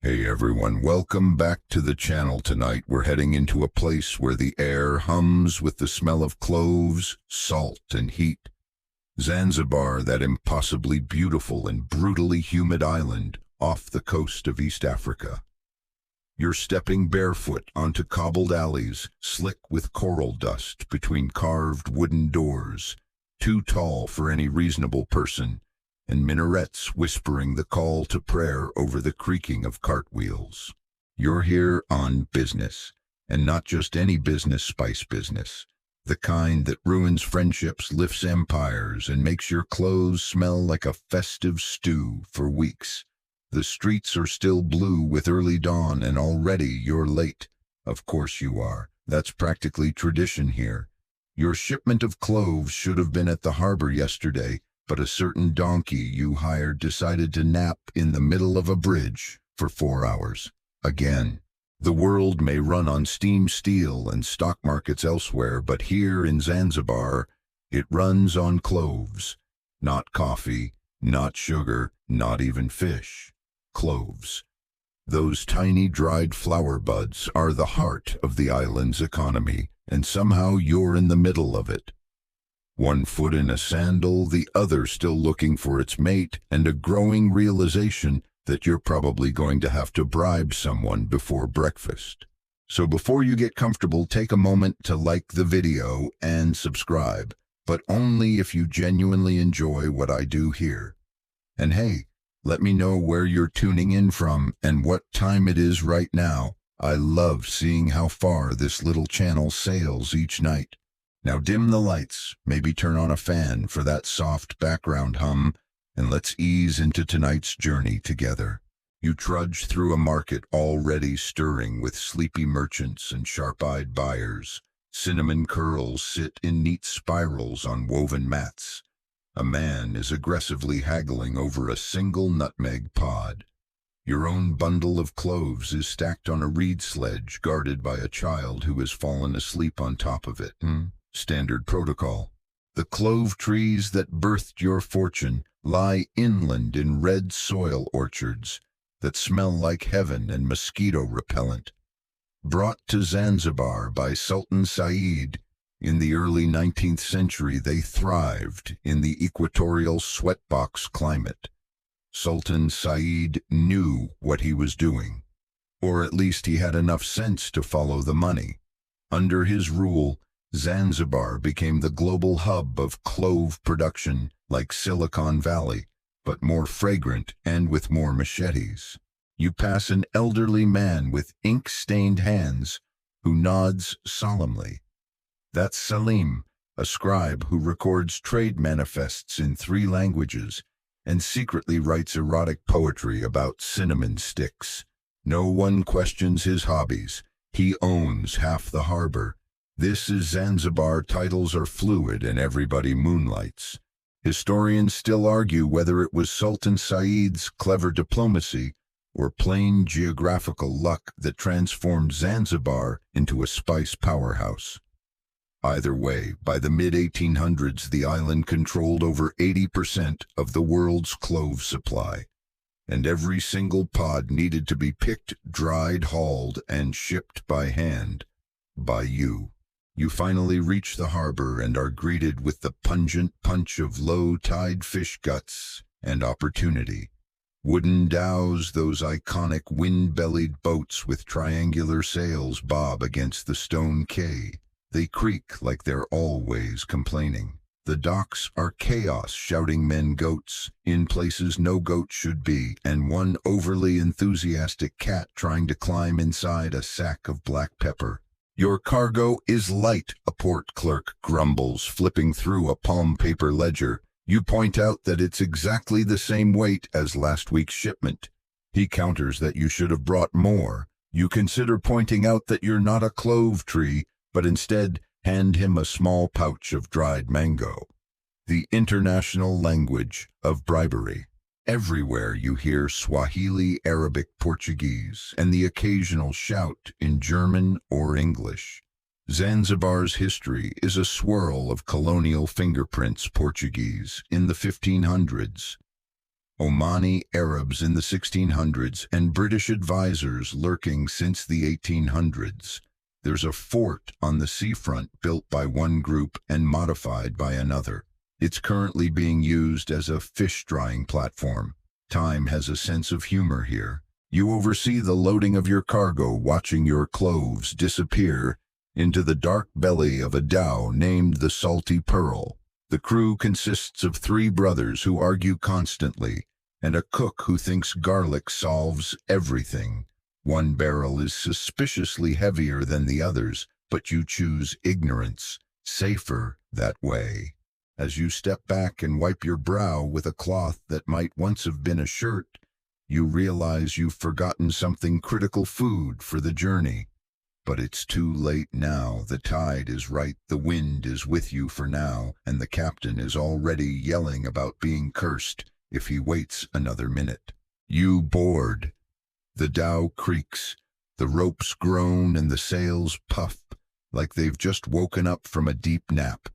Hey everyone, welcome back to the channel. Tonight we're heading into a place where the air hums with the smell of cloves, salt, and heat. Zanzibar, that impossibly beautiful and brutally humid island off the coast of East Africa. You're stepping barefoot onto cobbled alleys, slick with coral dust between carved wooden doors, too tall for any reasonable person, and minarets whispering the call to prayer over the creaking of cartwheels. You're here on business, and not just any business, spice business. The kind that ruins friendships, lifts empires, and makes your clothes smell like a festive stew for weeks. The streets are still blue with early dawn, and already you're late. Of course you are. That's practically tradition here. Your shipment of cloves should have been at the harbor yesterday, but a certain donkey you hired decided to nap in the middle of a bridge for 4 hours. Again. The world may run on steam steel and stock markets elsewhere, but here in Zanzibar, it runs on cloves. Not coffee, not sugar, not even fish. Cloves. Those tiny dried flower buds are the heart of the island's economy, and somehow you're in the middle of it. One foot in a sandal, the other still looking for its mate, and a growing realization that you're probably going to have to bribe someone before breakfast. So before you get comfortable, take a moment to like the video and subscribe, but only if you genuinely enjoy what I do here. And hey, let me know where you're tuning in from and what time it is right now. I love seeing how far this little channel sails each night. Now dim the lights, maybe turn on a fan for that soft background hum, and let's ease into tonight's journey together. You trudge through a market already stirring with sleepy merchants and sharp-eyed buyers. Cinnamon curls sit in neat spirals on woven mats. A man is aggressively haggling over a single nutmeg pod. Your own bundle of cloves is stacked on a reed sledge guarded by a child who has fallen asleep on top of it. Standard protocol. The clove trees that birthed your fortune lie inland in red soil orchards that smell like heaven and mosquito repellent. Brought to Zanzibar by Sultan Said in the early 19th century, they thrived in the equatorial sweatbox climate. Sultan Said knew what he was doing, or at least he had enough sense to follow the money. Under his rule, Zanzibar became the global hub of clove production, like Silicon Valley, but more fragrant and with more machetes. You pass an elderly man with ink-stained hands who nods solemnly. That's Salim, a scribe who records trade manifests in 3 languages and secretly writes erotic poetry about cinnamon sticks. No one questions his hobbies. He owns half the harbor. This is Zanzibar. Titles are fluid and everybody moonlights. Historians still argue whether it was Sultan Said's clever diplomacy or plain geographical luck that transformed Zanzibar into a spice powerhouse. Either way, by the mid-1800s, the island controlled over 80% of the world's clove supply, and every single pod needed to be picked, dried, hauled, and shipped by hand by you. You finally reach the harbor and are greeted with the pungent punch of low-tide fish guts and opportunity. Wooden dhows, those iconic wind-bellied boats with triangular sails, bob against the stone quay. They creak like they're always complaining. The docks are chaos, shouting men goats in places no goat should be, and one overly enthusiastic cat trying to climb inside a sack of black pepper. Your cargo is light, a port clerk grumbles, flipping through a palm paper ledger. You point out that it's exactly the same weight as last week's shipment. He counters that you should have brought more. You consider pointing out that you're not a clove tree, but instead hand him a small pouch of dried mango. The international language of bribery. Everywhere you hear Swahili, Arabic, Portuguese, and the occasional shout in German or English. Zanzibar's history is a swirl of colonial fingerprints. Portuguese in the 1500s, Omani Arabs in the 1600s, and British advisors lurking since the 1800s. There's a fort on the seafront built by one group and modified by another. It's currently being used as a fish drying platform. Time has a sense of humor here. You oversee the loading of your cargo, watching your cloves disappear into the dark belly of a dhow named the Salty Pearl. The crew consists of 3 brothers who argue constantly, and a cook who thinks garlic solves everything. One barrel is suspiciously heavier than the others, but you choose ignorance, safer that way. As you step back and wipe your brow with a cloth that might once have been a shirt, you realize you've forgotten something critical: food for the journey. But it's too late now. The tide is right, the wind is with you for now, and the captain is already yelling about being cursed if he waits another minute. You board. The dhow creaks, the ropes groan, and the sails puff like they've just woken up from a deep nap.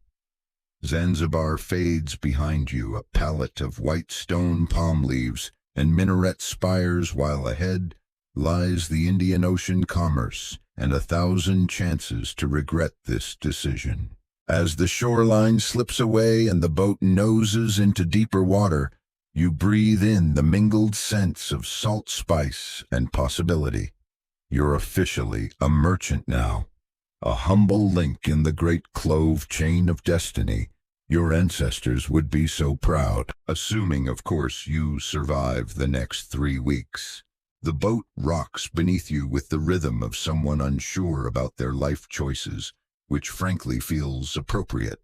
Zanzibar fades behind you, a palette of white stone palm leaves and minaret spires, while ahead lies the Indian Ocean commerce and 1,000 chances to regret this decision. As the shoreline slips away and the boat noses into deeper water, you breathe in the mingled scents of salt, spice, and possibility. You're officially a merchant now, a humble link in the great clove chain of destiny. Your ancestors would be so proud, assuming, of course, you survive the next 3 weeks. The boat rocks beneath you with the rhythm of someone unsure about their life choices, which frankly feels appropriate.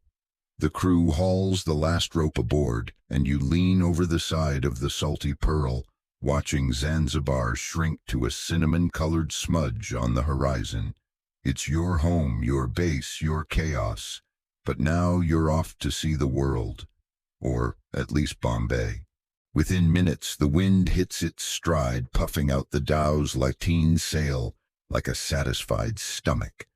The crew hauls the last rope aboard, and you lean over the side of the Salty Pearl, watching Zanzibar shrink to a cinnamon-colored smudge on the horizon. It's your home, your base, your chaos. But now you're off to see the world, or at least Bombay. Within minutes, the wind hits its stride, puffing out the dhow's lateen sail like a satisfied stomach.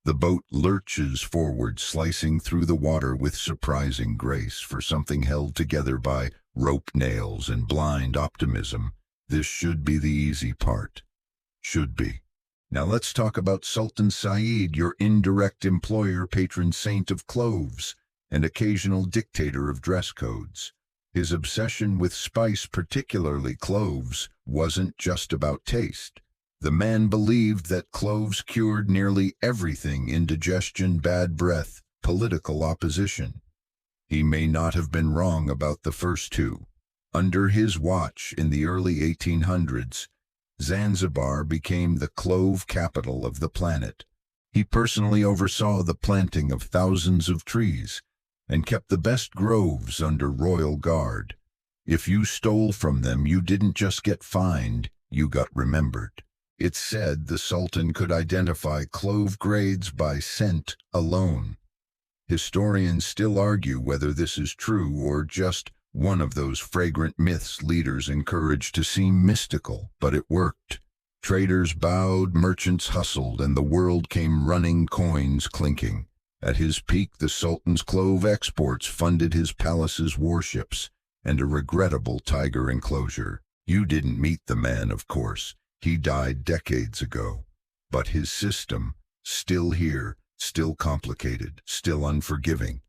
The boat lurches forward, slicing through the water with surprising grace. For something held together by rope nails and blind optimism, this should be the easy part. Should be. Now let's talk about Sultan Saeed, your indirect employer, patron saint of cloves, and occasional dictator of dress codes. His obsession with spice, particularly cloves, wasn't just about taste. The man believed that cloves cured nearly everything: indigestion, bad breath, political opposition. He may not have been wrong about the first 2. Under his watch in the early 1800s, Zanzibar became the clove capital of the planet. He personally oversaw the planting of thousands of trees and kept the best groves under royal guard. If you stole from them, you didn't just get fined, you got remembered. It's said the Sultan could identify clove grades by scent alone. Historians still argue whether this is true or just one of those fragrant myths leaders encouraged to seem mystical, but it worked. Traders bowed, merchants hustled, and the world came running, coins clinking. At his peak, the Sultan's clove exports funded his palace's warships and a regrettable tiger enclosure. You didn't meet the man, of course. He died decades ago. But his system, still here, still complicated, still unforgiving.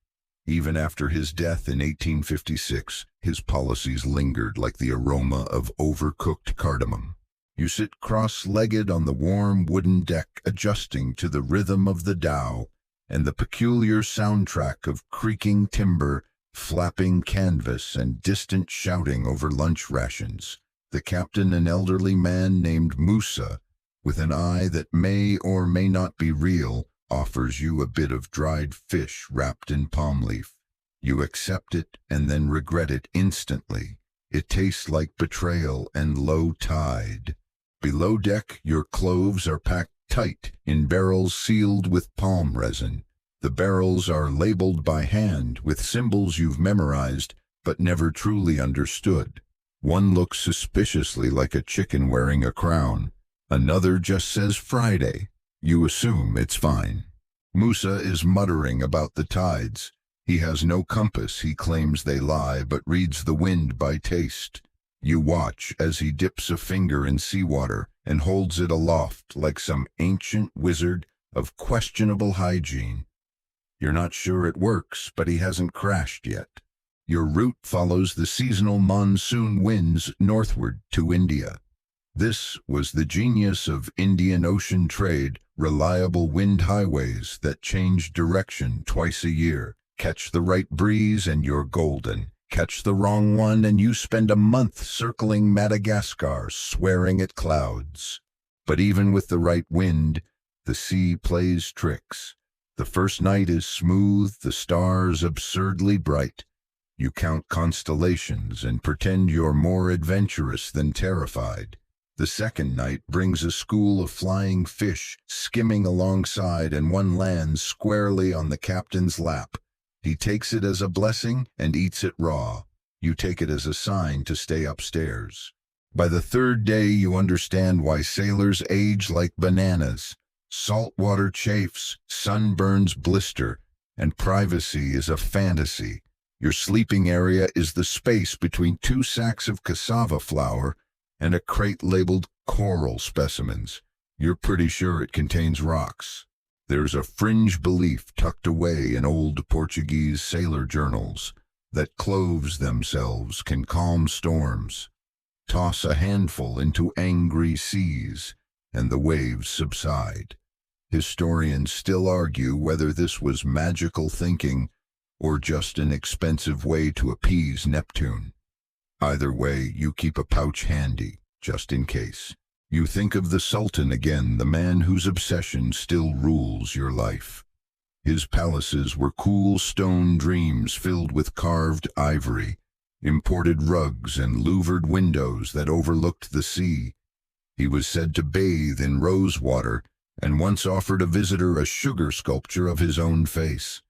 Even after his death in 1856, his policies lingered like the aroma of overcooked cardamom. You sit cross-legged on the warm wooden deck, adjusting to the rhythm of the dhow and the peculiar soundtrack of creaking timber, flapping canvas, and distant shouting over lunch rations. The captain, an elderly man named Musa, with an eye that may or may not be real, offers you a bit of dried fish wrapped in palm leaf. You accept it and then regret it instantly. It tastes like betrayal and low tide. Below deck, your cloves are packed tight in barrels sealed with palm resin. The barrels are labeled by hand with symbols you've memorized but never truly understood. One looks suspiciously like a chicken wearing a crown. Another just says Friday. You assume it's fine. Musa is muttering about the tides, He has no compass, he claims they lie, but reads the wind by taste. You watch as he dips a finger in seawater and holds it aloft like some ancient wizard of questionable hygiene. You're not sure it works, but he hasn't crashed yet. Your route follows the seasonal monsoon winds northward to India. This was the genius of Indian Ocean trade, reliable wind highways that change direction twice a year. Catch the right breeze and you're golden. Catch the wrong one and you spend a month circling Madagascar, swearing at clouds. But even with the right wind, the sea plays tricks. The first night is smooth, the stars absurdly bright. You count constellations and pretend you're more adventurous than terrified. The second night brings a school of flying fish skimming alongside, and one lands squarely on the captain's lap. He takes it as a blessing and eats it raw. You take it as a sign to stay upstairs. By the third day, you understand why sailors age like bananas. Saltwater chafes, sunburns blister, and privacy is a fantasy. Your sleeping area is the space between 2 sacks of cassava flour and a crate labeled coral specimens. You're pretty sure it contains rocks. There's a fringe belief tucked away in old Portuguese sailor journals that cloves themselves can calm storms. Toss a handful into angry seas, and the waves subside. Historians still argue whether this was magical thinking or just an expensive way to appease Neptune. Either way, you keep a pouch handy, just in case. You think of the Sultan again, the man whose obsession still rules your life. His palaces were cool stone dreams filled with carved ivory, imported rugs and louvered windows that overlooked the sea. He was said to bathe in rose water and once offered a visitor a sugar sculpture of his own face.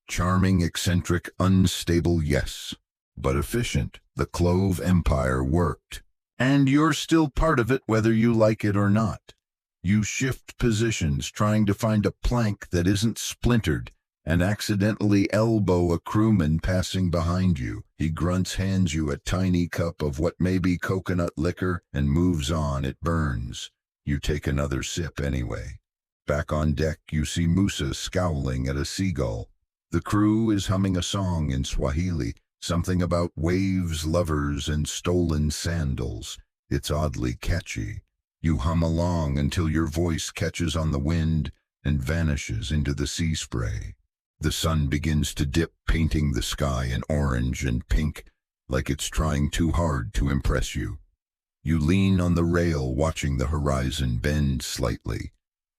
Charming, eccentric, unstable, yes, but efficient. The Clove Empire worked. And you're still part of it whether you like it or not. You shift positions, trying to find a plank that isn't splintered, and accidentally elbow a crewman passing behind you. He grunts, hands you a tiny cup of what may be coconut liquor, and moves on. It burns. You take another sip anyway. Back on deck, you see Musa scowling at a seagull. The crew is humming a song in Swahili, something about waves, lovers, and stolen sandals. It's oddly catchy. You hum along until your voice catches on the wind and vanishes into the sea spray. The sun begins to dip, painting the sky in orange and pink, like it's trying too hard to impress you. You lean on the rail, watching the horizon bend slightly.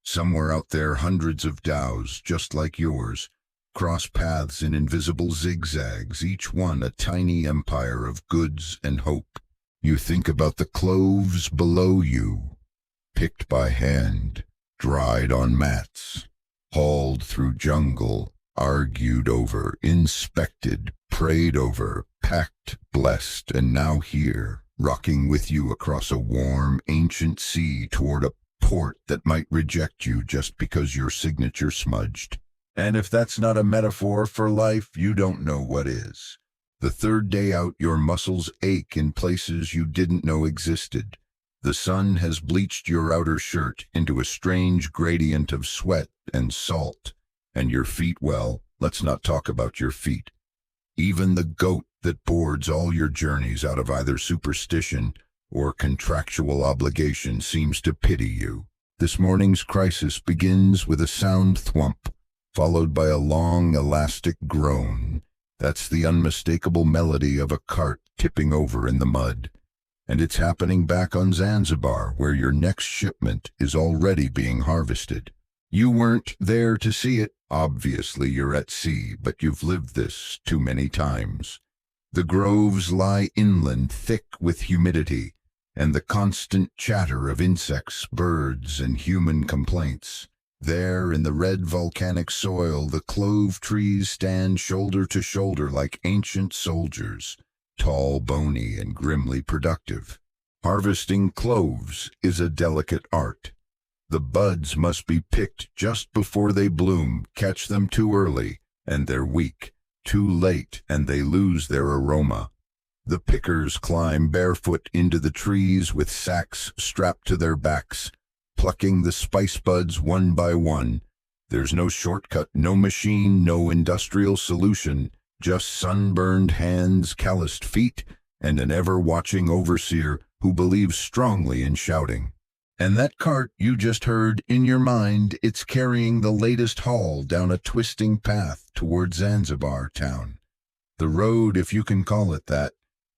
Somewhere out there, hundreds of dhows, just like yours, cross paths in invisible zigzags, each one a tiny empire of goods and hope. You think about the cloves below you, picked by hand, dried on mats, hauled through jungle, argued over, inspected, prayed over, packed, blessed, and now here, rocking with you across a warm, ancient sea toward a port that might reject you just because your signature smudged. And if that's not a metaphor for life, you don't know what is. The third day out, your muscles ache in places you didn't know existed. The sun has bleached your outer shirt into a strange gradient of sweat and salt. And your feet, well, let's not talk about your feet. Even the goat that boards all your journeys out of either superstition or contractual obligation seems to pity you. This morning's crisis begins with a sound thwump, followed by a long, elastic groan. That's the unmistakable melody of a cart tipping over in the mud. And it's happening back on Zanzibar, where your next shipment is already being harvested. You weren't there to see it. Obviously, you're at sea, but you've lived this too many times. The groves lie inland, thick with humidity, and the constant chatter of insects, birds, and human complaints. There, in the red volcanic soil, the clove trees stand shoulder to shoulder like ancient soldiers, tall, bony, and grimly productive. Harvesting cloves is a delicate art. The buds must be picked just before they bloom, catch them too early, and they're weak. Too late, and they lose their aroma. The pickers climb barefoot into the trees with sacks strapped to their backs, plucking the spice buds one by one. There's no shortcut, no machine, no industrial solution, just sunburned hands, calloused feet, and an ever-watching overseer who believes strongly in shouting. And that cart you just heard in your mind, it's carrying the latest haul down a twisting path toward Zanzibar town. The road, if you can call it that,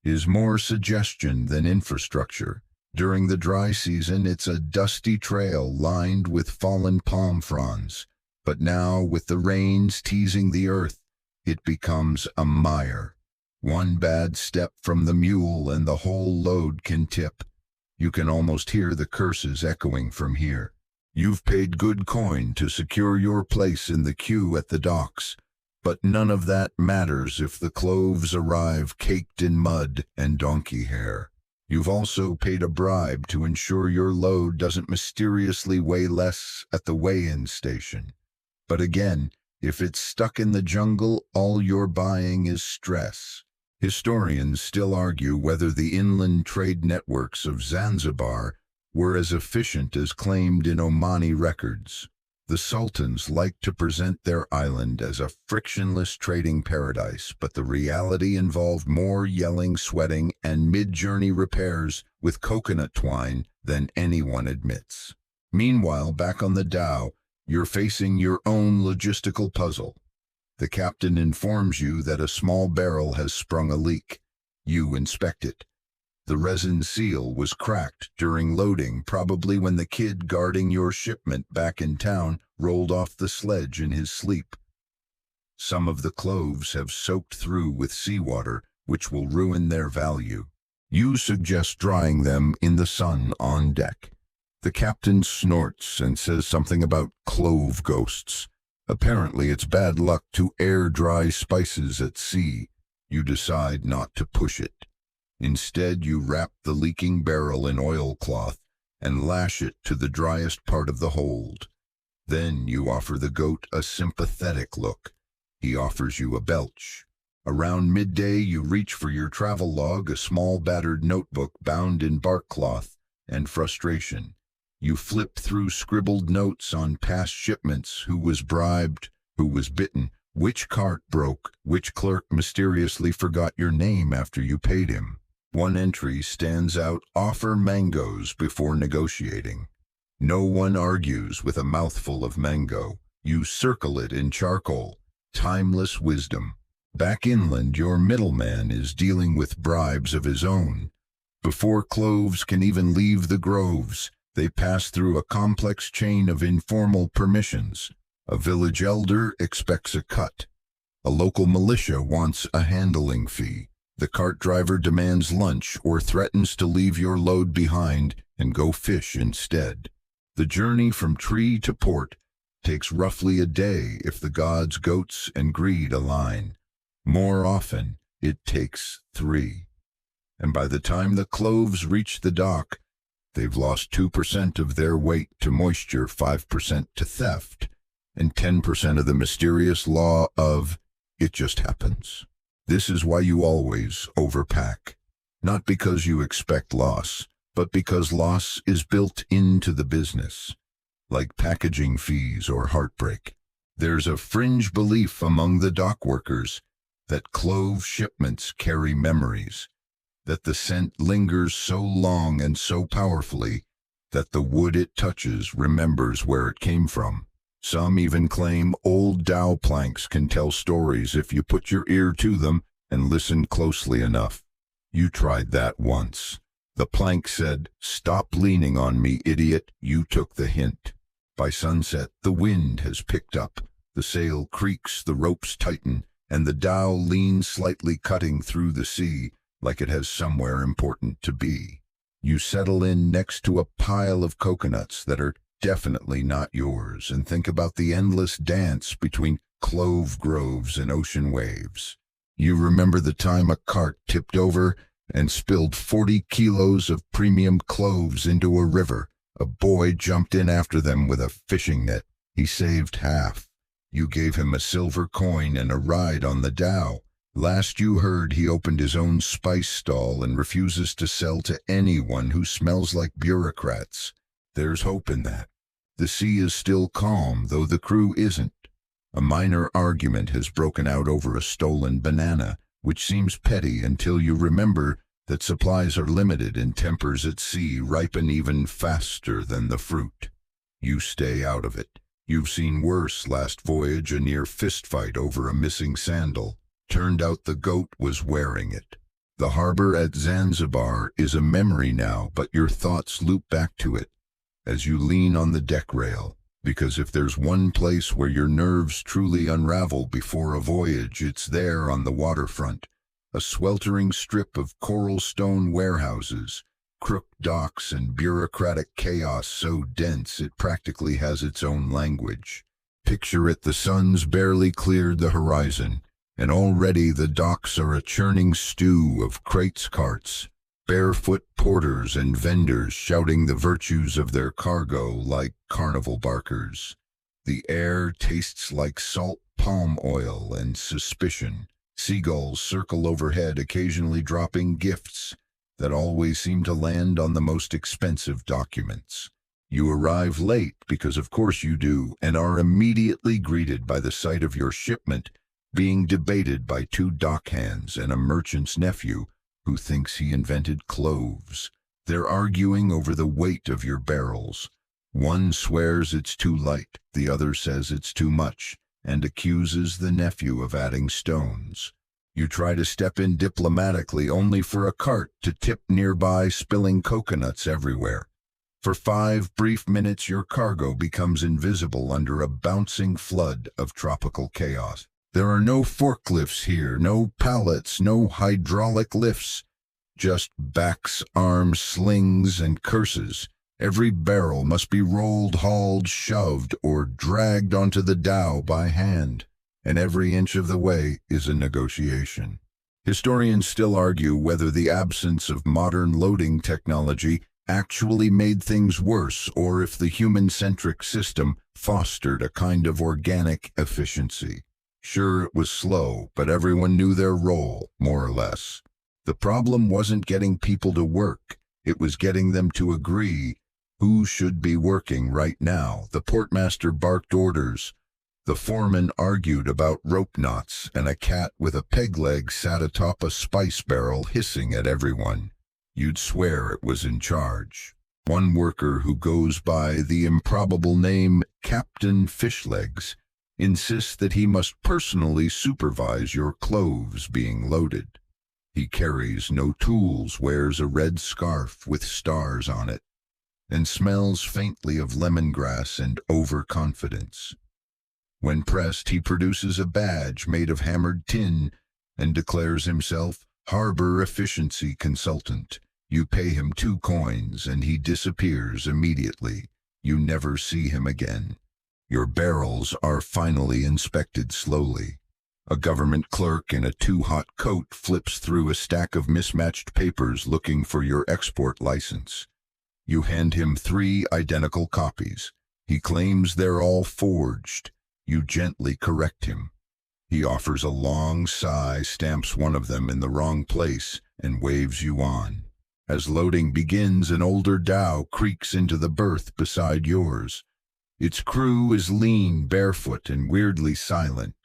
is more suggestion than infrastructure. During the dry season, it's a dusty trail lined with fallen palm fronds. But now, with the rains teasing the earth, it becomes a mire. One bad step from the mule and the whole load can tip. You can almost hear the curses echoing from here. You've paid good coin to secure your place in the queue at the docks, but none of that matters if the cloves arrive caked in mud and donkey hair. You've also paid a bribe to ensure your load doesn't mysteriously weigh less at the weigh-in station. But again, if it's stuck in the jungle, all you're buying is stress. Historians still argue whether the inland trade networks of Zanzibar were as efficient as claimed in Omani records. The sultans liked to present their island as a frictionless trading paradise, but the reality involved more yelling, sweating, and mid-journey repairs with coconut twine than anyone admits. Meanwhile, back on the dhow, you're facing your own logistical puzzle. The captain informs you that a small barrel has sprung a leak. You inspect it. The resin seal was cracked during loading, probably when the kid guarding your shipment back in town rolled off the sledge in his sleep. Some of the cloves have soaked through with seawater, which will ruin their value. You suggest drying them in the sun on deck. The captain snorts and says something about clove ghosts. Apparently, it's bad luck to air dry spices at sea. You decide not to push it. Instead, you wrap the leaking barrel in oilcloth and lash it to the driest part of the hold. Then you offer the goat a sympathetic look. He offers you a belch. Around midday, you reach for your travel log, a small battered notebook bound in bark cloth, and frustration. You flip through scribbled notes on past shipments, who was bribed, who was bitten, which cart broke, which clerk mysteriously forgot your name after you paid him. One entry stands out: offer mangoes before negotiating. No one argues with a mouthful of mango. You circle it in charcoal. Timeless wisdom. Back inland, your middleman is dealing with bribes of his own. Before cloves can even leave the groves, they pass through a complex chain of informal permissions. A village elder expects a cut. A local militia wants a handling fee. The cart driver demands lunch or threatens to leave your load behind and go fish instead. The journey from tree to port takes roughly a day if the gods, goats, and greed align. More often, it takes 3. And by the time the cloves reach the dock, they've lost 2% of their weight to moisture, 5% to theft, and 10% of the mysterious law of it just happens. This is why you always overpack. Not because you expect loss, but because loss is built into the business, like packaging fees or heartbreak. There's a fringe belief among the dock workers that clove shipments carry memories, that the scent lingers so long and so powerfully that the wood it touches remembers where it came from. Some even claim old dhow planks can tell stories if you put your ear to them and listen closely enough. You tried that once. The plank said, "Stop leaning on me, idiot." You took the hint. By sunset, the wind has picked up. The sail creaks, the ropes tighten, and the dhow leans slightly, cutting through the sea like it has somewhere important to be. You settle in next to a pile of coconuts that are definitely not yours, and think about the endless dance between clove groves and ocean waves. You remember the time a cart tipped over and spilled 40 kilos of premium cloves into a river. A boy jumped in after them with a fishing net. He saved half. You gave him a silver coin and a ride on the dhow. Last you heard, he opened his own spice stall and refuses to sell to anyone who smells like bureaucrats. There's hope in that. The sea is still calm, though the crew isn't. A minor argument has broken out over a stolen banana, which seems petty until you remember that supplies are limited and tempers at sea ripen even faster than the fruit. You stay out of it. You've seen worse. Last voyage, a near fistfight over a missing sandal. Turned out the goat was wearing it. The harbor at Zanzibar is a memory now, but your thoughts loop back to it as you lean on the deck rail. Because if there's one place where your nerves truly unravel before a voyage, it's there on the waterfront. A sweltering strip of coral stone warehouses, crook docks, and bureaucratic chaos so dense it practically has its own language. Picture it, the sun's barely cleared the horizon, and already the docks are a churning stew of crates, carts, barefoot porters, and vendors shouting the virtues of their cargo like carnival barkers. The air tastes like salt palm oil and suspicion. Seagulls circle overhead, occasionally dropping gifts that always seem to land on the most expensive documents. You arrive late, because of course you do, and are immediately greeted by the sight of your shipment being debated by two dockhands and a merchant's nephew who thinks he invented cloves. They're arguing over the weight of your barrels. One swears it's too light, the other says it's too much, and accuses the nephew of adding stones. You try to step in diplomatically, only for a cart to tip nearby, spilling coconuts everywhere. For 5 brief minutes, your cargo becomes invisible under a bouncing flood of tropical chaos. There are no forklifts here, no pallets, no hydraulic lifts, just backs, arms, slings, and curses. Every barrel must be rolled, hauled, shoved, or dragged onto the dhow by hand, and every inch of the way is a negotiation. Historians still argue whether the absence of modern loading technology actually made things worse, or if the human-centric system fostered a kind of organic efficiency. Sure, it was slow, but everyone knew their role, more or less. The problem wasn't getting people to work, it was getting them to agree who should be working right now. The portmaster barked orders, the foreman argued about rope knots, and a cat with a peg leg sat atop a spice barrel hissing at everyone. You'd swear it was in charge. One worker, who goes by the improbable name Captain Fishlegs, insists that he must personally supervise your cloves being loaded. He carries no tools, wears a red scarf with stars on it, and smells faintly of lemongrass and overconfidence. When pressed, he produces a badge made of hammered tin and declares himself Harbor Efficiency Consultant. You pay him 2 coins and he disappears immediately. You never see him again. Your barrels are finally inspected slowly. A government clerk in a too-hot coat flips through a stack of mismatched papers looking for your export license. You hand him 3 identical copies. He claims they're all forged. You gently correct him. He offers a long sigh, stamps one of them in the wrong place, and waves you on. As loading begins, an older dhow creaks into the berth beside yours. Its crew is lean, barefoot, and weirdly silent.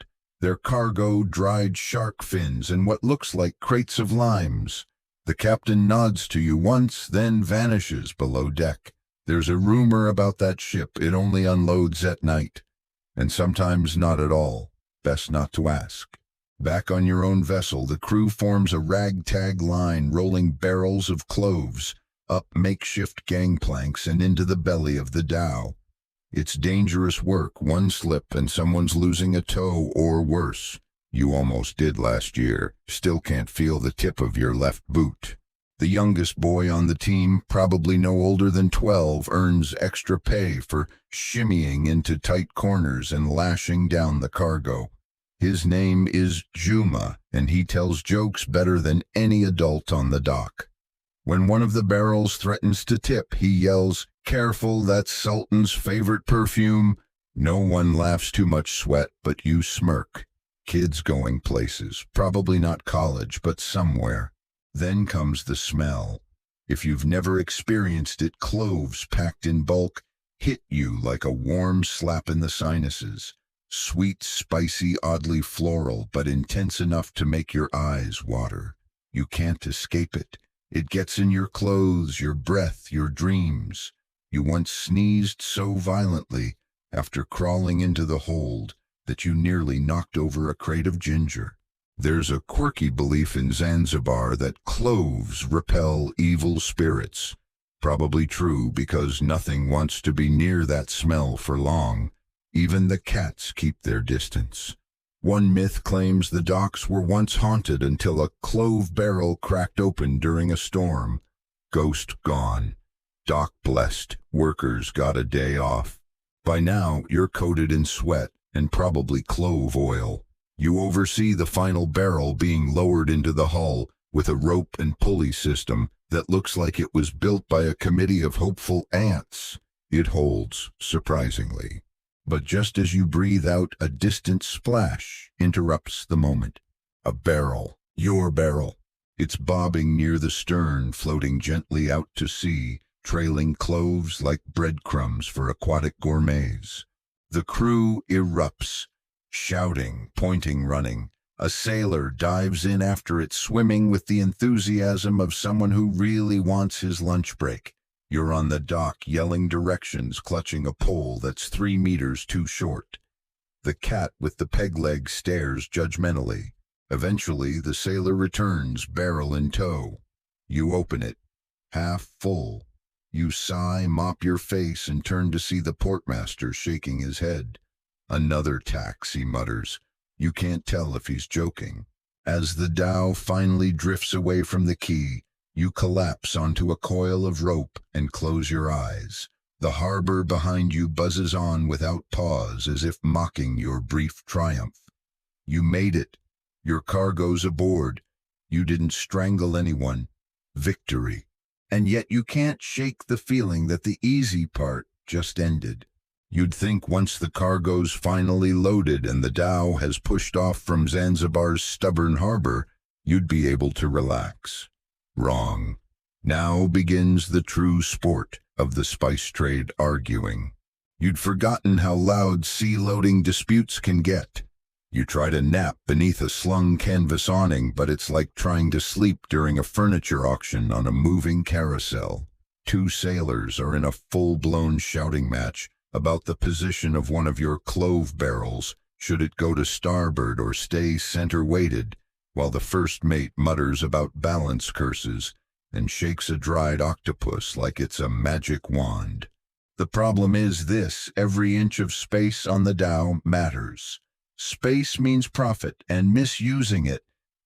Their cargo, dried shark fins and what looks like crates of limes. The captain nods to you once, then vanishes below deck. There's a rumor about that ship. It only unloads at night, and sometimes not at all. Best not to ask. Back on your own vessel, the crew forms a ragtag line, rolling barrels of cloves up makeshift gangplanks and into the belly of the dhow. It's dangerous work. One slip and someone's losing a toe, or worse. You almost did last year. Still can't feel the tip of your left boot. The youngest boy on the team, probably no older than 12, earns extra pay for shimmying into tight corners and lashing down the cargo. His name is Juma, and he tells jokes better than any adult on the dock. When one of the barrels threatens to tip, he yells, "Careful, that's Sultan's favorite perfume." No one laughs too much sweat, but you smirk. Kids going places, probably not college, but somewhere. Then comes the smell. If you've never experienced it, cloves packed in bulk hit you like a warm slap in the sinuses. Sweet, spicy, oddly floral, but intense enough to make your eyes water. You can't escape it. It gets in your clothes, your breath, your dreams. You once sneezed so violently after crawling into the hold that you nearly knocked over a crate of ginger. There's a quirky belief in Zanzibar that cloves repel evil spirits. Probably true because nothing wants to be near that smell for long. Even the cats keep their distance. One myth claims the docks were once haunted until a clove barrel cracked open during a storm. Ghost gone. Dock blessed. Workers got a day off. By now, you're coated in sweat and probably clove oil. You oversee the final barrel being lowered into the hull with a rope and pulley system that looks like it was built by a committee of hopeful ants. It holds, surprisingly. But just as you breathe out, a distant splash interrupts the moment. A barrel. Your barrel. It's bobbing near the stern, floating gently out to sea, trailing cloves like breadcrumbs for aquatic gourmets. The crew erupts, shouting, pointing, running. A sailor dives in after it, swimming with the enthusiasm of someone who really wants his lunch break. You're on the dock, yelling directions, clutching a pole that's 3 meters too short. The cat with the peg leg stares judgmentally. Eventually, the sailor returns, barrel in tow. You open it, half full. You sigh, mop your face, and turn to see the portmaster shaking his head. Another tax, he mutters. You can't tell if he's joking. As the dhow finally drifts away from the quay, you collapse onto a coil of rope and close your eyes. The harbor behind you buzzes on without pause, as if mocking your brief triumph. You made it. Your cargo's aboard. You didn't strangle anyone. Victory. And yet you can't shake the feeling that the easy part just ended. You'd think once the cargo's finally loaded and the dhow has pushed off from Zanzibar's stubborn harbor, you'd be able to relax. Wrong. Now begins the true sport of the spice trade arguing. You'd forgotten how loud sea-loading disputes can get. You try to nap beneath a slung canvas awning, but it's like trying to sleep during a furniture auction on a moving carousel. 2 sailors are in a full-blown shouting match about the position of one of your clove barrels, should it go to starboard or stay center-weighted, while the first mate mutters about balance curses and shakes a dried octopus like it's a magic wand. The problem is this: every inch of space on the dhow matters. Space means profit, and misusing it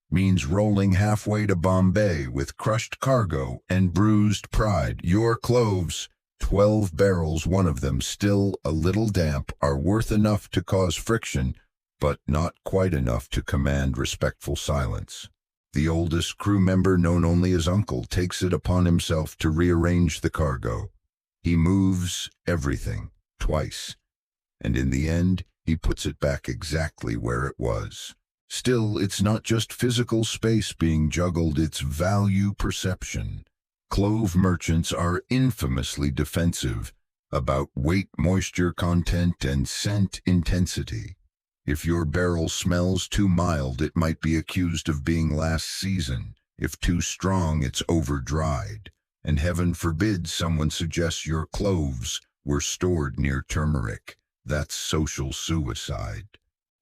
means rolling halfway to Bombay with crushed cargo and bruised pride. Your cloves, 12 barrels, one of them still a little damp, are worth enough to cause friction, but not quite enough to command respectful silence. The oldest crew member, known only as Uncle, takes it upon himself to rearrange the cargo. He moves everything, twice, and in the end, he puts it back exactly where it was. Still, it's not just physical space being juggled, it's value perception. Clove merchants are infamously defensive about weight, moisture content, and scent intensity. If your barrel smells too mild, it might be accused of being last season. If too strong, it's over-dried. And heaven forbid someone suggests your cloves were stored near turmeric. That's social suicide.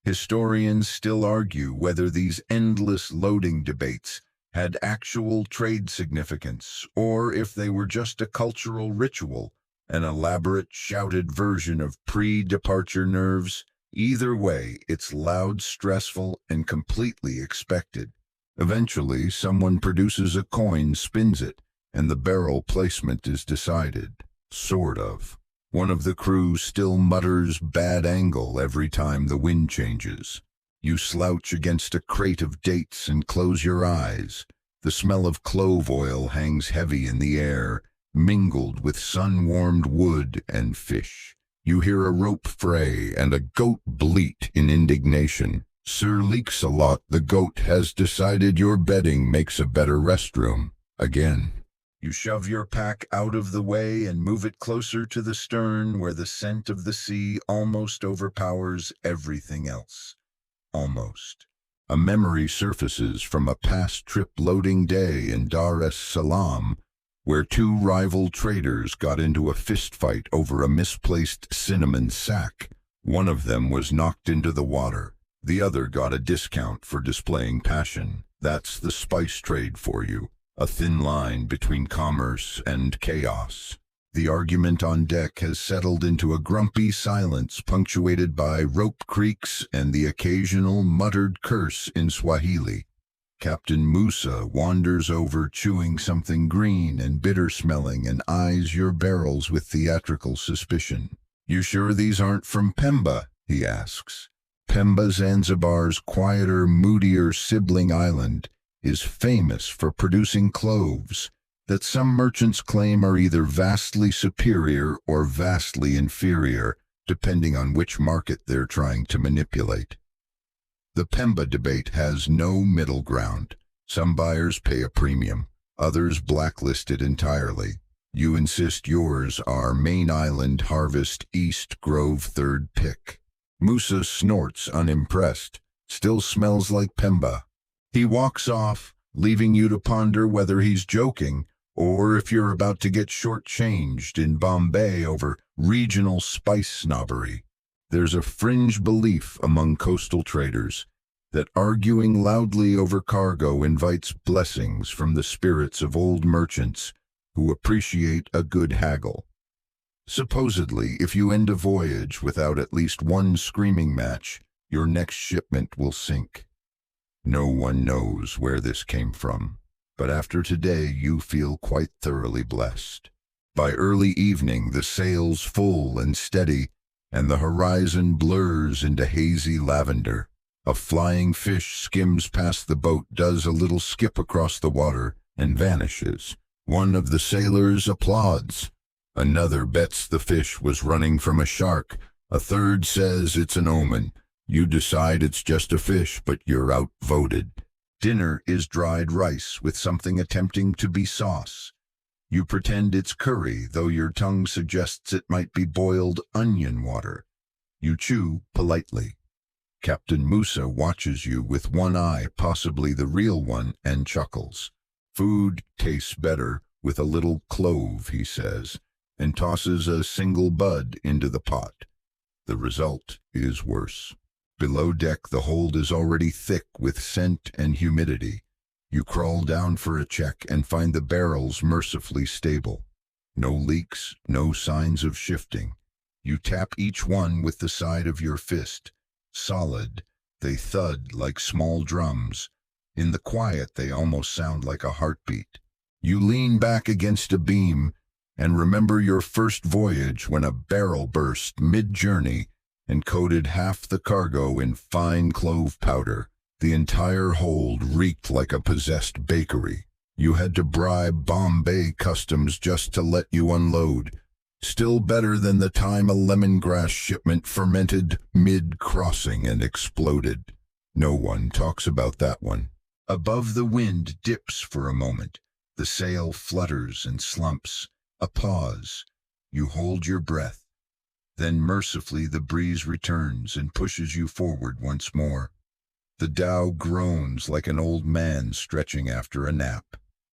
Historians still argue whether these endless loading debates had actual trade significance, or if they were just a cultural ritual, an elaborate shouted version of pre-departure nerves. Either way, it's loud, stressful, and completely expected. Eventually, someone produces a coin, spins it, and the barrel placement is decided. Sort of. One of the crew still mutters bad angle every time the wind changes. You slouch against a crate of dates and close your eyes. The smell of clove oil hangs heavy in the air, mingled with sun-warmed wood and fish. You hear a rope fray and a goat bleat in indignation. Sir Leaks-a-Lot the goat has decided your bedding makes a better restroom. Again. You shove your pack out of the way and move it closer to the stern where the scent of the sea almost overpowers everything else. Almost. A memory surfaces from a past trip loading day in Dar es Salaam, where two rival traders got into a fistfight over a misplaced cinnamon sack. One of them was knocked into the water. The other got a discount for displaying passion. That's the spice trade for you. A thin line between commerce and chaos. The argument on deck has settled into a grumpy silence punctuated by rope creaks and the occasional muttered curse in Swahili. Captain Musa wanders over chewing something green and bitter-smelling and eyes your barrels with theatrical suspicion. "You sure these aren't from Pemba?" he asks. Pemba, Zanzibar's quieter, moodier sibling island, is famous for producing cloves that some merchants claim are either vastly superior or vastly inferior, depending on which market they're trying to manipulate. The Pemba debate has no middle ground. Some buyers pay a premium, others blacklist it entirely. You insist yours are Main Island Harvest East Grove third pick. Musa snorts unimpressed. Still smells like Pemba. He walks off, leaving you to ponder whether he's joking or if you're about to get shortchanged in Bombay over regional spice snobbery. There's a fringe belief among coastal traders that arguing loudly over cargo invites blessings from the spirits of old merchants who appreciate a good haggle. Supposedly, if you end a voyage without at least one screaming match, your next shipment will sink. No one knows where this came from, but after today you feel quite thoroughly blessed. By early evening the sail's full and steady, and the horizon blurs into hazy lavender. A flying fish skims past the boat, does a little skip across the water, and vanishes. One of the sailors applauds. Another bets the fish was running from a shark. A third says it's an omen. You decide it's just a fish, but you're outvoted. Dinner is dried rice with something attempting to be sauce. You pretend it's curry, though your tongue suggests it might be boiled onion water. You chew politely. Captain Musa watches you with one eye, possibly the real one, and chuckles. Food tastes better with a little clove, he says, and tosses a single bud into the pot. The result is worse. Below deck the hold is already thick with scent and humidity. You crawl down for a check and find the barrels mercifully stable. No leaks, no signs of shifting. You tap each one with the side of your fist. Solid, they thud like small drums. In the quiet they almost sound like a heartbeat. You lean back against a beam and remember your first voyage when a barrel burst mid-journey and coated half the cargo in fine clove powder. The entire hold reeked like a possessed bakery. You had to bribe Bombay customs just to let you unload. Still better than the time a lemongrass shipment fermented mid-crossing and exploded. No one talks about that one. Above the wind dips for a moment. The sail flutters and slumps. A pause. You hold your breath. Then mercifully the breeze returns and pushes you forward once more. The dhow groans like an old man stretching after a nap.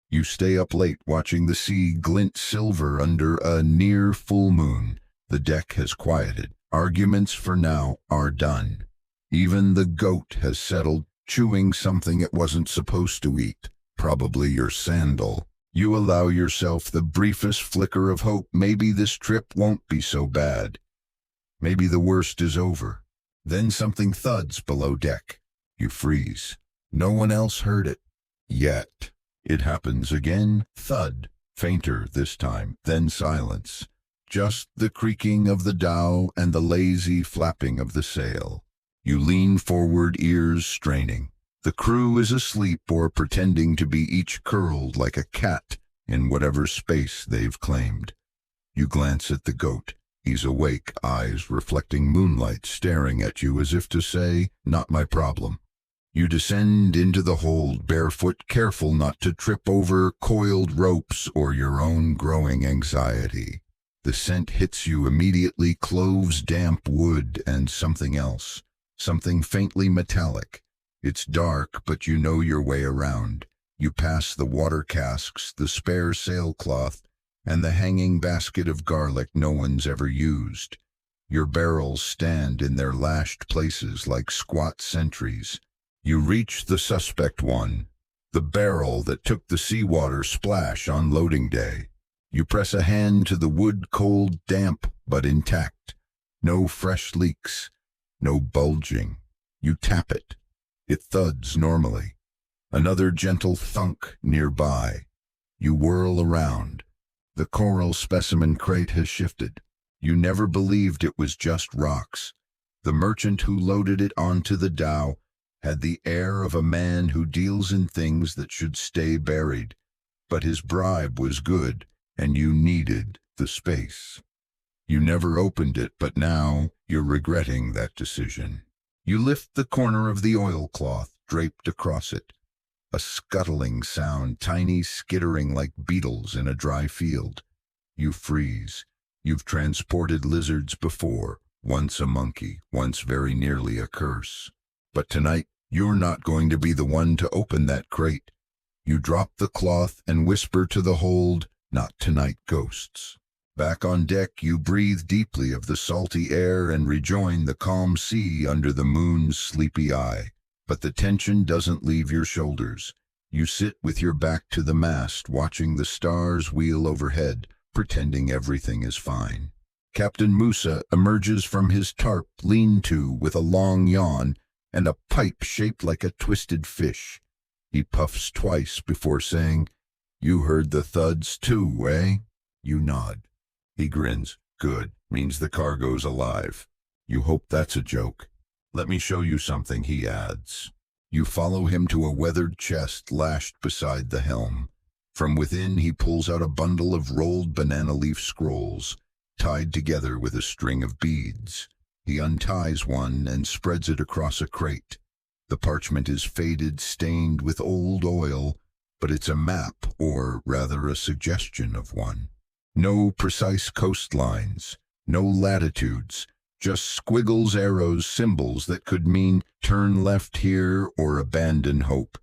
You stay up late watching the sea glint silver under a near full moon. The deck has quieted. Arguments for now are done. Even the goat has settled, chewing something it wasn't supposed to eat, probably your sandal. You allow yourself the briefest flicker of hope. Maybe this trip won't be so bad. Maybe the worst is over. Then something thuds below deck. You freeze. No one else heard it. Yet. It happens again. Thud. Fainter this time. Then silence. Just the creaking of the dhow and the lazy flapping of the sail. You lean forward, ears straining. The crew is asleep or pretending to be, each curled like a cat in whatever space they've claimed. You glance at the goat. He's awake, eyes reflecting moonlight, staring at you as if to say, "Not my problem." You descend into the hold, barefoot, careful not to trip over coiled ropes or your own growing anxiety. The scent hits you immediately, cloves, damp wood, and something else, something faintly metallic. It's dark, but you know your way around. You pass the water casks, the spare sailcloth, and the hanging basket of garlic no one's ever used. Your barrels stand in their lashed places like squat sentries. You reach the suspect one, the barrel that took the seawater splash on loading day. You press a hand to the wood, cold, damp, but intact. No fresh leaks, no bulging. You tap it. It thuds normally. Another gentle thunk nearby. You whirl around. The coral specimen crate has shifted. You never believed it was just rocks. The merchant who loaded it onto the dhow had the air of a man who deals in things that should stay buried. But his bribe was good, and you needed the space. You never opened it, but now you're regretting that decision. You lift the corner of the oilcloth draped across it. A scuttling sound, tiny skittering like beetles in a dry field. You freeze. You've transported lizards before, once a monkey, once very nearly a curse. But tonight, you're not going to be the one to open that crate. You drop the cloth and whisper to the hold, "Not tonight, ghosts." Back on deck, you breathe deeply of the salty air and rejoin the calm sea under the moon's sleepy eye. But the tension doesn't leave your shoulders. You sit with your back to the mast, watching the stars wheel overhead, pretending everything is fine. Captain Musa emerges from his tarp lean-to with a long yawn and a pipe shaped like a twisted fish. He puffs twice before saying, "You heard the thuds too, eh?" You nod. He grins. "Good. Means the cargo's alive." You hope that's a joke. "Let me show you something," he adds. You follow him to a weathered chest lashed beside the helm. From within he pulls out a bundle of rolled banana leaf scrolls, tied together with a string of beads. He unties one and spreads it across a crate. The parchment is faded, stained with old oil, but it's a map, or rather a suggestion of one. No precise coastlines, no latitudes, just squiggles, arrows, symbols that could mean turn left here or abandon hope.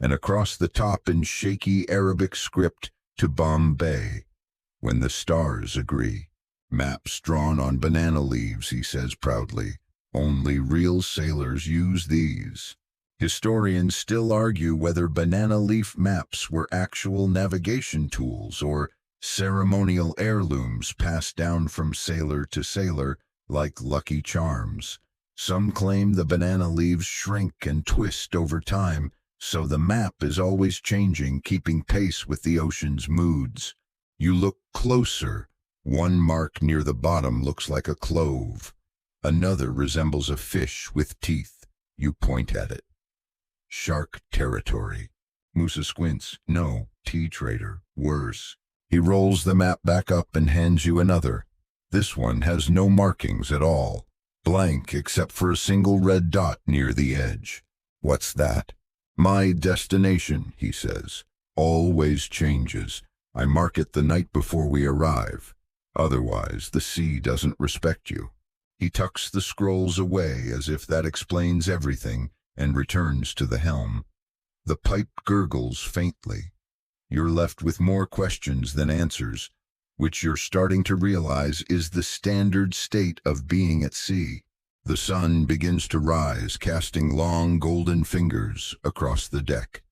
And across the top in shaky Arabic script, to Bombay, when the stars agree. Maps drawn on banana leaves, he says proudly. Only real sailors use these. Historians still argue whether banana leaf maps were actual navigation tools or ceremonial heirlooms passed down from sailor to sailor like lucky charms. Some claim the banana leaves shrink and twist over time, so the map is always changing, keeping pace with the ocean's moods. You look closer. One mark near the bottom looks like a clove. Another resembles a fish with teeth. You point at it. Shark territory. Musa squints. "No, tea trader. Worse." He rolls the map back up and hands you another. This one has no markings at all. Blank except for a single red dot near the edge. "What's that?" "My destination," he says. "Always changes. I mark it the night before we arrive. Otherwise, the sea doesn't respect you." He tucks the scrolls away as if that explains everything and returns to the helm. The pipe gurgles faintly. You're left with more questions than answers, which you're starting to realize is the standard state of being at sea. The sun begins to rise, casting long golden fingers across the deck.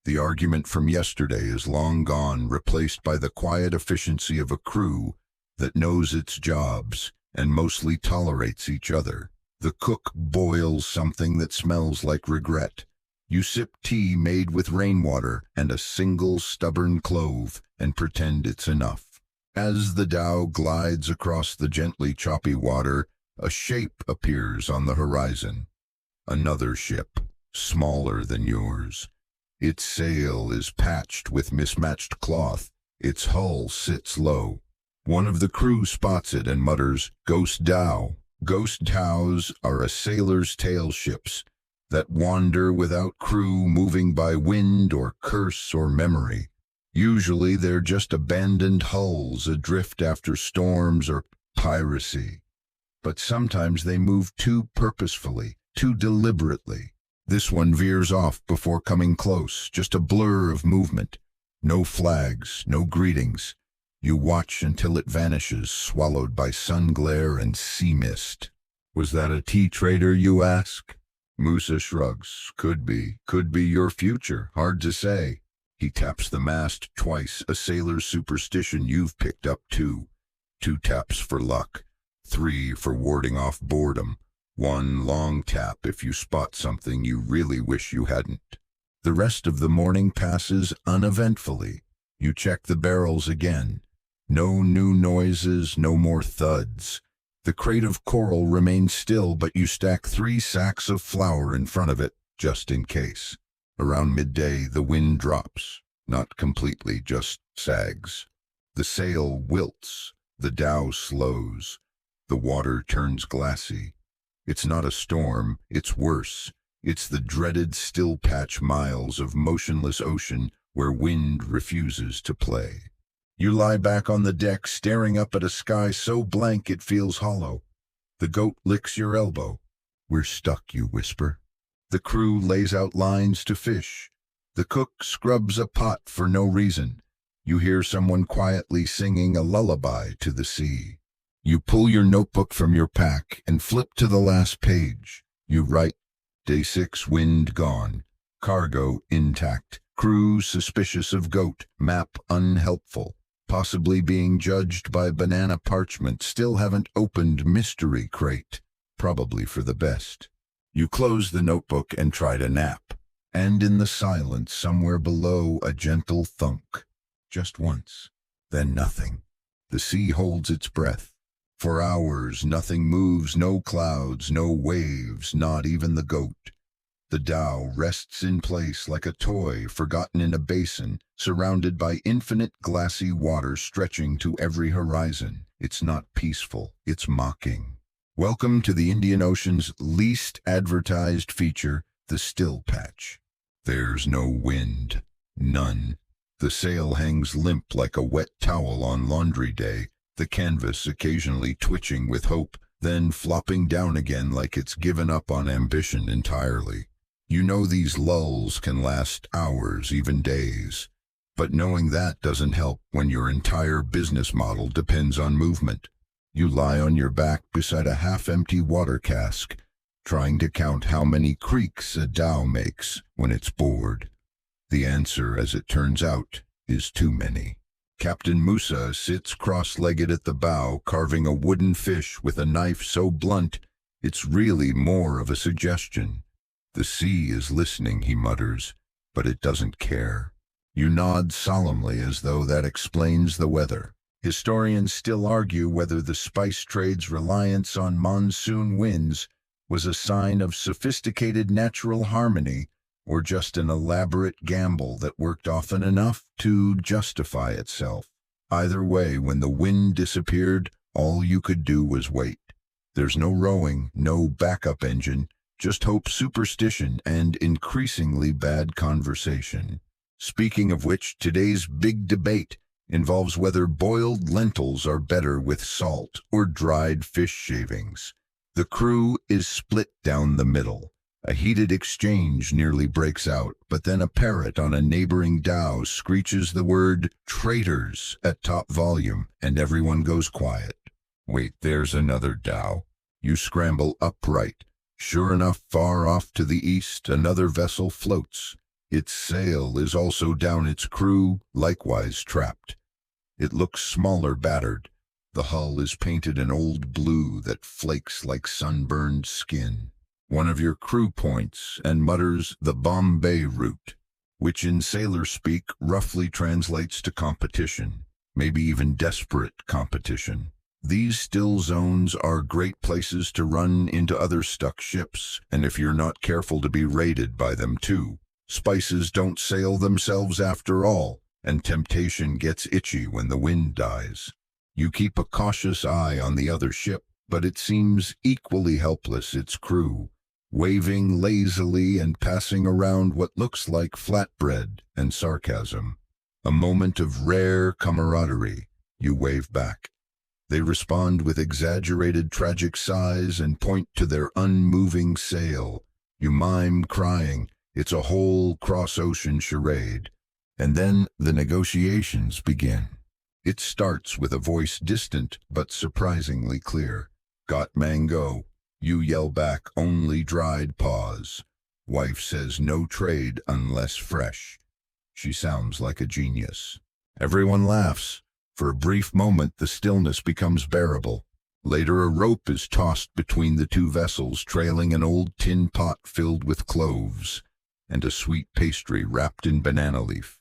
The argument from yesterday is long gone, replaced by the quiet efficiency of a crew that knows its jobs and mostly tolerates each other. The cook boils something that smells like regret. You sip tea made with rainwater and a single stubborn clove and pretend it's enough. As the dhow glides across the gently choppy water, a shape appears on the horizon. Another ship, smaller than yours. Its sail is patched with mismatched cloth. Its hull sits low. One of the crew spots it and mutters, "Ghost dhow." Ghost dhows are a sailor's tale ships that wander without crew, moving by wind or curse or memory. Usually they're just abandoned hulls adrift after storms or piracy. But sometimes they move too purposefully, too deliberately. This one veers off before coming close, just a blur of movement. No flags, no greetings. You watch until it vanishes, swallowed by sun glare and sea mist. Was that a tea trader, you ask? Musa shrugs. Could be your future, hard to say. He taps the mast twice, a sailor's superstition you've picked up too. 2 taps for luck, 3 for warding off boredom, 1 long tap if you spot something you really wish you hadn't. The rest of the morning passes uneventfully. You check the barrels again. No new noises, no more thuds. The crate of coral remains still, but you stack 3 sacks of flour in front of it, just in case. Around midday, the wind drops. Not completely, just sags. The sail wilts. The dhow slows. The water turns glassy. It's not a storm, it's worse. It's the dreaded still patch miles of motionless ocean where wind refuses to play. You lie back on the deck, staring up at a sky so blank it feels hollow. The goat licks your elbow. "We're stuck," you whisper. The crew lays out lines to fish. The cook scrubs a pot for no reason. You hear someone quietly singing a lullaby to the sea. You pull your notebook from your pack and flip to the last page. You write, "Day 6, wind gone. Cargo intact. Crew suspicious of goat. Map unhelpful. Possibly being judged by banana parchment. Still haven't opened mystery crate. Probably for the best." You close the notebook and try to nap. And in the silence somewhere below, a gentle thunk. Just once. Then nothing. The sea holds its breath. For hours nothing moves, no clouds, no waves, not even the goat. The dhow rests in place like a toy forgotten in a basin, surrounded by infinite glassy water stretching to every horizon. It's not peaceful, it's mocking. Welcome to the Indian Ocean's least advertised feature, the still patch. There's no wind. None. The sail hangs limp like a wet towel on laundry day, the canvas occasionally twitching with hope, then flopping down again like it's given up on ambition entirely. You know these lulls can last hours, even days. But knowing that doesn't help when your entire business model depends on movement. You lie on your back beside a half-empty water cask, trying to count how many creaks a dhow makes when it's bored. The answer, as it turns out, is too many. Captain Musa sits cross-legged at the bow, carving a wooden fish with a knife so blunt it's really more of a suggestion. "The sea is listening," he mutters, "but it doesn't care." You nod solemnly as though that explains the weather. Historians still argue whether the spice trade's reliance on monsoon winds was a sign of sophisticated natural harmony or just an elaborate gamble that worked often enough to justify itself. Either way, when the wind disappeared, all you could do was wait. There's no rowing, no backup engine, just hope, superstition, and increasingly bad conversation. Speaking of which, today's big debate involves whether boiled lentils are better with salt or dried fish shavings. The crew is split down the middle. A heated exchange nearly breaks out, but then a parrot on a neighboring dhow screeches the word "traitors" at top volume, and everyone goes quiet. Wait, there's another dhow. You scramble upright. Sure enough, far off to the east, another vessel floats. Its sail is also down, its crew likewise trapped. It looks smaller, battered. The hull is painted an old blue that flakes like sunburned skin. One of your crew points and mutters the Bombay route, which in sailor speak roughly translates to competition, maybe even desperate competition. These still zones are great places to run into other stuck ships, and if you're not careful, to be raided by them too. Spices don't sail themselves after all, and temptation gets itchy when the wind dies. You keep a cautious eye on the other ship, but it seems equally helpless, its crew, waving lazily and passing around what looks like flatbread and sarcasm. A moment of rare camaraderie. You wave back. They respond with exaggerated tragic sighs and point to their unmoving sail. You mime crying. It's a whole cross-ocean charade. And then the negotiations begin. It starts with a voice distant but surprisingly clear. "Got mango?" You yell back, "Only dried paws." Wife says, "No trade unless fresh." She sounds like a genius. Everyone laughs. For a brief moment, the stillness becomes bearable. Later, a rope is tossed between the two vessels, trailing an old tin pot filled with cloves and a sweet pastry wrapped in banana leaf.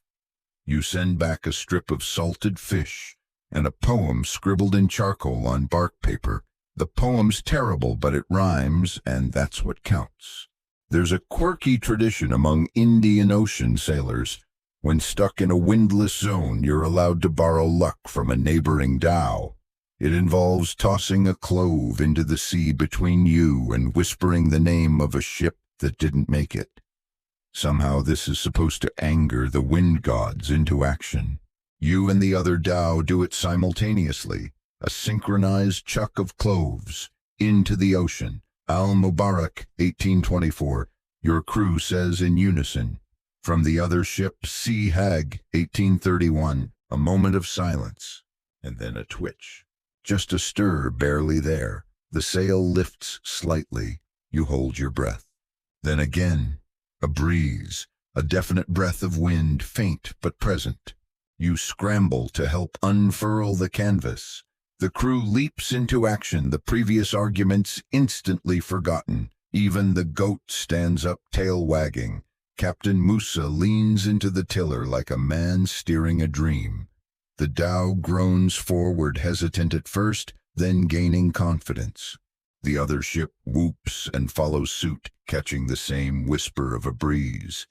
You send back a strip of salted fish and a poem scribbled in charcoal on bark paper. The poem's terrible, but it rhymes, and that's what counts. There's a quirky tradition among Indian Ocean sailors. When stuck in a windless zone, you're allowed to borrow luck from a neighboring dhow. It involves tossing a clove into the sea between you and whispering the name of a ship that didn't make it. Somehow this is supposed to anger the wind gods into action. You and the other dhow do it simultaneously, a synchronized chuck of cloves into the ocean. Al-Mubarak, 1824, your crew says in unison. From the other ship, Sea Hag, 1831, a moment of silence, and then a twitch. Just a stir barely there. The sail lifts slightly. You hold your breath. Then again, a breeze, a definite breath of wind, faint but present. You scramble to help unfurl the canvas. The crew leaps into action, the previous arguments instantly forgotten. Even the goat stands up, tail wagging. Captain Musa leans into the tiller like a man steering a dream. The dhow groans forward, hesitant at first, then gaining confidence. The other ship whoops and follows suit, catching the same whisper of a breeze.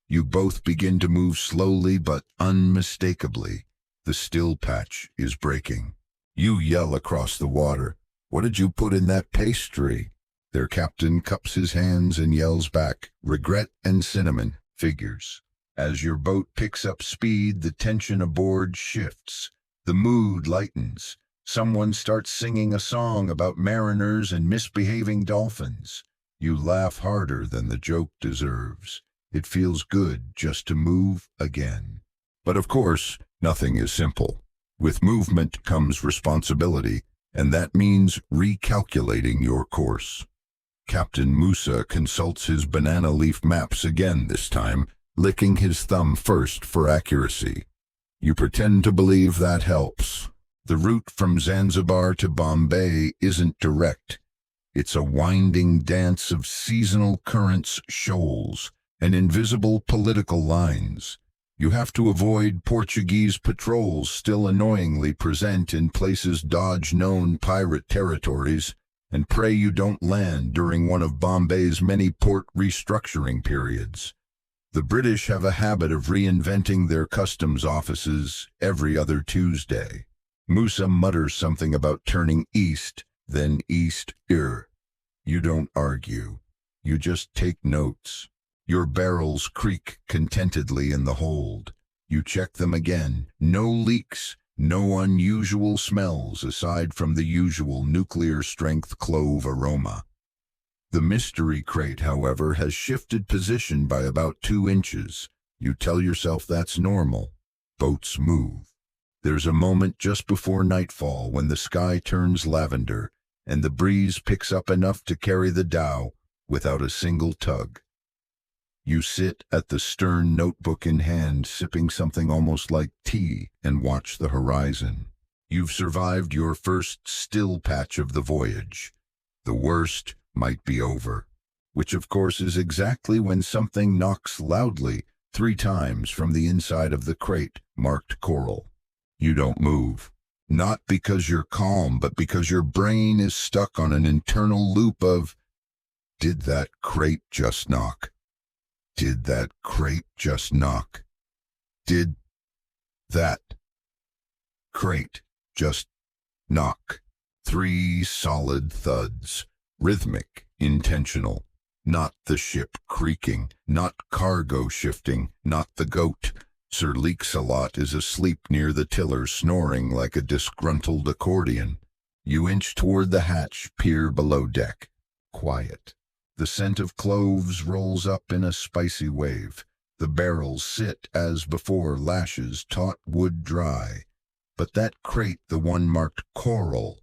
You both begin to move slowly but unmistakably. The still patch is breaking. You yell across the water, "What did you put in that pastry?" Their captain cups his hands and yells back, "Regret and cinnamon." Figures. As your boat picks up speed, the tension aboard shifts. The mood lightens. Someone starts singing a song about mariners and misbehaving dolphins. You laugh harder than the joke deserves. It feels good just to move again. But of course, nothing is simple. With movement comes responsibility, and that means recalculating your course. Captain Musa consults his banana leaf maps again this time, licking his thumb first for accuracy. You pretend to believe that helps. The route from Zanzibar to Bombay isn't direct. It's a winding dance of seasonal currents, shoals, and invisible political lines. You have to avoid Portuguese patrols still annoyingly present in places dodge known pirate territories, and pray you don't land during one of Bombay's many port restructuring periods. The British have a habit of reinventing their customs offices every other Tuesday. Musa mutters something about turning east, then east-er. You don't argue. You just take notes. Your barrels creak contentedly in the hold. You check them again. No leaks, no unusual smells aside from the usual nuclear-strength clove aroma. The mystery crate, however, has shifted position by about 2 inches. You tell yourself that's normal. Boats move. There's a moment just before nightfall when the sky turns lavender and the breeze picks up enough to carry the dhow without a single tug. You sit at the stern, notebook in hand, sipping something almost like tea, and watch the horizon. You've survived your first still patch of the voyage. The worst might be over, which of course is exactly when something knocks loudly 3 times from the inside of the crate, marked coral. You don't move. Not because you're calm, but because your brain is stuck on an internal loop of, did that crate just knock? Did that crate just knock? Did that crate just Knock. 3 solid thuds. Rhythmic, intentional. Not the ship creaking, not cargo shifting, not the goat. Sir Leaks-a-Lot is asleep near the tiller, snoring like a disgruntled accordion. You inch toward the hatch, peer below deck. Quiet. The scent of cloves rolls up in a spicy wave. The barrels sit, as before, lashes taut wood dry. But that crate, the one marked coral,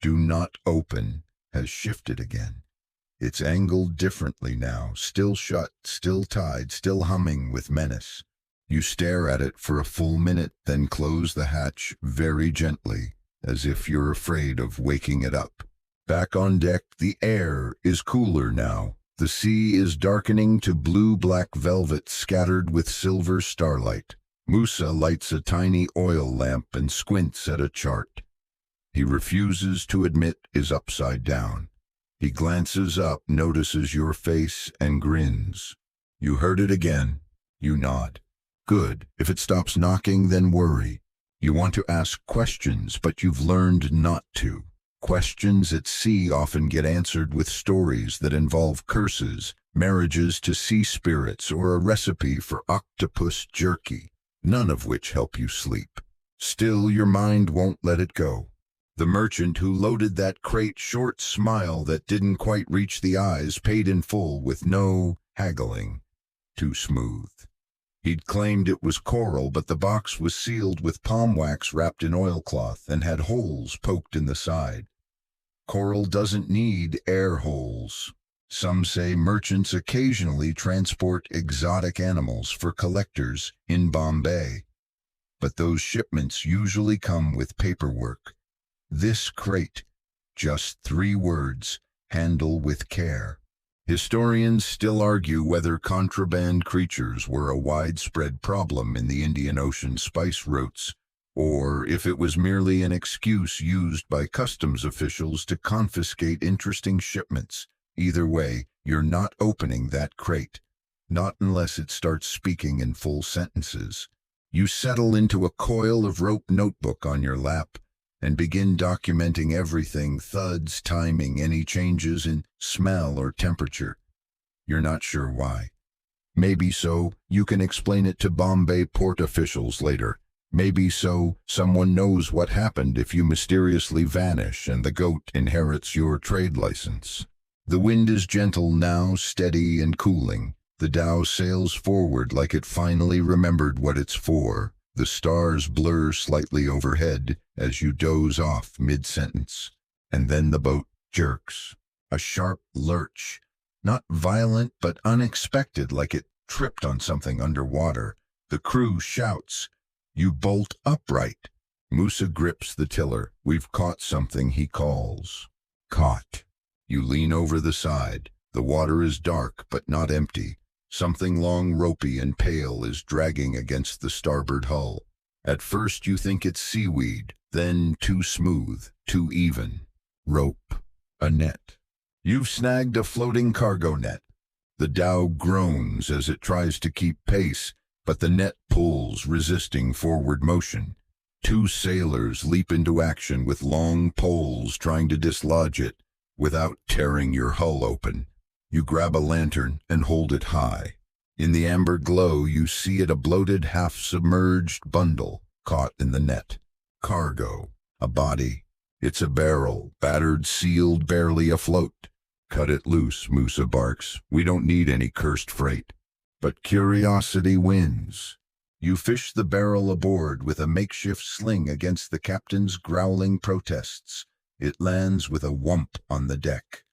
do not open, has shifted again. It's angled differently now, still shut, still tied, still humming with menace. You stare at it for a full minute, then close the hatch very gently, as if you're afraid of waking it up. Back on deck, the air is cooler now. The sea is darkening to blue-black velvet scattered with silver starlight. Musa lights a tiny oil lamp and squints at a chart. He refuses to admit is upside down. He glances up, notices your face, and grins. You heard it again. You nod. Good. If it stops knocking, then worry. You want to ask questions, but you've learned not to. Questions at sea often get answered with stories that involve curses, marriages to sea spirits, or a recipe for octopus jerky, none of which help you sleep. Still, your mind won't let it go. The merchant who loaded that crate, short smile that didn't quite reach the eyes, paid in full with no haggling. Too smooth. He'd claimed it was coral, but the box was sealed with palm wax wrapped in oilcloth and had holes poked in the side. Coral doesn't need air holes. Some say merchants occasionally transport exotic animals for collectors in Bombay. But those shipments usually come with paperwork. This crate, just 3 words, handle with care. Historians still argue whether contraband creatures were a widespread problem in the Indian Ocean spice routes, or if it was merely an excuse used by customs officials to confiscate interesting shipments. Either way, you're not opening that crate, not unless it starts speaking in full sentences. You settle into a coil of rope notebook on your lap and begin documenting everything: thuds, timing, any changes in smell or temperature. You're not sure why. Maybe so you can explain it to Bombay port officials later. Maybe so someone knows what happened if you mysteriously vanish and the goat inherits your trade license. The wind is gentle now, steady and cooling. The dhow sails forward like it finally remembered what it's for. The stars blur slightly overhead as you doze off mid-sentence. And then the boat jerks. A sharp lurch. Not violent, but unexpected, like it tripped on something underwater. The crew shouts. You bolt upright. Musa grips the tiller. We've caught something, he calls. Caught. You lean over the side. The water is dark, but not empty. Something long, ropey, and pale is dragging against the starboard hull. At first you think it's seaweed, then too smooth, too even. Rope. A net. You've snagged a floating cargo net. The dhow groans as it tries to keep pace, but the net pulls, resisting forward motion. 2 sailors leap into action with long poles, trying to dislodge it without tearing your hull open. You grab a lantern and hold it high. In the amber glow, you see it, a bloated, half-submerged bundle caught in the net. Cargo. A body. It's a barrel, battered, sealed, barely afloat. Cut it loose, Musa barks. We don't need any cursed freight. But curiosity wins. You fish the barrel aboard with a makeshift sling against the captain's growling protests. It lands with a whump on the deck.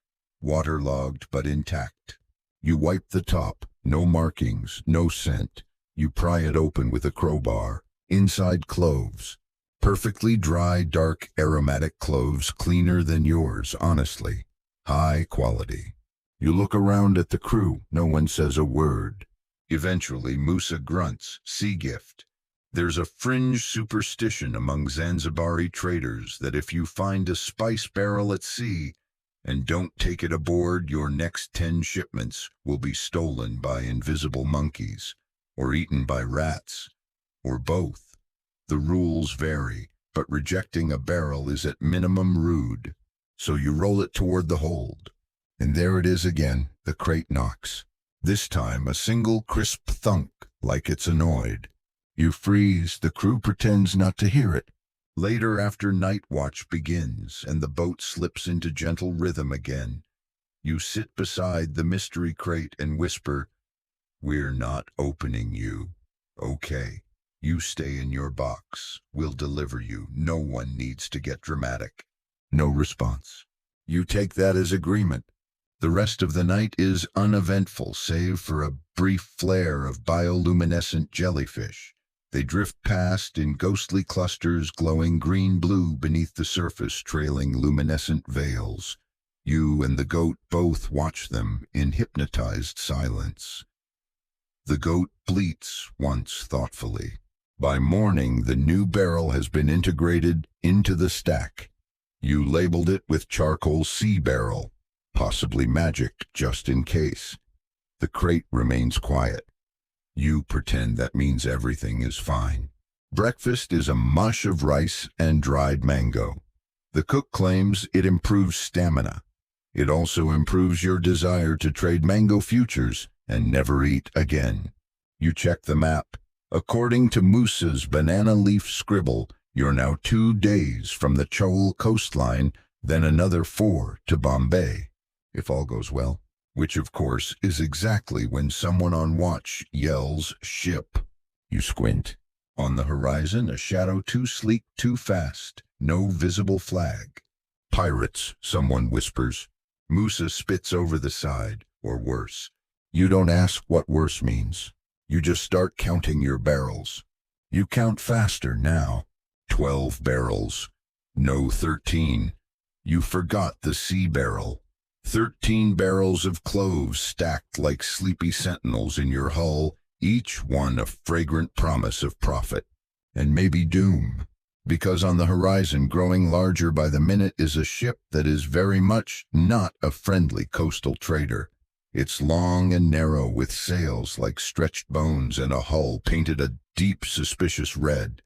Waterlogged but intact. You wipe the top. No markings, no scent. You pry it open with a crowbar. Inside, cloves. Perfectly dry, dark, aromatic cloves, cleaner than yours, honestly. High quality. You look around at the crew. No one says a word. Eventually, Musa grunts, sea gift. There's a fringe superstition among Zanzibari traders that if you find a spice barrel at sea and don't take it aboard, your next 10 shipments will be stolen by invisible monkeys, or eaten by rats, or both. The rules vary, but rejecting a barrel is at minimum rude. So you roll it toward the hold. And there it is again, the crate knocks. This time a single crisp thunk, like it's annoyed. You freeze, the crew pretends not to hear it. Later, after night watch begins and the boat slips into gentle rhythm again, you sit beside the mystery crate and whisper, "We're not opening you. Okay, you stay in your box. We'll deliver you. No one needs to get dramatic." No response. You take that as agreement. The rest of the night is uneventful, save for a brief flare of bioluminescent jellyfish. They drift past in ghostly clusters, glowing green-blue beneath the surface, trailing luminescent veils. You and the goat both watch them in hypnotized silence. The goat bleats once thoughtfully. By morning, the new barrel has been integrated into the stack. You labeled it with charcoal sea barrel, possibly magic, just in case. The crate remains quiet. You pretend that means everything is fine. Breakfast is a mush of rice and dried mango. The cook claims it improves stamina. It also improves your desire to trade mango futures and never eat again. You check the map. According to Musa's banana leaf scribble, you're now 2 days from the Chol coastline, then another 4 to Bombay, if all goes well. Which, of course, is exactly when someone on watch yells, "Ship." You squint. On the horizon, a shadow too sleek, too fast. No visible flag. "Pirates," someone whispers. Musa spits over the side, or worse. You don't ask what worse means. You just start counting your barrels. You count faster now. 12 barrels. No, 13. You forgot the sea barrel. 13 barrels of cloves stacked like sleepy sentinels in your hull, each one a fragrant promise of profit. And maybe doom. Because on the horizon, growing larger by the minute, is a ship that is very much not a friendly coastal trader. It's long and narrow, with sails like stretched bones and a hull painted a deep, suspicious red.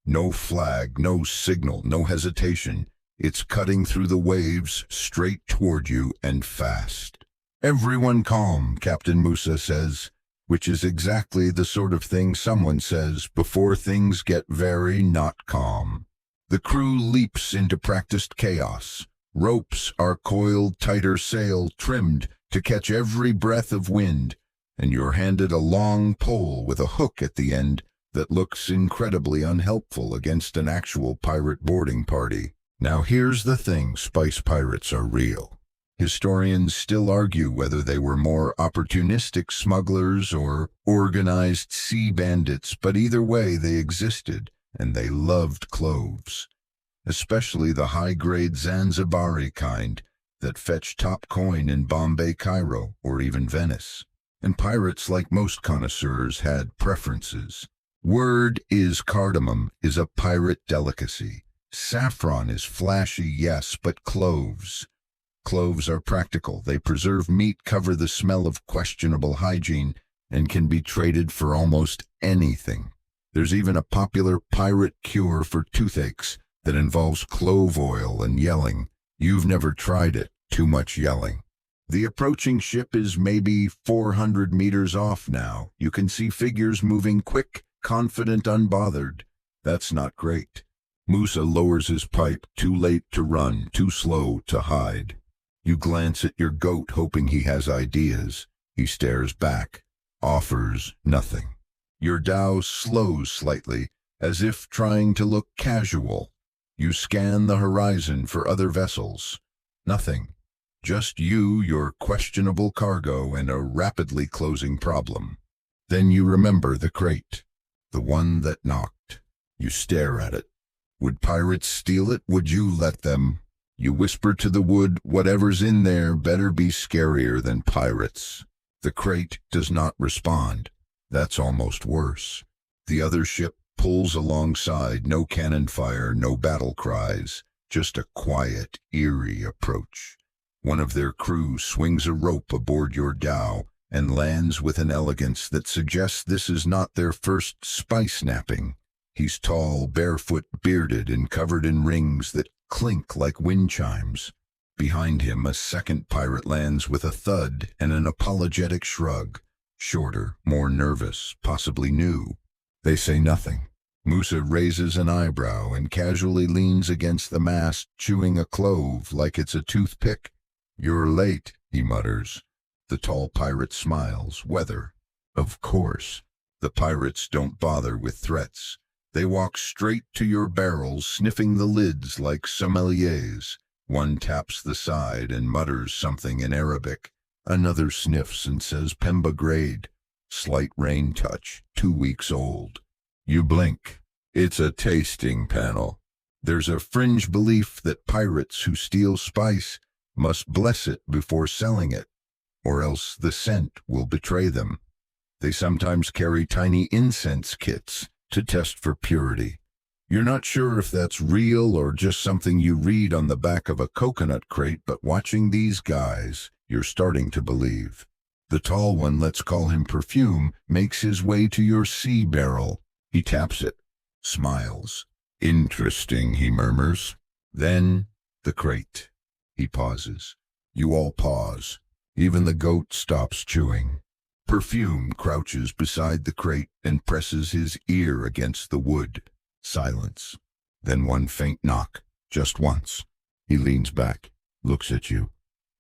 No flag, no signal, no hesitation. It's cutting through the waves, straight toward you, and fast. "Everyone calm," Captain Musa says, which is exactly the sort of thing someone says before things get very not calm. The crew leaps into practiced chaos. Ropes are coiled tighter, sail trimmed to catch every breath of wind, and you're handed a long pole with a hook at the end that looks incredibly unhelpful against an actual pirate boarding party. Now here's the thing, spice pirates are real. Historians still argue whether they were more opportunistic smugglers or organized sea bandits, but either way they existed, and they loved cloves. Especially the high-grade Zanzibari kind that fetch top coin in Bombay, Cairo, or even Venice. And pirates, like most connoisseurs, had preferences. Word is cardamom is a pirate delicacy. Saffron is flashy, yes, but cloves. Cloves are practical. They preserve meat, cover the smell of questionable hygiene, and can be traded for almost anything. There's even a popular pirate cure for toothaches that involves clove oil and yelling. You've never tried it. Too much yelling. The approaching ship is maybe 400 meters off now. You can see figures moving quick, confident, unbothered. That's not great. Musa lowers his pipe, too late to run, too slow to hide. You glance at your goat, hoping he has ideas. He stares back, offers nothing. Your dhow slows slightly, as if trying to look casual. You scan the horizon for other vessels. Nothing. Just you, your questionable cargo, and a rapidly closing problem. Then you remember the crate, the one that knocked. You stare at it. Would pirates steal it? Would you let them? You whisper to the wood, whatever's in there better be scarier than pirates. The crate does not respond. That's almost worse. The other ship pulls alongside, no cannon fire, no battle cries, just a quiet, eerie approach. One of their crew swings a rope aboard your dhow and lands with an elegance that suggests this is not their first spice napping. He's tall, barefoot, bearded, and covered in rings that clink like wind chimes. Behind him, a second pirate lands with a thud and an apologetic shrug. Shorter, more nervous, possibly new. They say nothing. Musa raises an eyebrow and casually leans against the mast, chewing a clove like it's a toothpick. "You're late," he mutters. The tall pirate smiles. "Weather." "Of course." The pirates don't bother with threats. They walk straight to your barrels, sniffing the lids like sommeliers. One taps the side and mutters something in Arabic. Another sniffs and says Pemba grade. Slight rain touch, 2 weeks old. You blink. It's a tasting panel. There's a fringe belief that pirates who steal spice must bless it before selling it, or else the scent will betray them. They sometimes carry tiny incense kits to test for purity. You're not sure if that's real or just something you read on the back of a coconut crate, but watching these guys, you're starting to believe. The tall one, let's call him Perfume, makes his way to your sea barrel. He taps it, smiles. "Interesting," he murmurs. Then, the crate. He pauses. You all pause. Even the goat stops chewing. Perfume crouches beside the crate and presses his ear against the wood. Silence. Then one faint knock. Just once. He leans back, looks at you.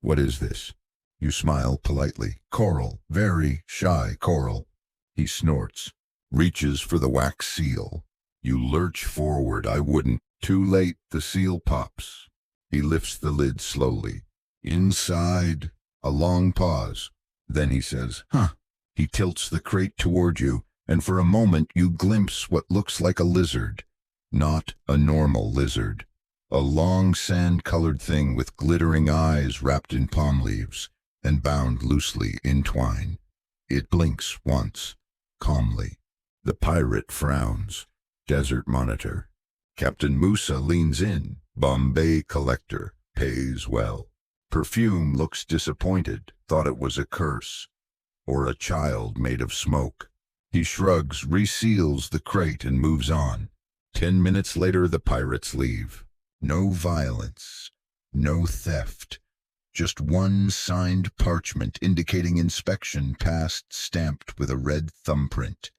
"What is this?" You smile politely. "Coral. Very shy coral." He snorts, reaches for the wax seal. You lurch forward. "I wouldn't." Too late, the seal pops. He lifts the lid slowly. Inside, a long pause. Then he says, "Huh." He tilts the crate toward you, and for a moment you glimpse what looks like a lizard. Not a normal lizard. A long sand-colored thing with glittering eyes wrapped in palm leaves and bound loosely in twine. It blinks once, calmly. The pirate frowns. Desert monitor. Captain Musa leans in. Bombay collector. Pays well. Perfume looks disappointed. Thought it was a curse. Or a child made of smoke. He shrugs, reseals the crate, and moves on. 10 minutes later, the pirates leave. No violence. No theft. Just one signed parchment indicating inspection passed, stamped with a red thumbprint.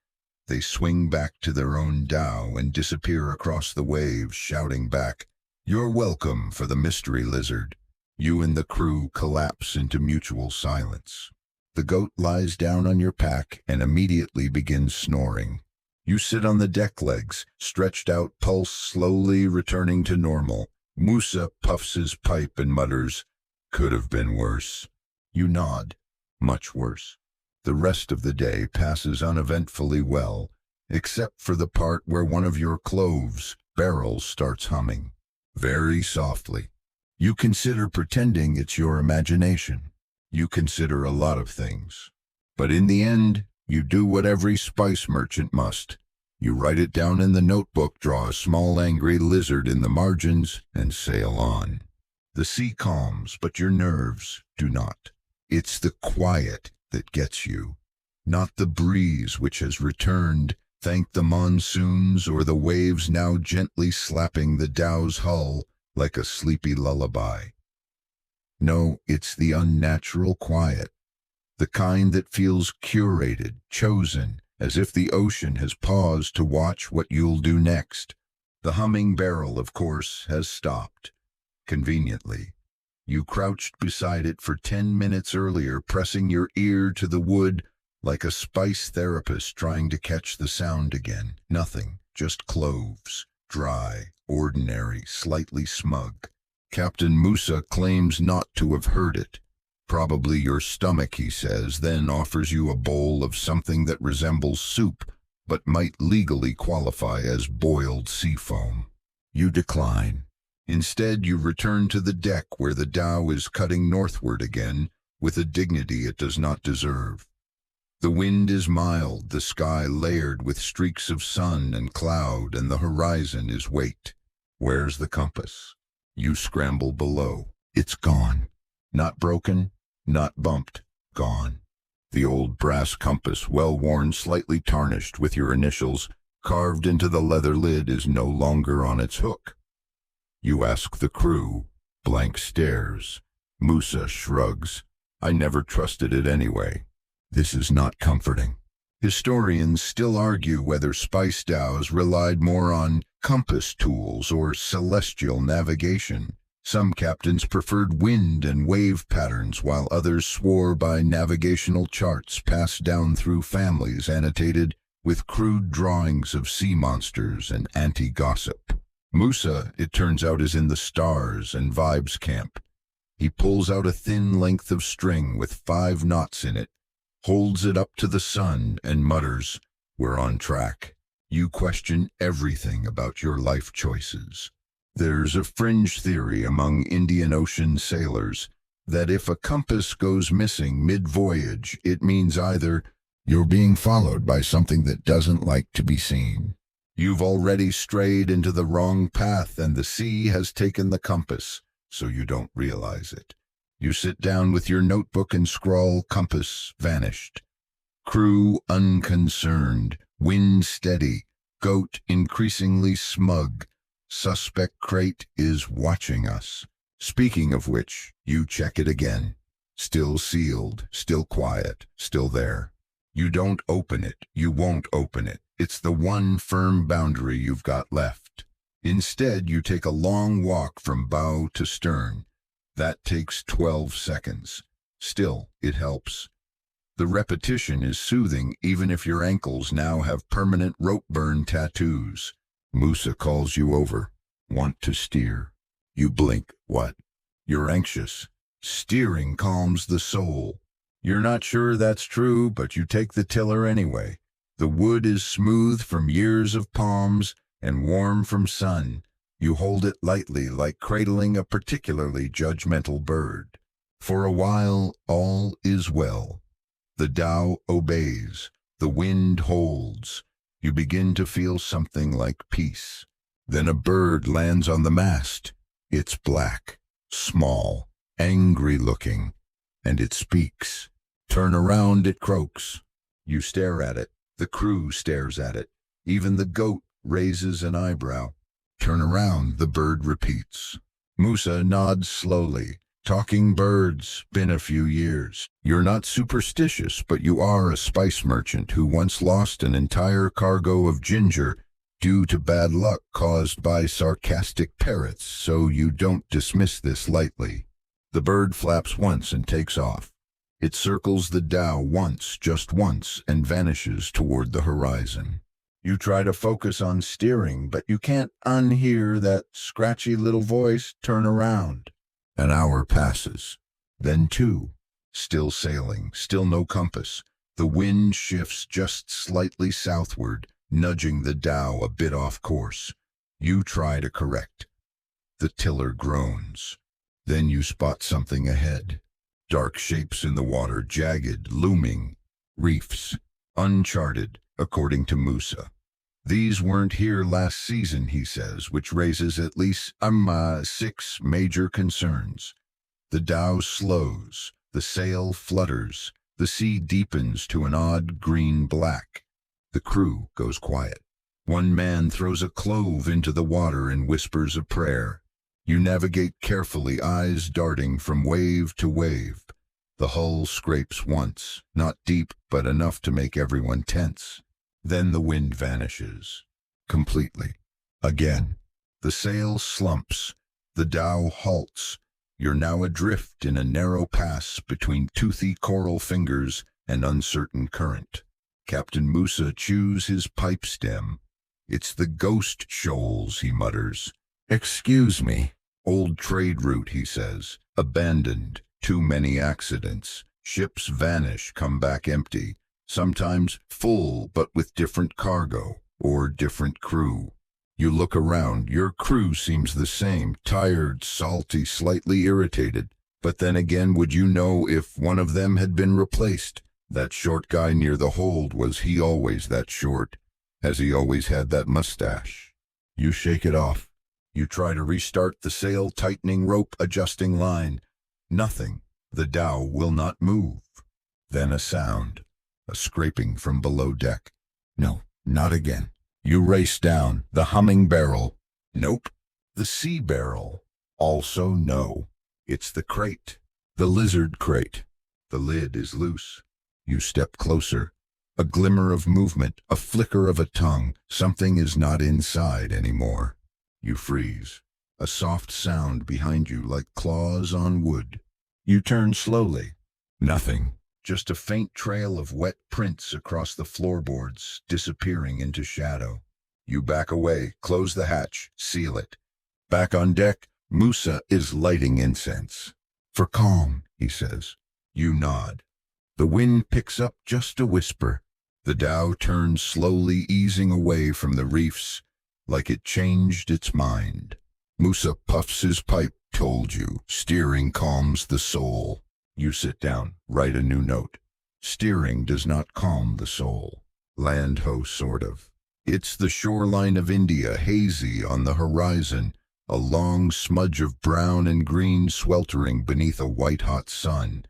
They swing back to their own dhow and disappear across the waves, shouting back, "You're welcome," for the mystery lizard. You and the crew collapse into mutual silence. The goat lies down on your pack and immediately begins snoring. You sit on the deck legs, stretched out, pulse slowly returning to normal. Musa puffs his pipe and mutters, "Could have been worse." You nod. Much worse. The rest of the day passes uneventfully well, except for the part where one of your cloves barrels starts humming. Very softly. You consider pretending it's your imagination. You consider a lot of things. But in the end, you do what every spice merchant must. You write it down in the notebook, draw a small angry lizard in the margins, and sail on. The sea calms, but your nerves do not. It's the quiet that gets you, not the breeze which has returned, thank the monsoons, or the waves now gently slapping the dhow's hull like a sleepy lullaby. No, it's the unnatural quiet, the kind that feels curated, chosen, as if the ocean has paused to watch what you'll do next. The humming barrel, of course, has stopped. Conveniently. You crouched beside it for 10 minutes earlier, pressing your ear to the wood like a spice therapist trying to catch the sound again. Nothing, just cloves, dry, ordinary, slightly smug. Captain Musa claims not to have heard it. Probably your stomach, he says, then offers you a bowl of something that resembles soup, but might legally qualify as boiled sea foam. You decline. Instead, you return to the deck where the dhow is cutting northward again, with a dignity it does not deserve. The wind is mild, the sky layered with streaks of sun and cloud, and the horizon is waked. Where's the compass? You scramble below. It's gone. Not broken, not bumped, gone. The old brass compass, well worn, slightly tarnished with your initials, carved into the leather lid is no longer on its hook. You ask the crew. Blank stares. Musa shrugs. I never trusted it anyway. This is not comforting. Historians still argue whether spice dhows relied more on compass tools or celestial navigation. Some captains preferred wind and wave patterns, while others swore by navigational charts passed down through families annotated with crude drawings of sea monsters and anti-gossip. Musa, it turns out, is in the stars and vibes camp. He pulls out a thin length of string with 5 knots in it, holds it up to the sun, and mutters, "We're on track." You question everything about your life choices. There's a fringe theory among Indian Ocean sailors that if a compass goes missing mid-voyage, it means either you're being followed by something that doesn't like to be seen, you've already strayed into the wrong path, and the sea has taken the compass, so you don't realize it. You sit down with your notebook and scrawl, "Compass vanished." Crew unconcerned, wind steady, goat increasingly smug. Suspect crate is watching us. Speaking of which, you check it again. Still sealed, still quiet, still there. You don't open it, you won't open it. It's the one firm boundary you've got left. Instead, you take a long walk from bow to stern. That takes 12 seconds. Still, it helps. The repetition is soothing even if your ankles now have permanent rope burn tattoos. Musa calls you over. "Want to steer?" You blink. "What?" You're anxious. Steering calms the soul. You're not sure that's true, but you take the tiller anyway. The wood is smooth from years of palms and warm from sun. You hold it lightly, like cradling a particularly judgmental bird. For a while, all is well. The dhow obeys. The wind holds. You begin to feel something like peace. Then a bird lands on the mast. It's black, small, angry-looking, and it speaks. "Turn around," it croaks. You stare at it. The crew stares at it. Even the goat raises an eyebrow. "Turn around," the bird repeats. Musa nods slowly. "Talking birds, been a few years. You're not superstitious, but you are a spice merchant who once lost an entire cargo of ginger due to bad luck caused by sarcastic parrots, so you don't dismiss this lightly." The bird flaps once and takes off. It circles the dhow once, just once, and vanishes toward the horizon. You try to focus on steering, but you can't unhear that scratchy little voice, "Turn around." An hour passes. Then 2. Still sailing, still no compass. The wind shifts just slightly southward, nudging the dhow a bit off course. You try to correct. The tiller groans. Then you spot something ahead. Dark shapes in the water, jagged, looming. Reefs. Uncharted, according to Musa. These weren't here last season, he says, which raises at least 6 major concerns. The dhow slows. The sail flutters. The sea deepens to an odd green-black. The crew goes quiet. One man throws a clove into the water and whispers a prayer. You navigate carefully, eyes darting from wave to wave. The hull scrapes once, not deep, but enough to make everyone tense. Then the wind vanishes. Completely. Again. The sail slumps. The dhow halts. You're now adrift in a narrow pass between toothy coral fingers and uncertain current. Captain Musa chews his pipe stem. "It's the ghost shoals," he mutters. "Excuse me." "Old trade route," he says. "Abandoned. Too many accidents. Ships vanish, come back empty. Sometimes full, but with different cargo, or different crew." You look around. Your crew seems the same, tired, salty, slightly irritated. But then again, would you know if one of them had been replaced? That short guy near the hold, was he always that short? Has he always had that mustache? You shake it off. You try to restart the sail, tightening rope, adjusting line. Nothing. The dhow will not move. Then a sound. A scraping from below deck. No, not again. You race down. The humming barrel. Nope. The sea barrel. Also no. It's the crate. The lizard crate. The lid is loose. You step closer. A glimmer of movement, a flicker of a tongue. Something is not inside anymore. You freeze. A soft sound behind you like claws on wood. You turn slowly. Nothing. Just a faint trail of wet prints across the floorboards, disappearing into shadow. You back away, close the hatch, seal it. Back on deck, Musa is lighting incense. For calm, he says. You nod. The wind picks up just a whisper. The dhow turns slowly, easing away from the reefs, like it changed its mind. Musa puffs his pipe. Told you, steering calms the soul. You sit down, write a new note. Steering does not calm the soul. Land ho, sort of. It's the shoreline of India, hazy on the horizon, a long smudge of brown and green sweltering beneath a white-hot sun.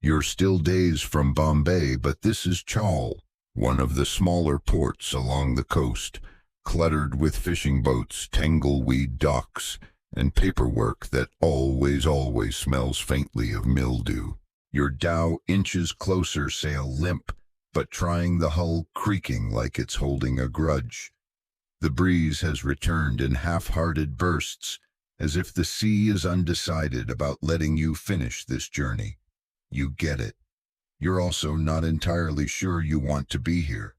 You're still days from Bombay, but this is Chaul, one of the smaller ports along the coast, cluttered with fishing boats, tangleweed docks, and paperwork that always smells faintly of mildew. Your dhow inches closer, sail limp, but trying, the hull creaking like it's holding a grudge. The breeze has returned in half-hearted bursts, as if the sea is undecided about letting you finish this journey. You get it. You're also not entirely sure you want to be here.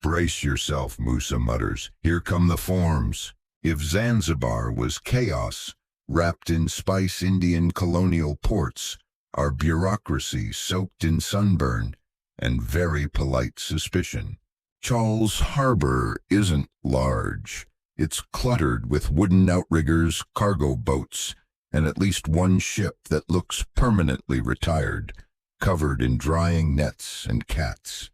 Brace yourself, Musa mutters. Here come the forms. If Zanzibar was chaos, wrapped in spice Indian colonial ports, our bureaucracy soaked in sunburn and very polite suspicion. Chaul's harbor isn't large. It's cluttered with wooden outriggers, cargo boats, and at least one ship that looks permanently retired, covered in drying nets and cats.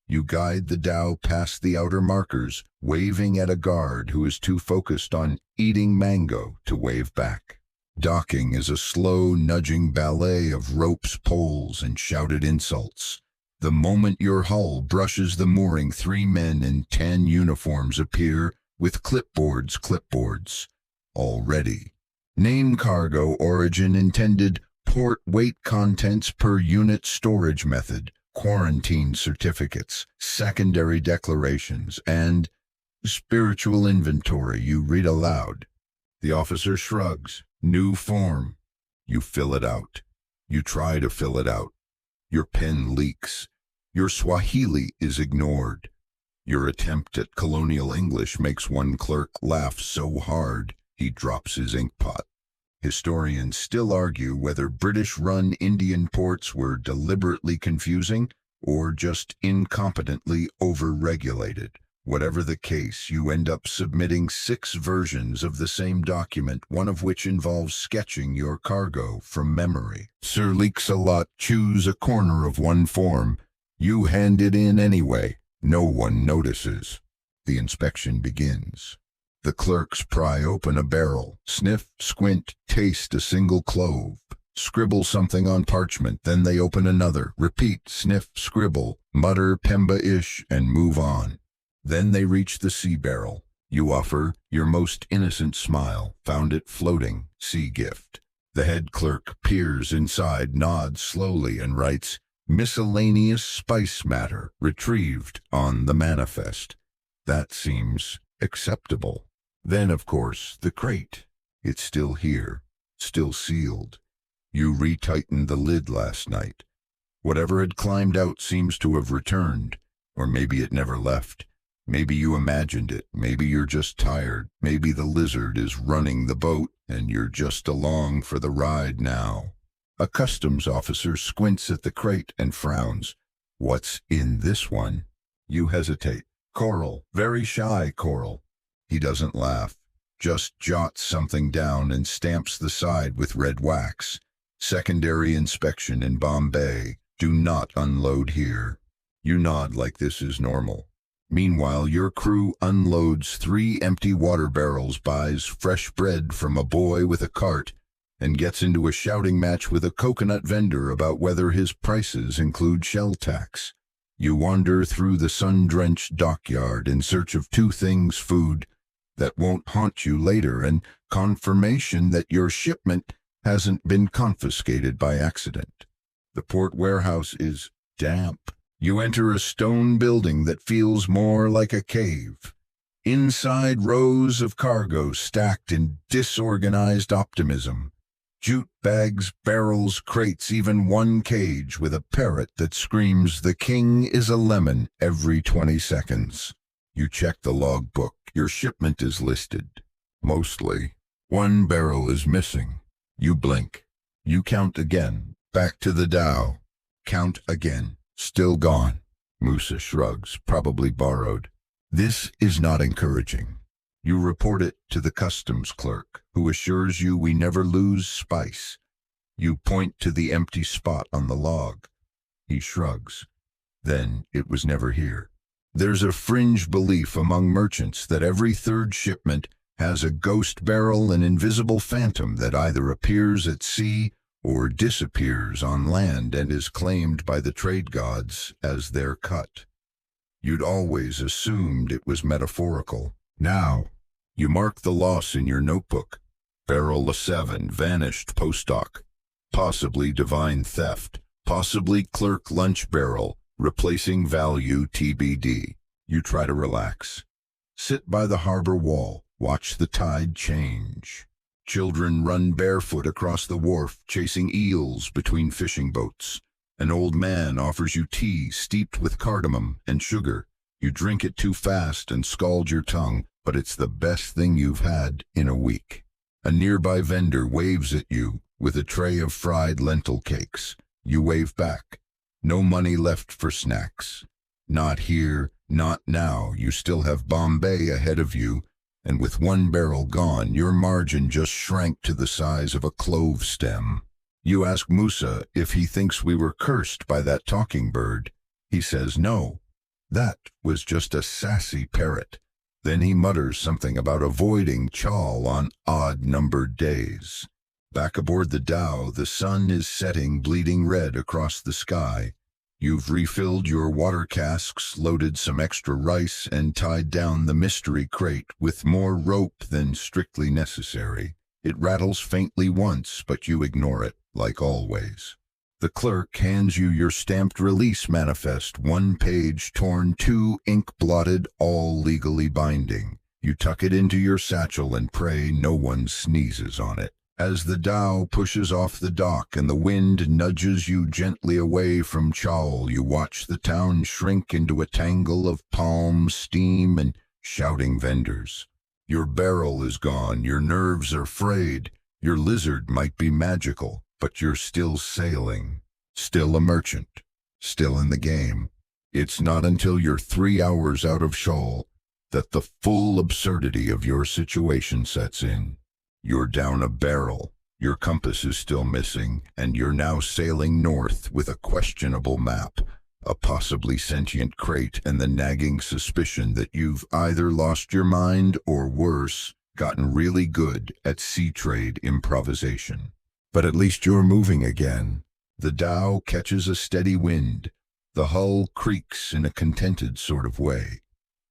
You guide the dhow past the outer markers, waving at a guard who is too focused on eating mango to wave back. Docking is a slow, nudging ballet of ropes, poles, and shouted insults. The moment your hull brushes the mooring, 3 men in tan uniforms appear with clipboards, all ready. Name, cargo, origin intended, port, weight, contents per unit, storage method, quarantine certificates, secondary declarations, and spiritual inventory. You read aloud. The officer shrugs. New form. You fill it out. You try to fill it out. Your pen leaks. Your Swahili is ignored. Your attempt at colonial English makes one clerk laugh so hard he drops his inkpot. Historians still argue whether British-run Indian ports were deliberately confusing or just incompetently over-regulated. Whatever the case, you end up submitting 6 versions of the same document, one of which involves sketching your cargo from memory. Sir Leaks-a-Lot chews a corner of one form. You hand it in anyway. No one notices. The inspection begins. The clerks pry open a barrel, sniff, squint, taste a single clove, scribble something on parchment, then they open another, repeat, sniff, scribble, mutter Pemba-ish, and move on. Then they reach the sea barrel. You offer your most innocent smile, found it floating, sea gift. The head clerk peers inside, nods slowly, and writes, miscellaneous spice matter, retrieved on the manifest. That seems acceptable. Then, of course, the crate. It's still here, still sealed. You retightened the lid last night. Whatever had climbed out seems to have returned, or maybe it never left. Maybe you imagined it. Maybe you're just tired. Maybe the lizard is running the boat, and you're just along for the ride now. A customs officer squints at the crate and frowns. What's in this one? You hesitate. Coral. Very shy coral. He doesn't laugh, just jots something down and stamps the side with red wax. Secondary inspection in Bombay. Do not unload here. You nod like this is normal. Meanwhile, your crew unloads 3 empty water barrels, buys fresh bread from a boy with a cart, and gets into a shouting match with a coconut vendor about whether his prices include shell tax. You wander through the sun-drenched dockyard in search of two things: food that won't haunt you later, and confirmation that your shipment hasn't been confiscated by accident. The port warehouse is damp. You enter a stone building that feels more like a cave. Inside, rows of cargo stacked in disorganized optimism. Jute bags, barrels, crates, even one cage with a parrot that screams, "The king is a lemon," every 20 seconds. You check the logbook. Your shipment is listed. Mostly. One barrel is missing. You blink. You count again. Back to the dhow. Count again. Still gone. Musa shrugs, probably borrowed. This is not encouraging. You report it to the customs clerk, who assures you we never lose spice. You point to the empty spot on the log. He shrugs. Then it was never here. There's a fringe belief among merchants that every third shipment has a ghost barrel, an invisible phantom that either appears at sea or disappears on land and is claimed by the trade gods as their cut. You'd always assumed it was metaphorical. Now, you mark the loss in your notebook. Barrel 7 vanished post-doc. Possibly divine theft. Possibly clerk lunch barrel, replacing value TBD. You try to relax. Sit by the harbor wall. Watch the tide change. Children run barefoot across the wharf, chasing eels between fishing boats. An old man offers you tea steeped with cardamom and sugar. You drink it too fast and scald your tongue, but it's the best thing you've had in a week. A nearby vendor waves at you with a tray of fried lentil cakes. You wave back. No money left for snacks. Not here, not now. You still have Bombay ahead of you, and with one barrel gone, your margin just shrank to the size of a clove stem. You ask Musa if he thinks we were cursed by that talking bird. He says no. That was just a sassy parrot. Then he mutters something about avoiding chawl on odd-numbered days. Back aboard the dhow, the sun is setting bleeding red across the sky. You've refilled your water casks, loaded some extra rice, and tied down the mystery crate with more rope than strictly necessary. It rattles faintly once, but you ignore it, like always. The clerk hands you your stamped release manifest, 1 page torn, 2 ink-blotted, all legally binding. You tuck it into your satchel and pray no one sneezes on it. As the dhow pushes off the dock and the wind nudges you gently away from Chaul, you watch the town shrink into a tangle of palm, steam, and shouting vendors. Your barrel is gone, your nerves are frayed, your lizard might be magical, but you're still sailing, still a merchant, still in the game. It's not until you're 3 hours out of Chaul that the full absurdity of your situation sets in. You're down a barrel, your compass is still missing, and you're now sailing north with a questionable map, a possibly sentient crate, and the nagging suspicion that you've either lost your mind or, worse, gotten really good at sea trade improvisation. But at least you're moving again. The dhow catches a steady wind. The hull creaks in a contented sort of way.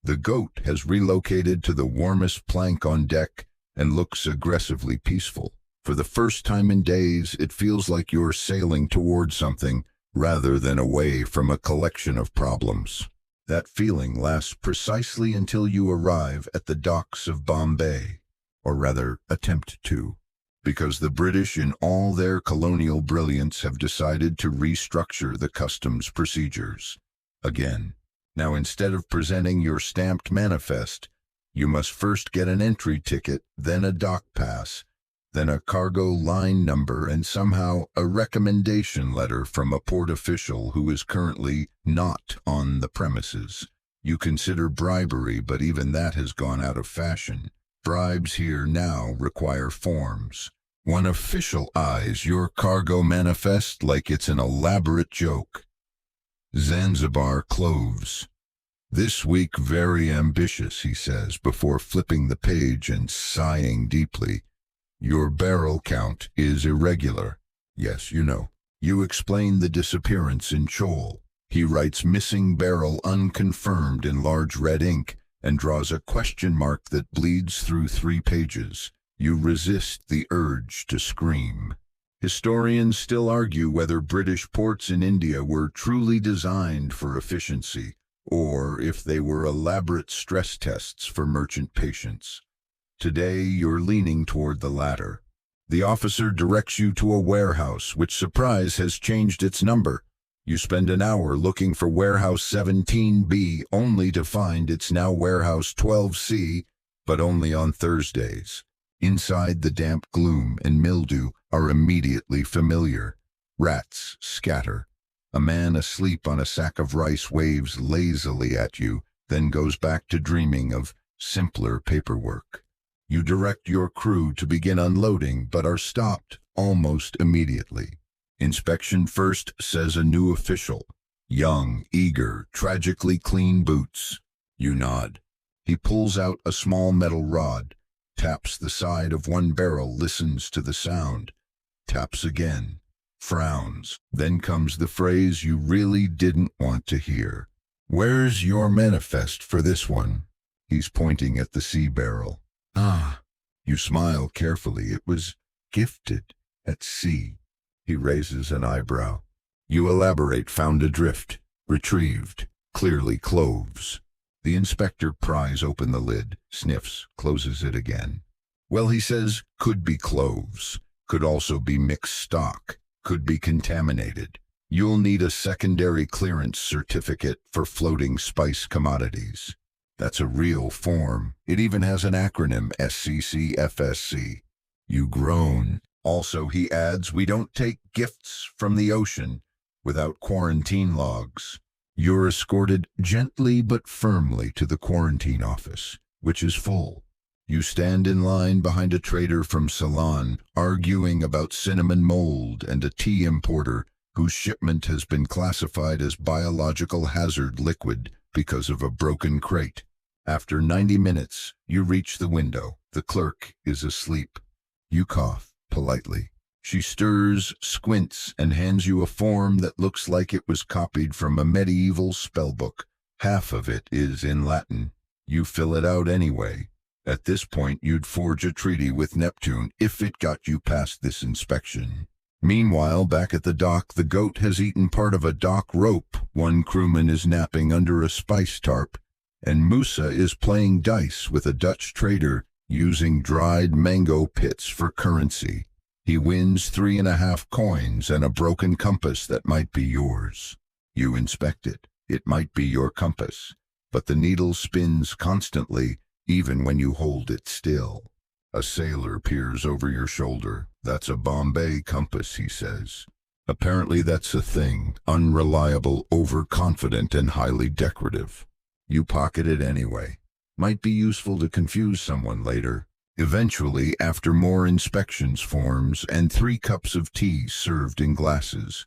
The goat has relocated to the warmest plank on deck and looks aggressively peaceful. For the first time in days, it feels like you're sailing toward something rather than away from a collection of problems. That feeling lasts precisely until you arrive at the docks of Bombay, or rather attempt to, because the British in all their colonial brilliance have decided to restructure the customs procedures. Again, now instead of presenting your stamped manifest, you must first get an entry ticket, then a dock pass, then a cargo line number, and somehow a recommendation letter from a port official who is currently not on the premises. You consider bribery, but even that has gone out of fashion. Bribes here now require forms. One official eyes your cargo manifest like it's an elaborate joke. Zanzibar cloves. This week very ambitious, he says, before flipping the page and sighing deeply. Your barrel count is irregular. Yes, you know. You explain the disappearance in Chaul. He writes "missing barrel unconfirmed" in large red ink and draws a question mark that bleeds through 3 pages. You resist the urge to scream. Historians still argue whether British ports in India were truly designed for efficiency, or if they were elaborate stress tests for merchant patience. Today, you're leaning toward the latter. The officer directs you to a warehouse, which, surprise, has changed its number. You spend an hour looking for warehouse 17B, only to find it's now warehouse 12C, but only on Thursdays. Inside, the damp gloom and mildew are immediately familiar. Rats scatter. A man asleep on a sack of rice waves lazily at you, then goes back to dreaming of simpler paperwork. You direct your crew to begin unloading, but are stopped almost immediately. "Inspection first," says a new official. Young, eager, tragically clean boots. You nod. He pulls out a small metal rod, taps the side of one barrel, listens to the sound, taps again, frowns. Then comes the phrase you really didn't want to hear. "Where's your manifest for this one?" He's pointing at the C barrel. "Ah." You smile carefully. It was gifted at C. He raises an eyebrow. You elaborate. "Found adrift. Retrieved. Clearly cloves." The inspector pries open the lid, sniffs, closes it again. "Well," he says, "could be cloves. Could also be mixed stock. Could be contaminated. You'll need a secondary clearance certificate for floating spice commodities." That's a real form. It even has an acronym, SCCFSC. You groan. "Also," he adds, "we don't take gifts from the ocean without quarantine logs." You're escorted gently but firmly to the quarantine office, which is full. You stand in line behind a trader from Ceylon, arguing about cinnamon mold, and a tea importer whose shipment has been classified as biological hazard liquid because of a broken crate. After 90 minutes, you reach the window. The clerk is asleep. You cough politely. She stirs, squints, and hands you a form that looks like it was copied from a medieval spellbook. Half of it is in Latin. You fill it out anyway. At this point, you'd forge a treaty with Neptune if it got you past this inspection. Meanwhile, back at the dock, the goat has eaten part of a dock rope. One crewman is napping under a spice tarp, and Musa is playing dice with a Dutch trader using dried mango pits for currency. He wins 3.5 coins and a broken compass that might be yours. You inspect it. It might be your compass, but the needle spins constantly, even when you hold it still. A sailor peers over your shoulder. "That's a Bombay compass," he says. Apparently that's a thing. Unreliable, overconfident, and highly decorative. You pocket it anyway. Might be useful to confuse someone later. Eventually, after more inspections, forms, and 3 cups of tea served in glasses,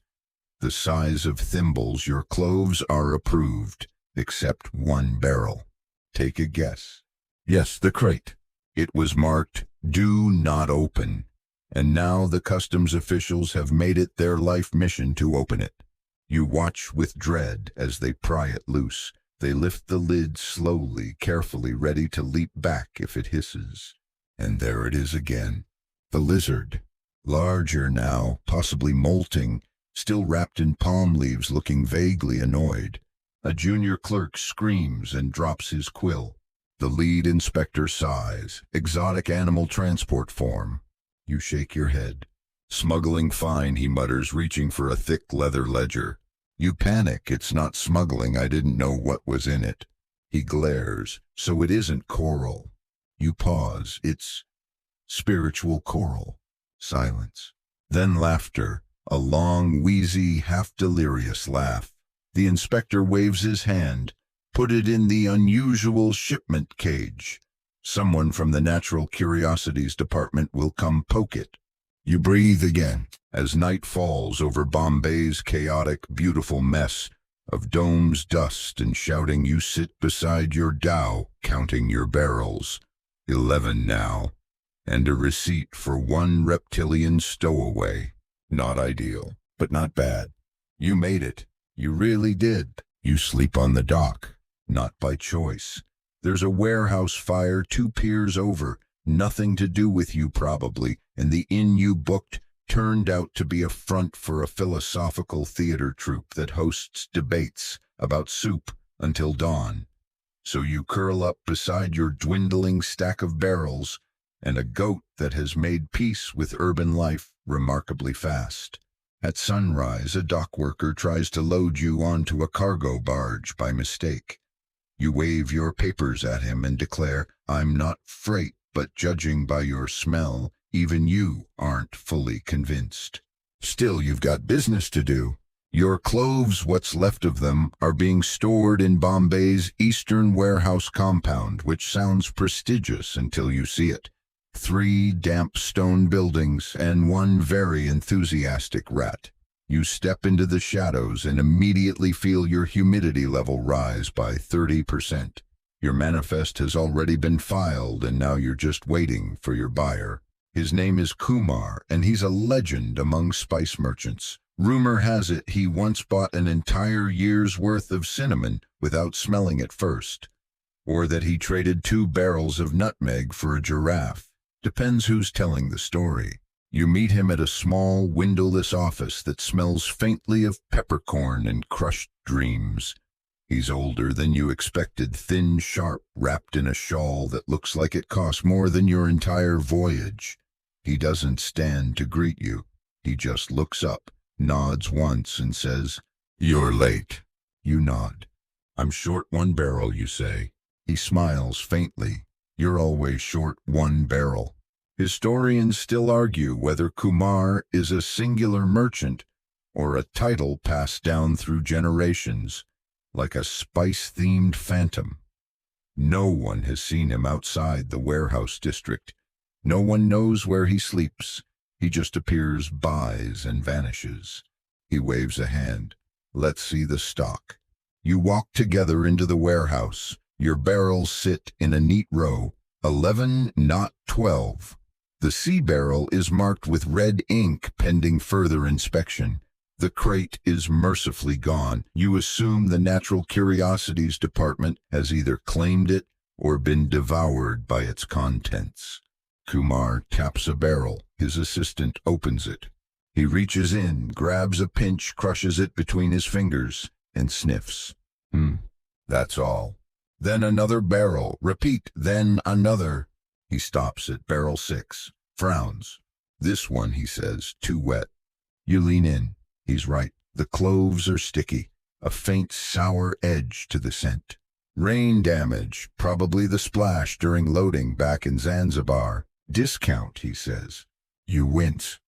the size of thimbles, your cloves are approved, except 1 barrel. Take a guess. Yes, the crate. It was marked, "Do not open," and now the customs officials have made it their life mission to open it. You watch with dread as they pry it loose. They lift the lid slowly, carefully, ready to leap back if it hisses. And there it is again. The lizard. Larger now, possibly molting, still wrapped in palm leaves, looking vaguely annoyed. A junior clerk screams and drops his quill. The lead inspector sighs. Exotic animal transport form. You shake your head. "Smuggling fine," he mutters, reaching for a thick leather ledger. You panic. "It's not smuggling. I didn't know what was in it." He glares. "So it isn't coral." You pause. "It's spiritual coral." Silence. Then laughter. A long, wheezy, half-delirious laugh. The inspector waves his hand. "Put it in the unusual shipment cage. Someone from the Natural Curiosities Department will come poke it." You breathe again. As night falls over Bombay's chaotic, beautiful mess of domes, dust, and shouting, you sit beside your dhow, counting your barrels. 11 now, and a receipt for 1 reptilian stowaway. Not ideal, but not bad. You made it. You really did. You sleep on the dock, not by choice. There's a warehouse fire 2 piers over, nothing to do with you probably, and the inn you booked turned out to be a front for a philosophical theater troupe that hosts debates about soup until dawn. So you curl up beside your dwindling stack of barrels and a goat that has made peace with urban life remarkably fast. At sunrise, a dock worker tries to load you onto a cargo barge by mistake. You wave your papers at him and declare, "I'm not freight, but judging by your smell, even you aren't fully convinced." Still, you've got business to do. Your cloves, what's left of them, are being stored in Bombay's Eastern Warehouse compound, which sounds prestigious until you see it. 3 damp stone buildings and 1 very enthusiastic rat. You step into the shadows and immediately feel your humidity level rise by 30%. Your manifest has already been filed and now you're just waiting for your buyer. His name is Kumar and he's a legend among spice merchants. Rumor has it he once bought an entire year's worth of cinnamon without smelling it first. Or that he traded 2 barrels of nutmeg for a giraffe. Depends who's telling the story. You meet him at a small, windowless office that smells faintly of peppercorn and crushed dreams. He's older than you expected, thin, sharp, wrapped in a shawl that looks like it cost more than your entire voyage. He doesn't stand to greet you. He just looks up, nods once and says, "You're late." You nod. "I'm short 1 barrel, you say." He smiles faintly. You're always short 1 barrel. Historians still argue whether Kumar is a singular merchant or a title passed down through generations, like a spice-themed phantom. No one has seen him outside the warehouse district. No one knows where he sleeps. He just appears, buys, and vanishes. He waves a hand. "Let's see the stock." You walk together into the warehouse. Your barrels sit in a neat row, 11, not 12. The C barrel is marked with red ink pending further inspection. The crate is mercifully gone. You assume the Natural Curiosities Department has either claimed it or been devoured by its contents. Kumar taps a barrel. His assistant opens it. He reaches in, grabs a pinch, crushes it between his fingers, and sniffs. That's all. Then another barrel. Repeat, then another. He stops at barrel 6, frowns. "This one," he says, "too wet." You lean in. He's right. The cloves are sticky, a faint sour edge to the scent. "Rain damage, probably the splash during loading back in Zanzibar. Discount," he says. You wince.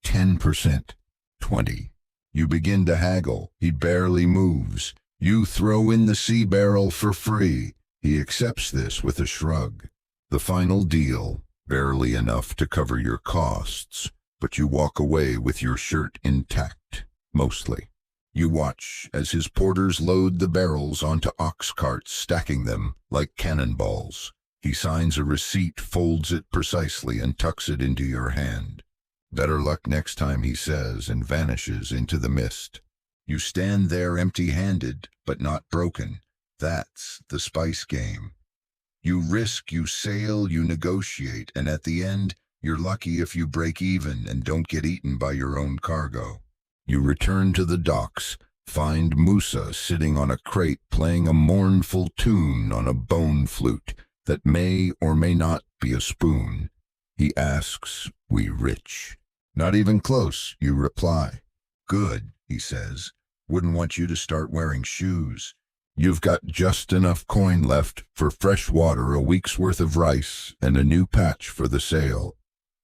10%, 20. You begin to haggle. He barely moves. You throw in the C barrel for free. He accepts this with a shrug. The final deal, barely enough to cover your costs, but you walk away with your shirt intact, mostly. You watch as his porters load the barrels onto ox carts, stacking them like cannonballs. He signs a receipt, folds it precisely, and tucks it into your hand. "Better luck next time," he says, and vanishes into the mist. You stand there empty-handed, but not broken. That's the spice game. You risk, you sail, you negotiate, and at the end, you're lucky if you break even and don't get eaten by your own cargo. You return to the docks, find Musa sitting on a crate playing a mournful tune on a bone flute that may or may not be a spoon. He asks, "We rich?" "Not even close," you reply. "Good," he says. "Wouldn't want you to start wearing shoes." You've got just enough coin left for fresh water, a week's worth of rice, and a new patch for the sail.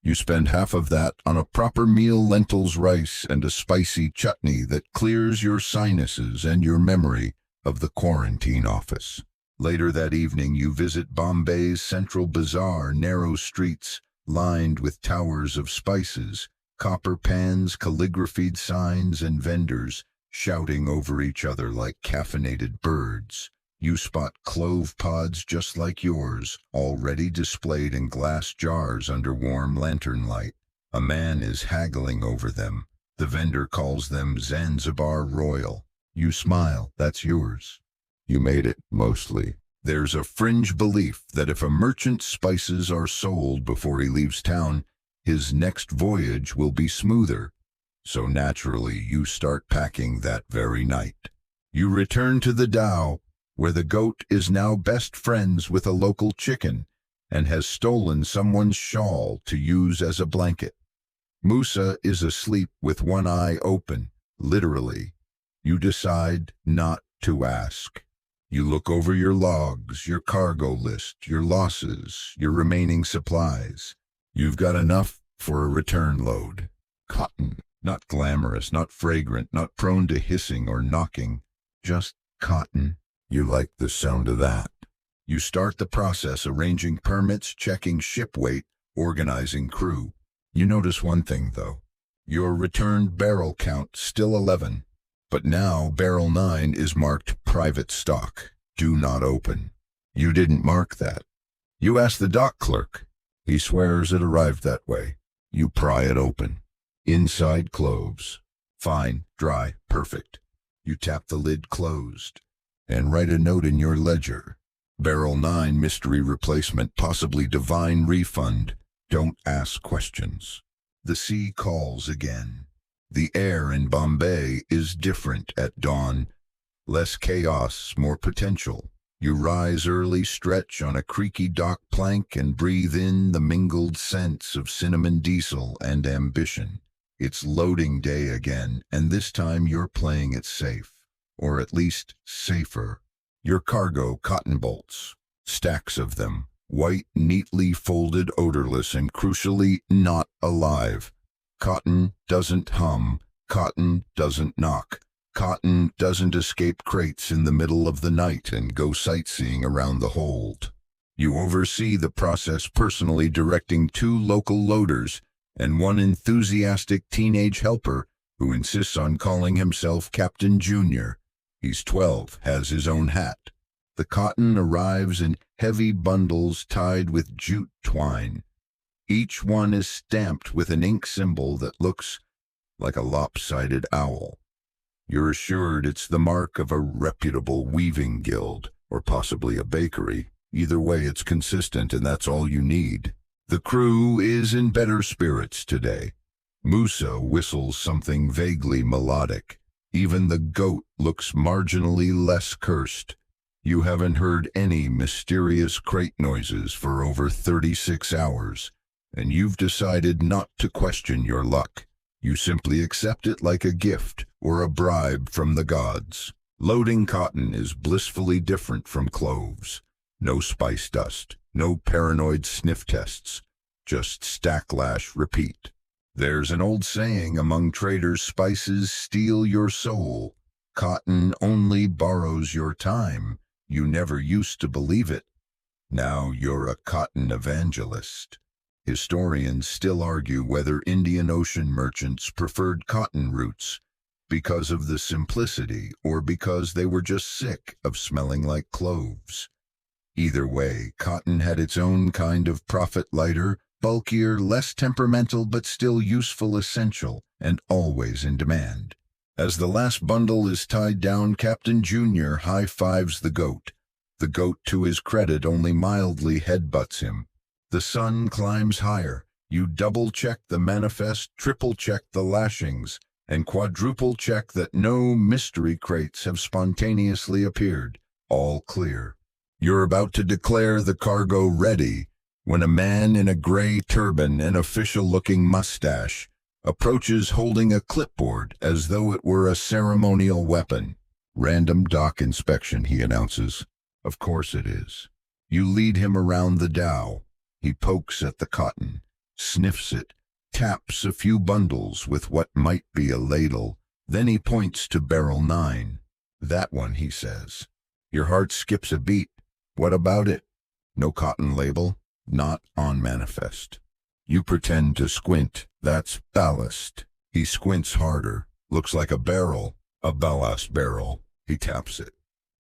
You spend half of that on a proper meal, lentils, rice, and a spicy chutney that clears your sinuses and your memory of the quarantine office. Later that evening, you visit Bombay's central bazaar, narrow streets lined with towers of spices, copper pans, calligraphied signs, and vendors shouting over each other like caffeinated birds. You spot clove pods just like yours, already displayed in glass jars under warm lantern light. A man is haggling over them. The vendor calls them Zanzibar Royal. You smile, that's yours. You made it, mostly. There's a fringe belief that if a merchant's spices are sold before he leaves town, his next voyage will be smoother. So naturally, you start packing that very night. You return to the dhow, where the goat is now best friends with a local chicken and has stolen someone's shawl to use as a blanket. Musa is asleep with one eye open, literally. You decide not to ask. You look over your logs, your cargo list, your losses, your remaining supplies. You've got enough for a return load. Cotton, not glamorous, not fragrant, not prone to hissing or knocking, just cotton. You like the sound of that. You start the process, arranging permits, checking ship weight, organizing crew. You notice one thing, though. Your returned barrel count still 11, but now barrel 9 is marked private stock. Do not open. You didn't mark that. You ask the dock clerk. He swears it arrived that way. You pry it open. Inside cloves. Fine, dry, perfect. You tap the lid closed and write a note in your ledger. Barrel 9 mystery replacement, possibly divine refund. Don't ask questions. The sea calls again. The air in Bombay is different at dawn. Less chaos, more potential. You rise early, stretch on a creaky dock plank, and breathe in the mingled scents of cinnamon diesel and ambition. It's loading day again, and this time you're playing it safe. Or at least safer. Your cargo, cotton bolts. Stacks of them. White, neatly folded, odorless, and crucially not alive. Cotton doesn't hum. Cotton doesn't knock. Cotton doesn't escape crates in the middle of the night and go sightseeing around the hold. You oversee the process personally, directing 2 local loaders and one enthusiastic teenage helper who insists on calling himself Captain Junior. He's 12, has his own hat. The cotton arrives in heavy bundles tied with jute twine. Each one is stamped with an ink symbol that looks like a lopsided owl. You're assured it's the mark of a reputable weaving guild, or possibly a bakery. Either way, it's consistent, and that's all you need. The crew is in better spirits today. Musa whistles something vaguely melodic. Even the goat looks marginally less cursed. You haven't heard any mysterious crate noises for over 36 hours, and you've decided not to question your luck. You simply accept it like a gift or a bribe from the gods. Loading cotton is blissfully different from cloves. No spice dust, no paranoid sniff tests, just stack, lash, repeat. There's an old saying among traders: spices steal your soul. Cotton only borrows your time. You never used to believe it. Now you're a cotton evangelist. Historians still argue whether Indian Ocean merchants preferred cotton routes because of the simplicity or because they were just sick of smelling like cloves. Either way, cotton had its own kind of profit, lighter, bulkier, less temperamental, but still useful, essential, and always in demand. As the last bundle is tied down, Captain Junior high-fives the goat. The goat, to his credit, only mildly headbutts him. The sun climbs higher. You double-check the manifest, triple-check the lashings, and quadruple-check that no mystery crates have spontaneously appeared. All clear. You're about to declare the cargo ready when a man in a gray turban and official-looking mustache approaches holding a clipboard as though it were a ceremonial weapon. "Random dock inspection," he announces. Of course it is. You lead him around the dhow. He pokes at the cotton, sniffs it, taps a few bundles with what might be a ladle. Then he points to barrel 9. "That one," he says. Your heart skips a beat. What about it? No cotton label? Not on manifest. You pretend to squint. "That's ballast." He squints harder. "Looks like a barrel." "A ballast barrel." He taps it.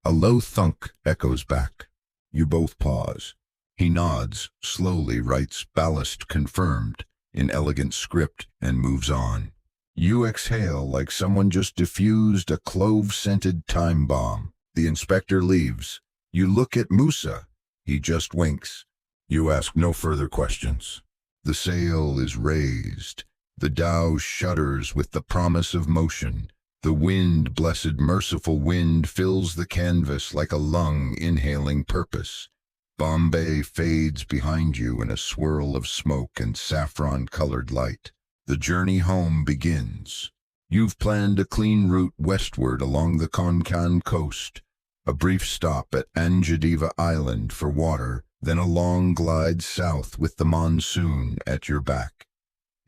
A low thunk echoes back. You both pause. He nods, slowly writes "ballast confirmed" in elegant script, and moves on. You exhale like someone just diffused a clove-scented time bomb. The inspector leaves. You look at Musa. He just winks. You ask no further questions. The sail is raised. The dhow shudders with the promise of motion. The wind, blessed merciful wind, fills the canvas like a lung inhaling purpose. Bombay fades behind you in a swirl of smoke and saffron-colored light. The journey home begins. You've planned a clean route westward along the Konkan coast, a brief stop at Anjadiva Island for water, then a long glide south with the monsoon at your back.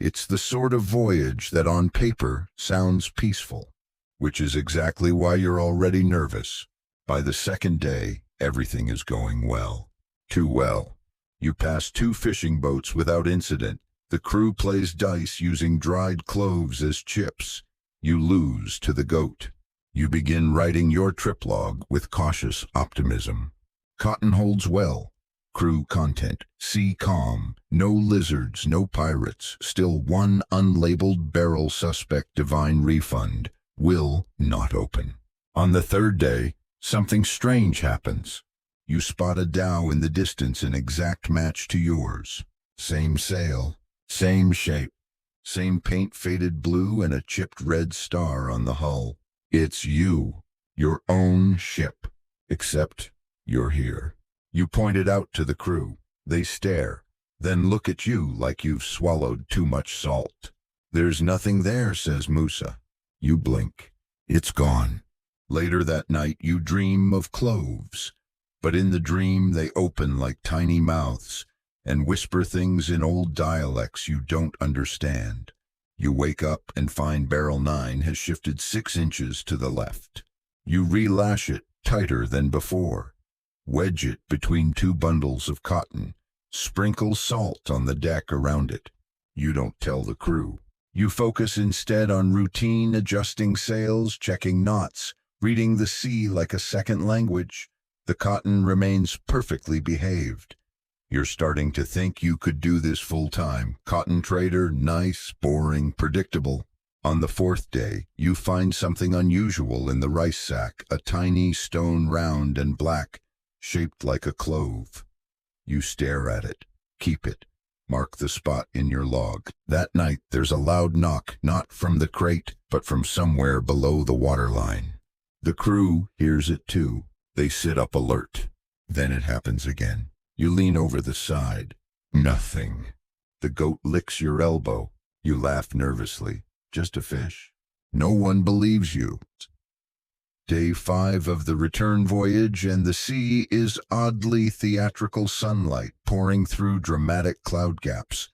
It's the sort of voyage that on paper sounds peaceful, which is exactly why you're already nervous. By the second day, everything is going well. Too well. You pass 2 fishing boats without incident. The crew plays dice using dried cloves as chips. You lose to the goat. You begin writing your trip log with cautious optimism. Cotton holds well. Crew content. Sea calm. No lizards, no pirates. Still one unlabeled barrel suspect divine refund. Will not open. On the 3rd day, something strange happens. You spot a dhow in the distance, an exact match to yours. Same sail. Same shape, same paint-faded blue and a chipped red star on the hull. It's you, your own ship, except you're here. You point it out to the crew. They stare, then look at you like you've swallowed too much salt. There's nothing there, says Musa. You blink. It's gone. Later that night you dream of cloves, but in the dream they open like tiny mouths and whisper things in old dialects you don't understand. You wake up and find barrel 9 has shifted 6 inches to the left. You relash it tighter than before. Wedge it between 2 bundles of cotton. Sprinkle salt on the deck around it. You don't tell the crew. You focus instead on routine, adjusting sails, checking knots, reading the sea like a second language. The cotton remains perfectly behaved. You're starting to think you could do this full-time. Cotton trader, nice, boring, predictable. On the 4th day, you find something unusual in the rice sack, a tiny stone round and black, shaped like a clove. You stare at it, keep it, mark the spot in your log. That night, there's a loud knock, not from the crate, but from somewhere below the waterline. The crew hears it too. They sit up alert. Then it happens again. You lean over the side. Nothing. The goat licks your elbow. You laugh nervously. Just a fish. No one believes you. Day 5 of the return voyage, and the sea is oddly theatrical sunlight pouring through dramatic cloud gaps.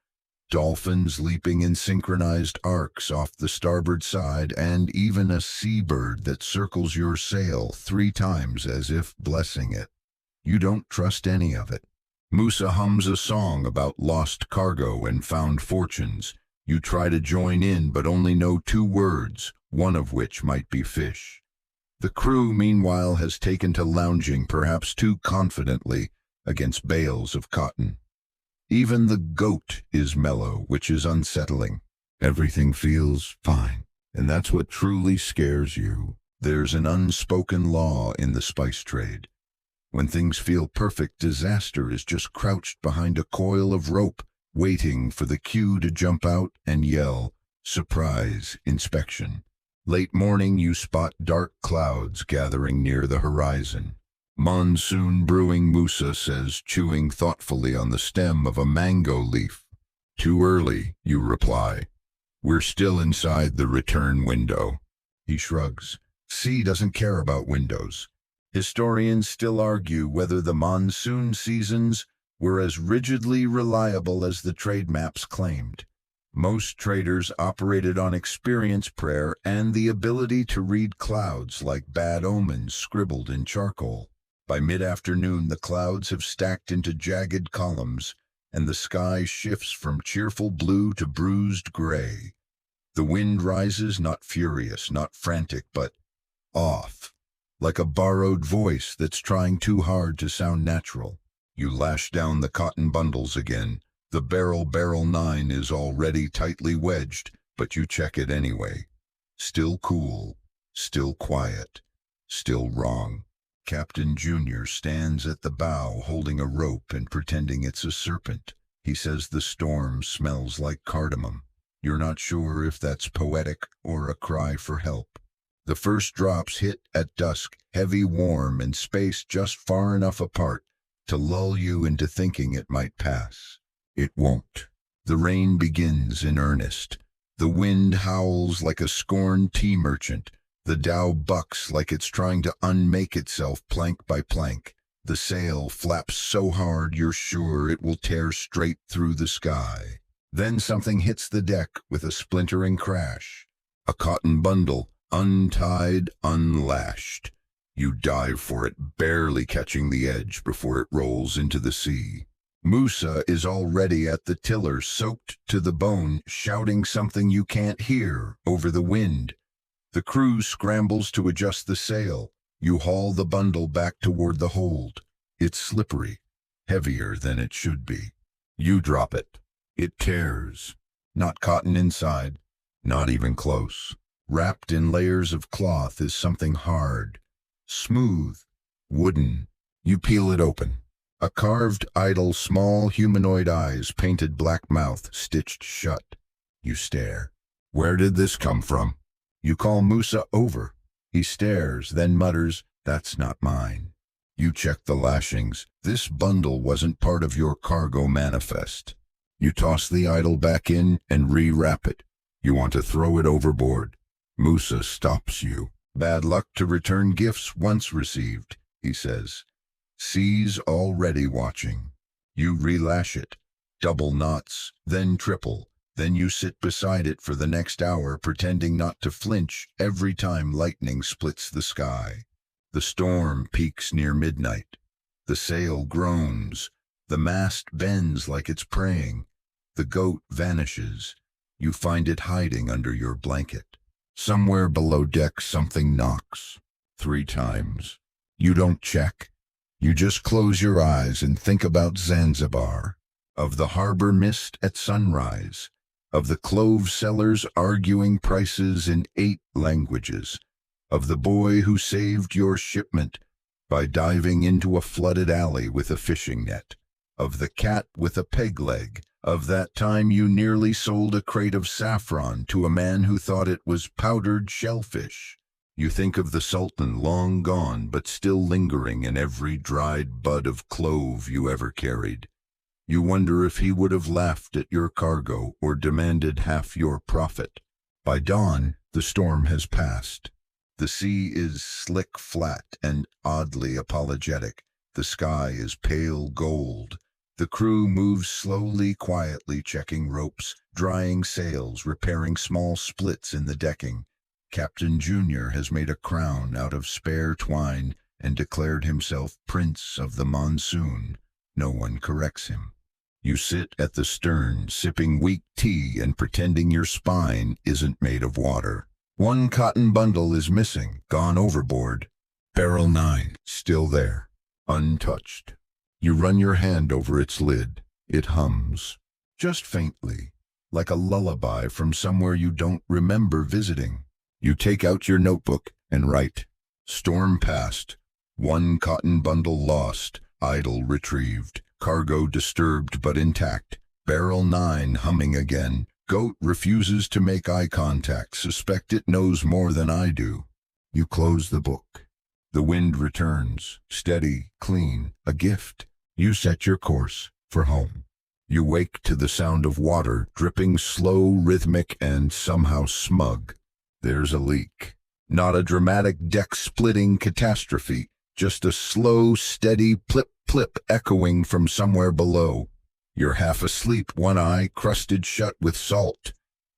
Dolphins leaping in synchronized arcs off the starboard side, and even a seabird that circles your sail 3 times as if blessing it. You don't trust any of it. Musa hums a song about lost cargo and found fortunes. You try to join in but only know 2 words, one of which might be fish. The crew, meanwhile, has taken to lounging perhaps too confidently against bales of cotton. Even the goat is mellow, which is unsettling. Everything feels fine, and that's what truly scares you. There's an unspoken law in the spice trade. When things feel perfect, disaster is just crouched behind a coil of rope, waiting for the cue to jump out and yell, "Surprise, inspection." Late morning, you spot dark clouds gathering near the horizon. Monsoon brewing, Musa says, chewing thoughtfully on the stem of a mango leaf. Too early, you reply. We're still inside the return window. He shrugs. Sea doesn't care about windows. Historians still argue whether the monsoon seasons were as rigidly reliable as the trade maps claimed. Most traders operated on experience, prayer, and the ability to read clouds like bad omens scribbled in charcoal. By mid-afternoon, the clouds have stacked into jagged columns, and the sky shifts from cheerful blue to bruised gray. The wind rises, not furious, not frantic, but off, like a borrowed voice that's trying too hard to sound natural. You lash down the cotton bundles again. The barrel 9 is already tightly wedged, but you check it anyway. Still cool, still quiet, still wrong. Captain Junior stands at the bow holding a rope and pretending it's a serpent. He says the storm smells like cardamom. You're not sure if that's poetic or a cry for help. The first drops hit at dusk, heavy, warm, and spaced just far enough apart to lull you into thinking it might pass. It won't. The rain begins in earnest. The wind howls like a scorned tea merchant. The dhow bucks like it's trying to unmake itself plank by plank. The sail flaps so hard you're sure it will tear straight through the sky. Then something hits the deck with a splintering crash. A cotton bundle, untied, unlashed. You dive for it, barely catching the edge before it rolls into the sea. Musa is already at the tiller, soaked to the bone, shouting something you can't hear over the wind. The crew scrambles to adjust the sail. You haul the bundle back toward the hold. It's slippery, heavier than it should be. You drop it. It tears. Not cotton inside, not even close. Wrapped in layers of cloth is something hard, smooth, wooden. You peel it open. A carved idol, small humanoid eyes, painted black mouth, stitched shut. You stare. Where did this come from? You call Musa over. He stares, then mutters, "That's not mine." You check the lashings. This bundle wasn't part of your cargo manifest. You toss the idol back in and rewrap it. You want to throw it overboard. Musa stops you. "Bad luck to return gifts once received," he says. "Sea's already watching." You relash it. Double knots, then triple. Then you sit beside it for the next hour, pretending not to flinch every time lightning splits the sky. The storm peaks near midnight. The sail groans. The mast bends like it's praying. The goat vanishes. You find it hiding under your blanket. Somewhere below deck something knocks. 3 times. You don't check. You just close your eyes and think about Zanzibar, of the harbor mist at sunrise, of the clove sellers arguing prices in 8 languages, of the boy who saved your shipment by diving into a flooded alley with a fishing net, of the cat with a peg leg, of that time you nearly sold a crate of saffron to a man who thought it was powdered shellfish. You think of the Sultan, long gone but still lingering in every dried bud of clove you ever carried. You wonder if he would have laughed at your cargo or demanded half your profit. By dawn, the storm has passed. The sea is slick flat and oddly apologetic. The sky is pale gold. The crew moves slowly, quietly, checking ropes, drying sails, repairing small splits in the decking. Captain Junior has made a crown out of spare twine and declared himself Prince of the Monsoon. No one corrects him. You sit at the stern, sipping weak tea and pretending your spine isn't made of water. 1 cotton bundle is missing, gone overboard. Barrel 9, still there, untouched. You run your hand over its lid. It hums, just faintly, like a lullaby from somewhere you don't remember visiting. You take out your notebook and write, "Storm past, 1 cotton bundle lost, idol retrieved, cargo disturbed but intact, barrel 9 humming again, goat refuses to make eye contact, suspect it knows more than I do." You close the book. The wind returns, steady, clean, a gift. You set your course for home. You wake to the sound of water, dripping slow, rhythmic, and somehow smug. There's a leak. Not a dramatic deck-splitting catastrophe, just a slow, steady plip-plip echoing from somewhere below. You're half asleep, one eye crusted shut with salt.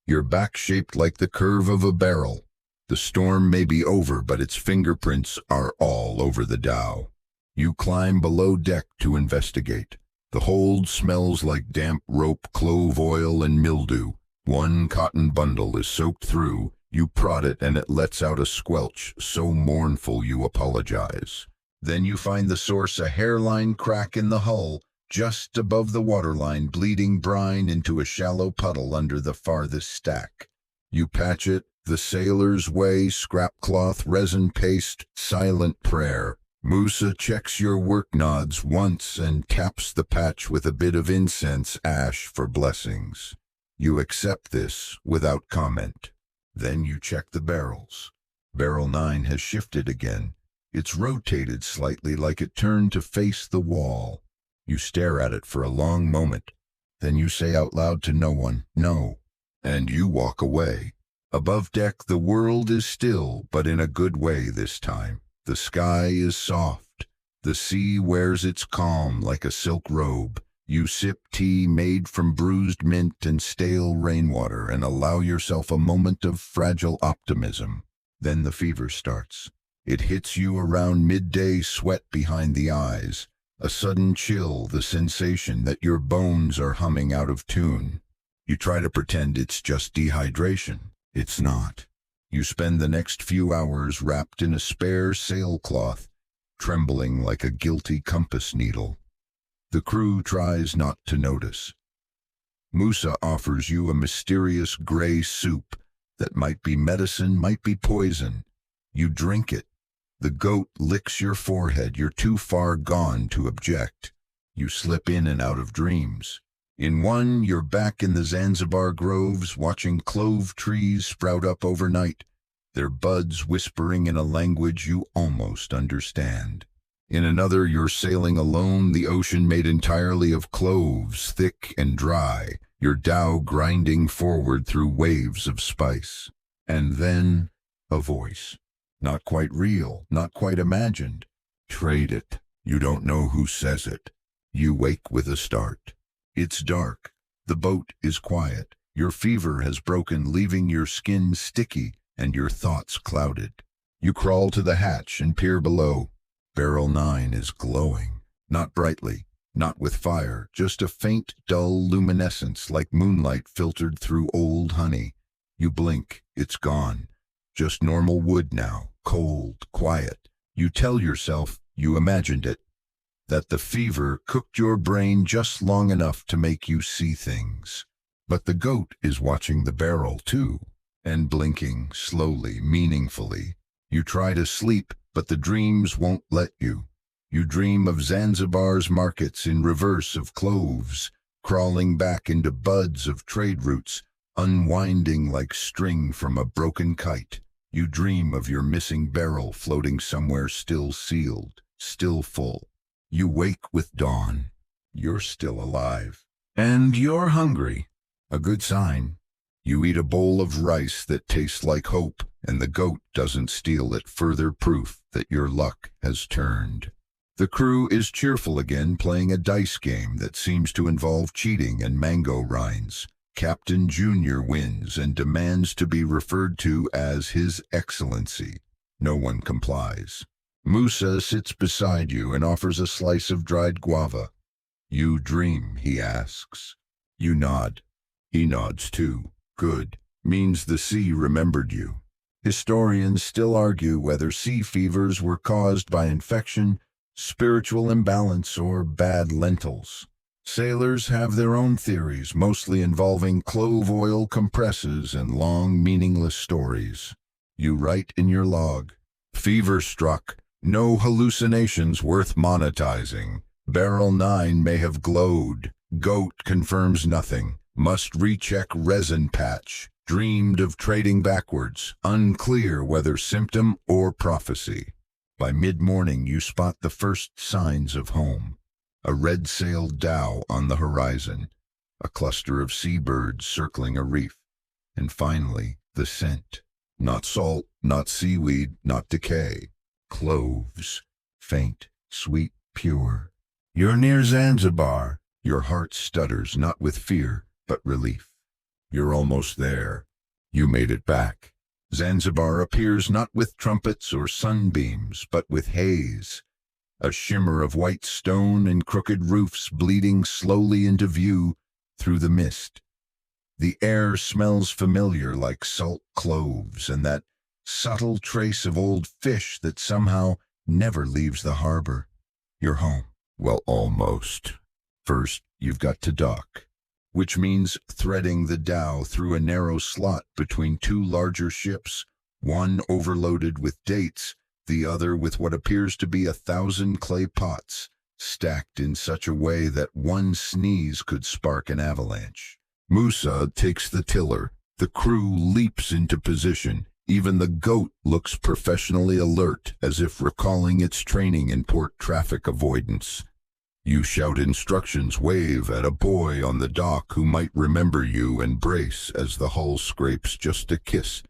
Your back shaped like the curve of a barrel. The storm may be over, but its fingerprints are all over the dhow. You climb below deck to investigate. The hold smells like damp rope, clove oil, and mildew. 1 cotton bundle is soaked through. You prod it and it lets out a squelch, so mournful you apologize. Then you find the source, a hairline crack in the hull, just above the waterline, bleeding brine into a shallow puddle under the farthest stack. You patch it the sailor's way, scrap cloth, resin paste, silent prayer. Musa checks your work, nods once, and taps the patch with a bit of incense ash for blessings. You accept this without comment. Then you check the barrels. Barrel 9 has shifted again. It's rotated slightly, like it turned to face the wall. You stare at it for a long moment. Then you say out loud to no one, "No," and you walk away. Above deck, the world is still, but in a good way this time. The sky is soft. The sea wears its calm like a silk robe. You sip tea made from bruised mint and stale rainwater and allow yourself a moment of fragile optimism. Then the fever starts. It hits you around midday, sweat behind the eyes, a sudden chill, the sensation that your bones are humming out of tune. You try to pretend it's just dehydration. It's not. You spend the next few hours wrapped in a spare sailcloth, trembling like a guilty compass needle. The crew tries not to notice. Musa offers you a mysterious gray soup that might be medicine, might be poison. You drink it. The goat licks your forehead. You're too far gone to object. You slip in and out of dreams. In one, you're back in the Zanzibar groves, watching clove trees sprout up overnight, their buds whispering in a language you almost understand. In another, you're sailing alone, the ocean made entirely of cloves, thick and dry, your dhow grinding forward through waves of spice. And then, a voice. Not quite real, not quite imagined. Trade it. You don't know who says it. You wake with a start. It's dark. The boat is quiet. Your fever has broken, leaving your skin sticky and your thoughts clouded. You crawl to the hatch and peer below. Barrel 9 is glowing. Not brightly, not with fire, just a faint, dull luminescence like moonlight filtered through old honey. You blink. It's gone. Just normal wood now, cold, quiet. You tell yourself you imagined it, that the fever cooked your brain just long enough to make you see things. But the goat is watching the barrel too, and blinking slowly, meaningfully. You try to sleep, but the dreams won't let you. You dream of Zanzibar's markets in reverse of cloves, crawling back into buds of trade routes, unwinding like string from a broken kite. You dream of your missing barrel floating somewhere still sealed, still full. You wake with dawn. You're still alive. And you're hungry. A good sign. You eat a bowl of rice that tastes like hope, and the goat doesn't steal it, further proof that your luck has turned. The crew is cheerful again, playing a dice game that seems to involve cheating and mango rinds. Captain Junior wins and demands to be referred to as His Excellency. No one complies. Musa sits beside you and offers a slice of dried guava. You dream, he asks. You nod. He nods too. Good. Means the sea remembered you. Historians still argue whether sea fevers were caused by infection, spiritual imbalance, or bad lentils. Sailors have their own theories, mostly involving clove oil compresses and long, meaningless stories. You write in your log, "Fever struck. No hallucinations worth monetizing. Barrel 9 may have glowed. Goat confirms nothing. Must recheck resin patch. Dreamed of trading backwards. Unclear whether symptom or prophecy." By mid-morning, you spot the first signs of home. A red-sailed dhow on the horizon, a cluster of seabirds circling a reef, and finally, the scent. Not salt, not seaweed, not decay. Cloves. Faint, sweet, pure. You're near Zanzibar. Your heart stutters, not with fear, but relief. You're almost there. You made it back. Zanzibar appears not with trumpets or sunbeams, but with haze. A shimmer of white stone and crooked roofs bleeding slowly into view through the mist. The air smells familiar, like salt cloves and that subtle trace of old fish that somehow never leaves the harbor. You're home. Well, almost. First, you've got to dock. which means threading the dhow through a narrow slot between two larger ships, one overloaded with dates, the other with what appears to be 1,000 clay pots, stacked in such a way that one sneeze could spark an avalanche. Musa takes the tiller. The crew leaps into position. Even the goat looks professionally alert, as if recalling its training in port traffic avoidance. You shout instructions, wave at a boy on the dock who might remember you, and brace as the hull scrapes just a kiss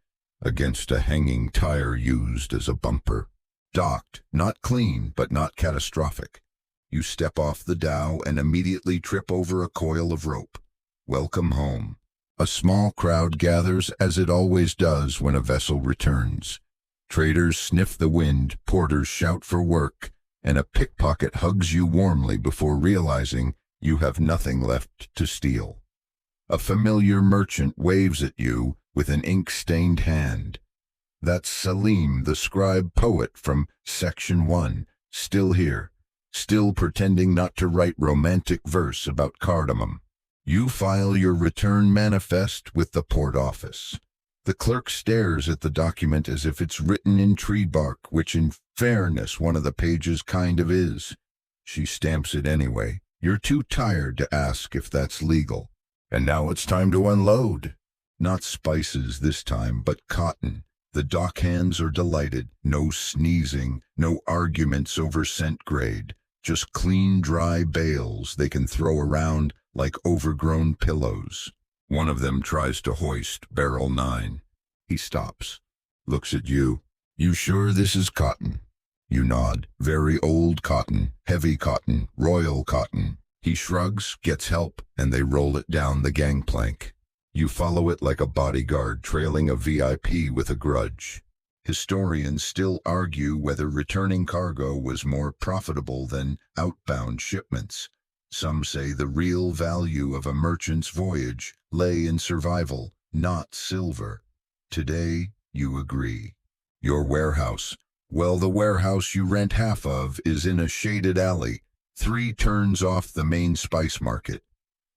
against a hanging tire used as a bumper. Docked, not clean, but not catastrophic. You step off the dhow and immediately trip over a coil of rope. Welcome home. A small crowd gathers, as it always does when a vessel returns. Traders sniff the wind, porters shout for work, and a pickpocket hugs you warmly before realizing you have nothing left to steal. A familiar merchant waves at you with an ink-stained hand. That's Salim, the scribe poet from Section 1, still here, still pretending not to write romantic verse about cardamom. You file your return manifest with the port office. The clerk stares at the document as if it's written in tree bark, which in fairness one of the pages kind of is. She stamps it anyway. You're too tired to ask if that's legal. And now it's time to unload. Not spices this time, but cotton. The dock hands are delighted. No sneezing, no arguments over cent grade. Just clean, dry bales they can throw around like overgrown pillows. One of them tries to hoist barrel 9. He stops, looks at you. You sure this is cotton? You nod. Very old cotton, heavy cotton, royal cotton. He shrugs, gets help, and they roll it down the gangplank. You follow it like a bodyguard trailing a VIP with a grudge. Historians still argue whether returning cargo was more profitable than outbound shipments. Some say the real value of a merchant's voyage lay in survival, not silver. Today, you agree. Your warehouse. Well, the warehouse you rent half of is in a shaded alley, 3 turns off the main spice market.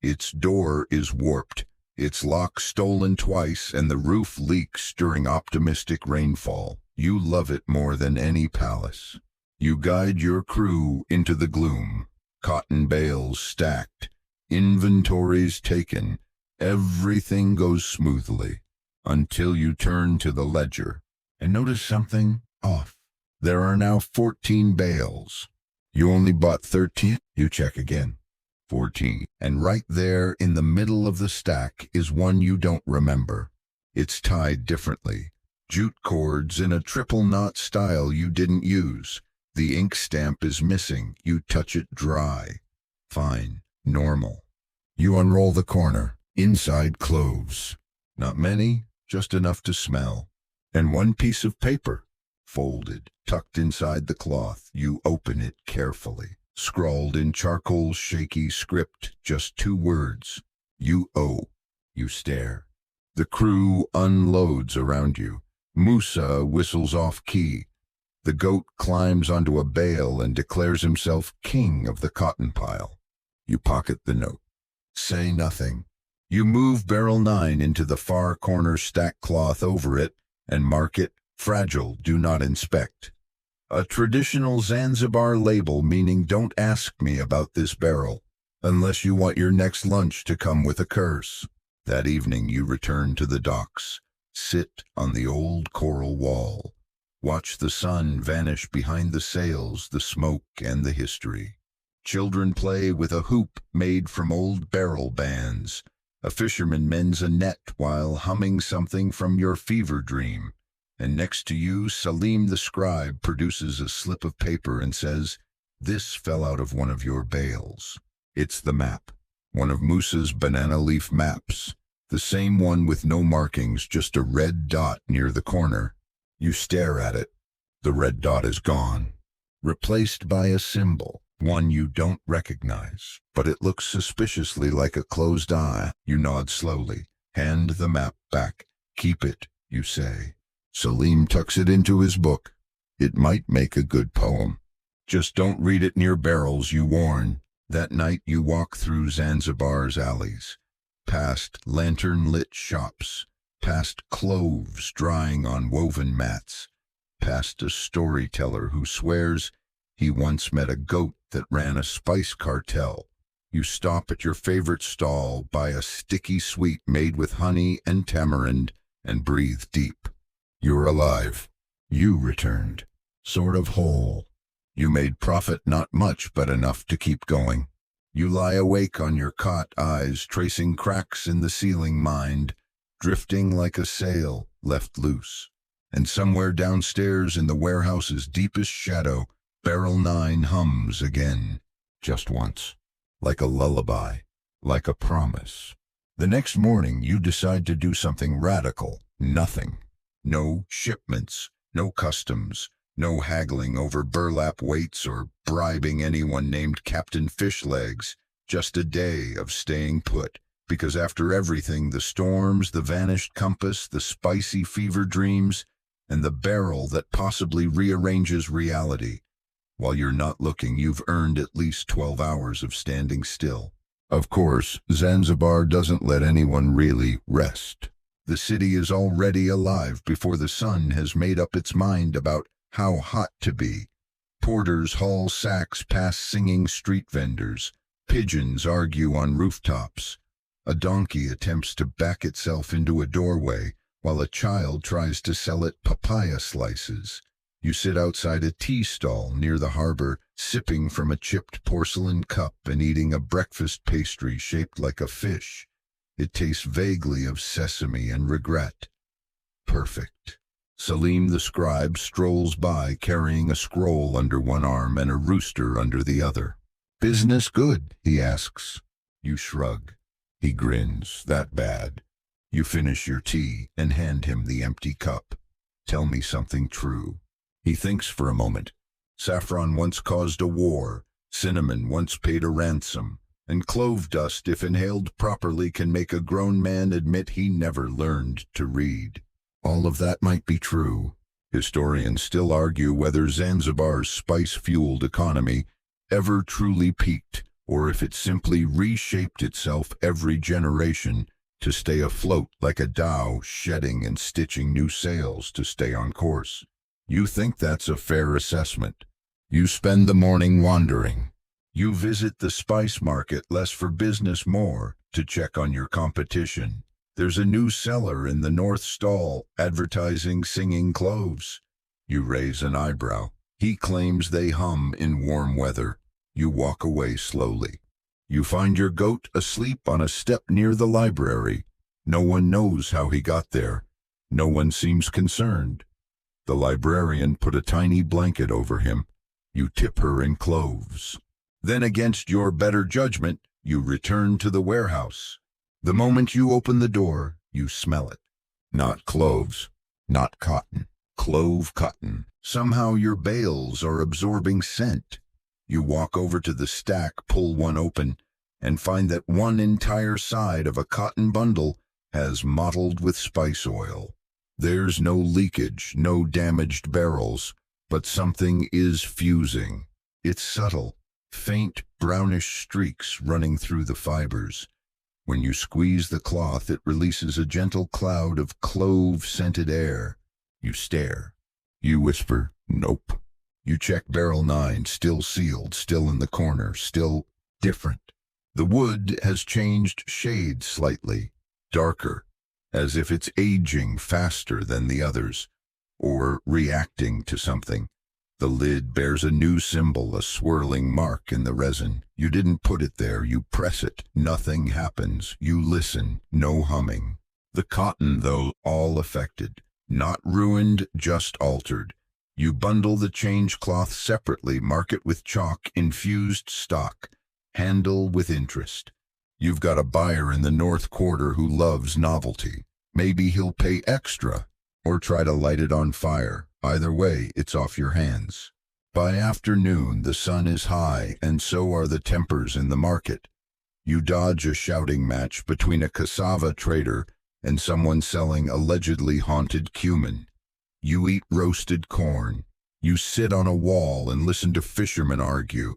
Its door is warped, its lock stolen twice, and the roof leaks during optimistic rainfall. You love it more than any palace. You guide your crew into the gloom. Cotton bales stacked, inventories taken, everything goes smoothly, until you turn to the ledger and notice something off. There are now 14 bales. You only bought 13? You check again. 14. And right there in the middle of the stack is one you don't remember. It's tied differently. Jute cords in a triple knot style you didn't use. The ink stamp is missing. You touch it dry. Fine. Normal. You unroll the corner. Inside cloves. Not many, just enough to smell. And one piece of paper. Folded, tucked inside the cloth. You open it carefully. Scrawled in charcoal shaky script, just 2 words. You owe. You stare. The crew unloads around you. Musa whistles off key. The goat climbs onto a bale and declares himself king of the cotton pile. You pocket the note. Say nothing. You move barrel 9 into the far corner, stack cloth over it, and mark it, fragile, do not inspect. A traditional Zanzibar label meaning don't ask me about this barrel, unless you want your next lunch to come with a curse. That evening you return to the docks. Sit on the old coral wall. Watch the sun vanish behind the sails, the smoke, and the history. Children play with a hoop made from old barrel bands. A fisherman mends a net while humming something from your fever dream. And next to you, Salim the scribe produces a slip of paper and says, "This fell out of one of your bales." It's the map. One of Musa's banana leaf maps. The same one with no markings, just a red dot near the corner. You stare at it. The red dot is gone. Replaced by a symbol, one you don't recognize, but it looks suspiciously like a closed eye. You nod slowly. Hand the map back. Keep it, you say. Salim tucks it into his book. It might make a good poem. Just don't read it near barrels, you warn. That night you walk through Zanzibar's alleys. past lantern-lit shops, past cloves drying on woven mats, past a storyteller who swears he once met a goat that ran a spice cartel. You stop at your favorite stall, buy a sticky sweet made with honey and tamarind, and breathe deep. You're alive. You returned. Sort of whole. You made profit, not much, but enough to keep going. You lie awake on your cot, eyes tracing cracks in the ceiling, mind drifting like a sail left loose. And somewhere downstairs in the warehouse's deepest shadow, Barrel 9 hums again. Just once. Like a lullaby. Like a promise. The next morning you decide to do something radical. Nothing. No shipments. No customs. No haggling over burlap weights or bribing anyone named Captain Fishlegs. Just a day of staying put. Because after everything, the storms, the vanished compass, the spicy fever dreams, and the barrel that possibly rearranges reality, while you're not looking, you've earned at least 12 hours of standing still. Of course, Zanzibar doesn't let anyone really rest. The city is already alive before the sun has made up its mind about how hot to be. Porters haul sacks past singing street vendors. Pigeons argue on rooftops. A donkey attempts to back itself into a doorway, while a child tries to sell it papaya slices. You sit outside a tea stall near the harbor, sipping from a chipped porcelain cup and eating a breakfast pastry shaped like a fish. It tastes vaguely of sesame and regret. Perfect. Salim the scribe strolls by carrying a scroll under one arm and a rooster under the other. "Business good?" he asks. You shrug. He grins. "That bad." You finish your tea and hand him the empty cup. "Tell me something true." He thinks for a moment. Saffron once caused a war. Cinnamon once paid a ransom. And clove dust, if inhaled properly, can make a grown man admit he never learned to read. All of that might be true. Historians still argue whether Zanzibar's spice-fueled economy ever truly peaked, or if it simply reshaped itself every generation to stay afloat like a dhow, shedding and stitching new sails to stay on course. You think that's a fair assessment. You spend the morning wandering. You visit the spice market less for business, more to check on your competition. There's a new seller in the north stall advertising singing cloves. You raise an eyebrow. He claims they hum in warm weather. You walk away slowly. You find your goat asleep on a step near the library. No one knows how he got there. No one seems concerned. The librarian put a tiny blanket over him. You tip her in cloves. Then, against your better judgment, you return to the warehouse. The moment you open the door, you smell it. Not cloves, not cotton, clove cotton. Somehow your bales are absorbing scent. You walk over to the stack, pull one open, and find that one entire side of a cotton bundle has mottled with spice oil. There's no leakage, no damaged barrels, but something is fusing. It's subtle, faint brownish streaks running through the fibers. When you squeeze the cloth, it releases a gentle cloud of clove-scented air. You stare. You whisper, "Nope." You check barrel 9, still sealed, still in the corner, still different. The wood has changed shade slightly, darker, as if it's aging faster than the others, or reacting to something. The lid bears a new symbol, a swirling mark in the resin. You didn't put it there, you press it. Nothing happens. You listen, no humming. The cotton, though, all affected. Not ruined, just altered. You bundle the change cloth separately, mark it with chalk, infused stock, handle with interest. You've got a buyer in the North Quarter who loves novelty. Maybe he'll pay extra, or try to light it on fire. Either way, it's off your hands. By afternoon, the sun is high, and so are the tempers in the market. You dodge a shouting match between a cassava trader and someone selling allegedly haunted cumin. You eat roasted corn. You sit on a wall and listen to fishermen argue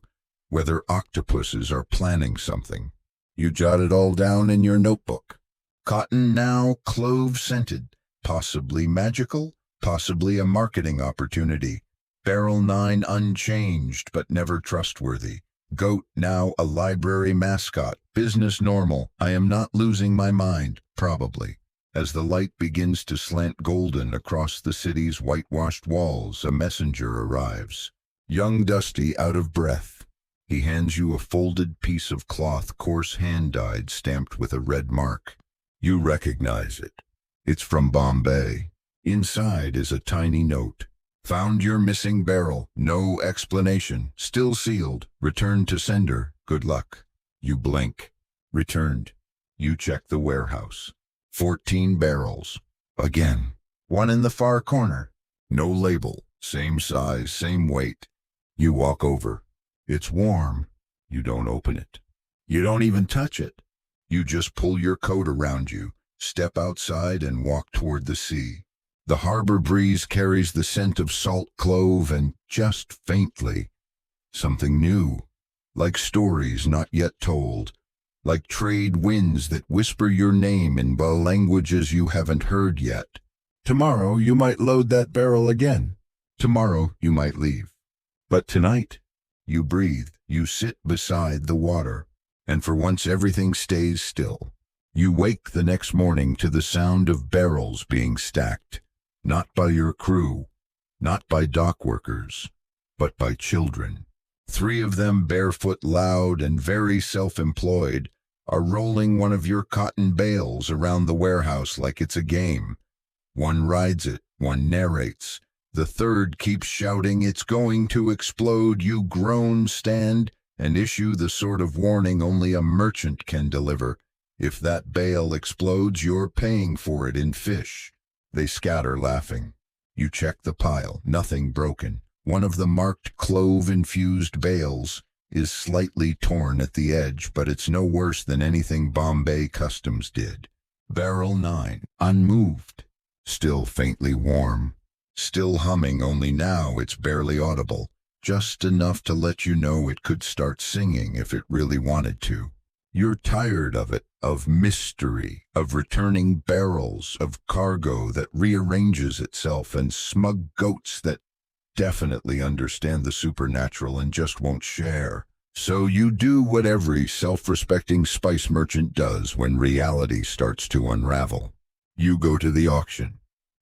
whether octopuses are planning something. You jot it all down in your notebook. Cotton now clove scented, possibly magical, possibly a marketing opportunity. Barrel 9 unchanged but never trustworthy. Goat now a library mascot, business normal. I am not losing my mind, probably. As the light begins to slant golden across the city's whitewashed walls, a messenger arrives. Young Dusty, out of breath. He hands you a folded piece of cloth, coarse hand-dyed, stamped with a red mark. You recognize it. It's from Bombay. Inside is a tiny note. Found your missing barrel. No explanation. Still sealed. Returned to sender. Good luck. You blink. Returned. You check the warehouse. 14 barrels. Again. One in the far corner. No label. Same size, same weight. You walk over. It's warm. You don't open it. You don't even touch it. You just pull your coat around you, step outside and walk toward the sea. The harbor breeze carries the scent of salt clove and, just faintly, something new, like stories not yet told, like trade winds that whisper your name in languages you haven't heard yet. Tomorrow you might load that barrel again. Tomorrow you might leave. But tonight, you breathe, you sit beside the water, and for once everything stays still. You wake the next morning to the sound of barrels being stacked. Not by your crew, not by dock workers, but by children. 3 of them, barefoot, loud, and very self-employed, are rolling one of your cotton bales around the warehouse like it's a game. One rides it, one narrates. The third keeps shouting, "It's going to explode." You groan, stand, and issue the sort of warning only a merchant can deliver. If that bale explodes, you're paying for it in fish. They scatter, laughing. You check the pile. Nothing broken. One of the marked clove-infused bales is slightly torn at the edge, but it's no worse than anything Bombay Customs did. Barrel 9, unmoved. Still faintly warm. Still humming, only now it's barely audible. Just enough to let you know it could start singing if it really wanted to. You're tired of it, of mystery, of returning barrels, of cargo that rearranges itself, and smug goats that definitely understand the supernatural and just won't share. So you do what every self-respecting spice merchant does when reality starts to unravel. You go to the auction.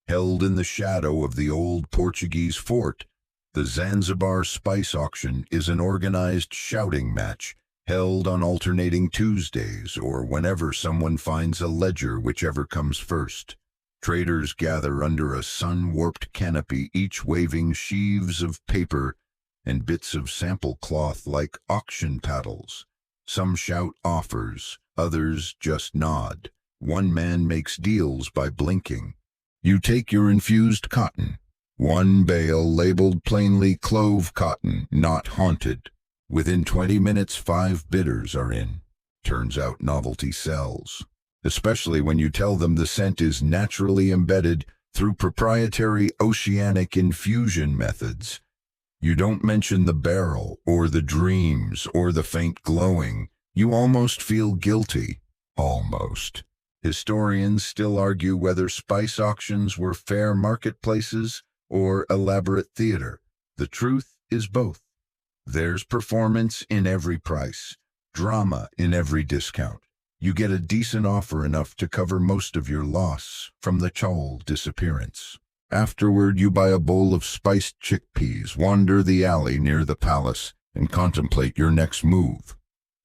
Held in the shadow of the old Portuguese fort, the Zanzibar spice auction is an organized shouting match held on alternating Tuesdays or whenever someone finds a ledger, whichever comes first. Traders gather under a sun-warped canopy, each waving sheaves of paper and bits of sample cloth like auction paddles. Some shout offers, others just nod. One man makes deals by blinking. You take your infused cotton. One bale labeled plainly clove cotton, not haunted. Within 20 minutes, 5 bidders are in. Turns out novelty sells, especially when you tell them the scent is naturally embedded through proprietary oceanic infusion methods. You don't mention the barrel, or the dreams, or the faint glowing. You almost feel guilty. Almost. Historians still argue whether spice auctions were fair marketplaces or elaborate theater. The truth is both. There's performance in every price, drama in every discount. You get a decent offer enough to cover most of your loss from the chawl disappearance. Afterward, you buy a bowl of spiced chickpeas, wander the alley near the palace, and contemplate your next move.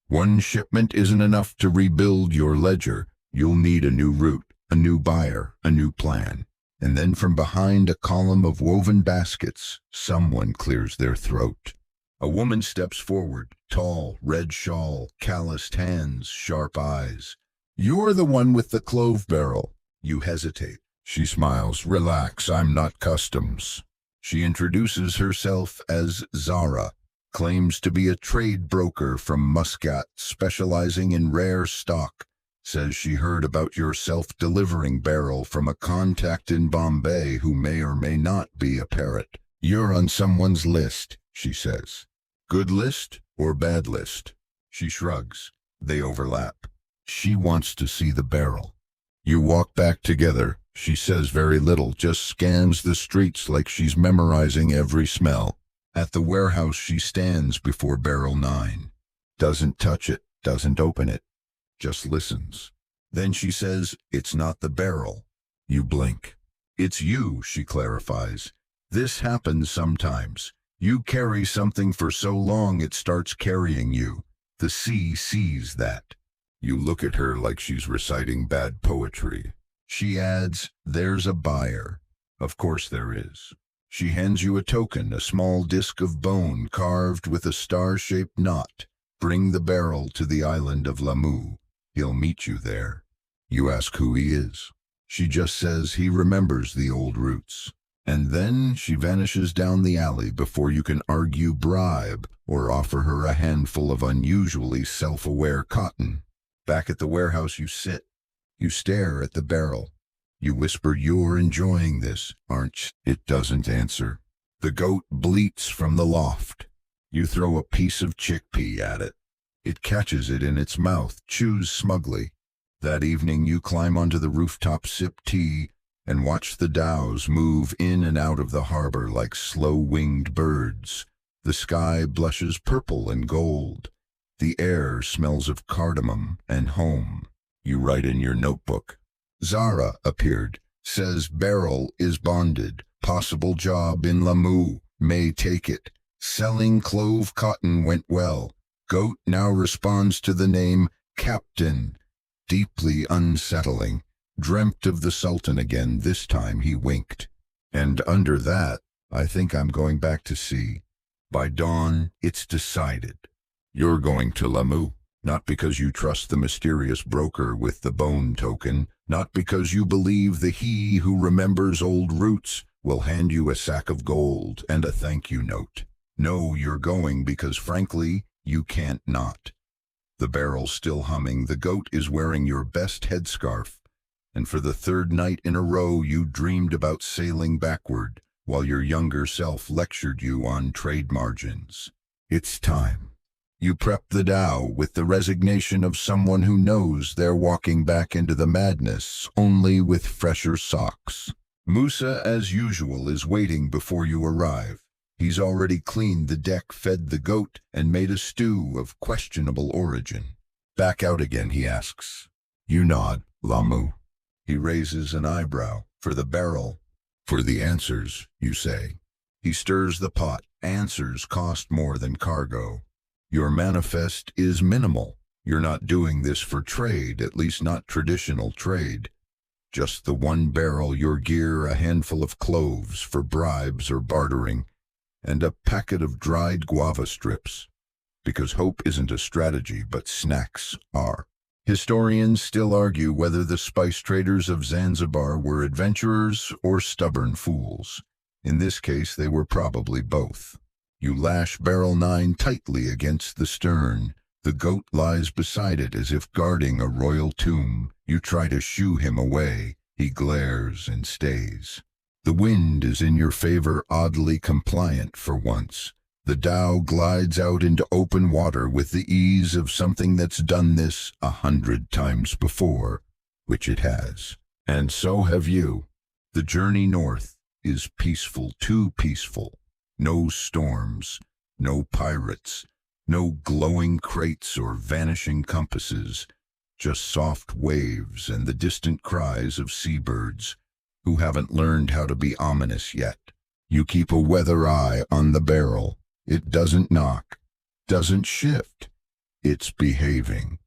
One shipment isn't enough to rebuild your ledger. You'll need a new route, a new buyer, a new plan. And then from behind a column of woven baskets, someone clears their throat. A woman steps forward, tall, red shawl, calloused hands, sharp eyes. "You're the one with the clove barrel." You hesitate. She smiles. "Relax, I'm not customs." She introduces herself as Zara, claims to be a trade broker from Muscat, specializing in rare stock. Says she heard about your self-delivering barrel from a contact in Bombay who may or may not be a parrot. "You're on someone's list," she says. "Good list or bad list?" She shrugs. They overlap. She wants to see the barrel. You walk back together. She says very little, just scans the streets like she's memorizing every smell. At the warehouse she stands before barrel 9. Doesn't touch it, doesn't open it, just listens. Then she says, "It's not the barrel." You blink. "It's you," she clarifies. "This happens sometimes. You carry something for so long it starts carrying you. The sea sees that." You look at her like she's reciting bad poetry. She adds, "There's a buyer." Of course there is. She hands you a token, a small disc of bone carved with a star-shaped knot. "Bring the barrel to the island of Lamu. He'll meet you there." You ask who he is. She just says he remembers the old roots. And then she vanishes down the alley before you can argue bribe or offer her a handful of unusually self-aware cotton. Back at the warehouse you sit. You stare at the barrel. You whisper, "You're enjoying this, aren't you?" It doesn't answer. The goat bleats from the loft. You throw a piece of chickpea at it. It catches it in its mouth, chews smugly. That evening you climb onto the rooftop, sip tea, and watch the dhows move in and out of the harbor like slow-winged birds. The sky blushes purple and gold. The air smells of cardamom and home. You write in your notebook. Zara appeared. Says barrel is bonded. Possible job in Lamu. May take it. Selling clove cotton went well. Goat now responds to the name Captain. Deeply unsettling. Dreamt of the Sultan again. This time he winked. And under that, I think I'm going back to sea. By dawn, it's decided. You're going to Lamu. Not because you trust the mysterious broker with the bone token, not because you believe the he who remembers old roots will hand you a sack of gold and a thank you note. No, you're going because, frankly, you can't not. The barrel's still humming, the goat is wearing your best headscarf, and for the third night in a row you dreamed about sailing backward while your younger self lectured you on trade margins. It's time. You prep the dhow with the resignation of someone who knows they're walking back into the madness, only with fresher socks. Musa, as usual, is waiting before you arrive. He's already cleaned the deck, fed the goat, and made a stew of questionable origin. "Back out again?" he asks. You nod. "Lamu." He raises an eyebrow. "For the barrel?" "For the answers," you say. He stirs the pot. "Answers cost more than cargo. Your manifest is minimal. You're not doing this for trade, at least not traditional trade. Just the one barrel, your gear, a handful of cloves for bribes or bartering, and a packet of dried guava strips. Because hope isn't a strategy, but snacks are. Historians still argue whether the spice traders of Zanzibar were adventurers or stubborn fools. In this case, they were probably both. You lash barrel 9 tightly against the stern. The goat lies beside it as if guarding a royal tomb. You try to shoo him away. He glares and stays. The wind is in your favor, oddly compliant for once. The dhow glides out into open water with the ease of something that's done this 100 times before, which it has. And so have you. The journey north is peaceful, too peaceful. No storms, no pirates, no glowing crates or vanishing compasses, just soft waves and the distant cries of seabirds who haven't learned how to be ominous yet. You keep a weather eye on the barrel. It doesn't knock, doesn't shift. It's behaving,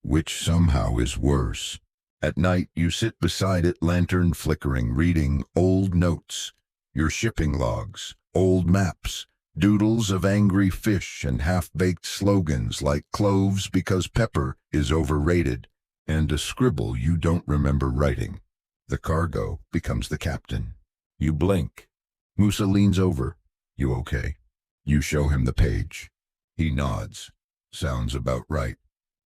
which somehow is worse. At night you sit beside it, lantern flickering, reading old notes, your shipping logs, old maps, doodles of angry fish and half-baked slogans like cloves because pepper is overrated, and a scribble you don't remember writing. The cargo becomes the captain. You blink. Musa leans over. "You okay?" You show him the page. He nods. "Sounds about right."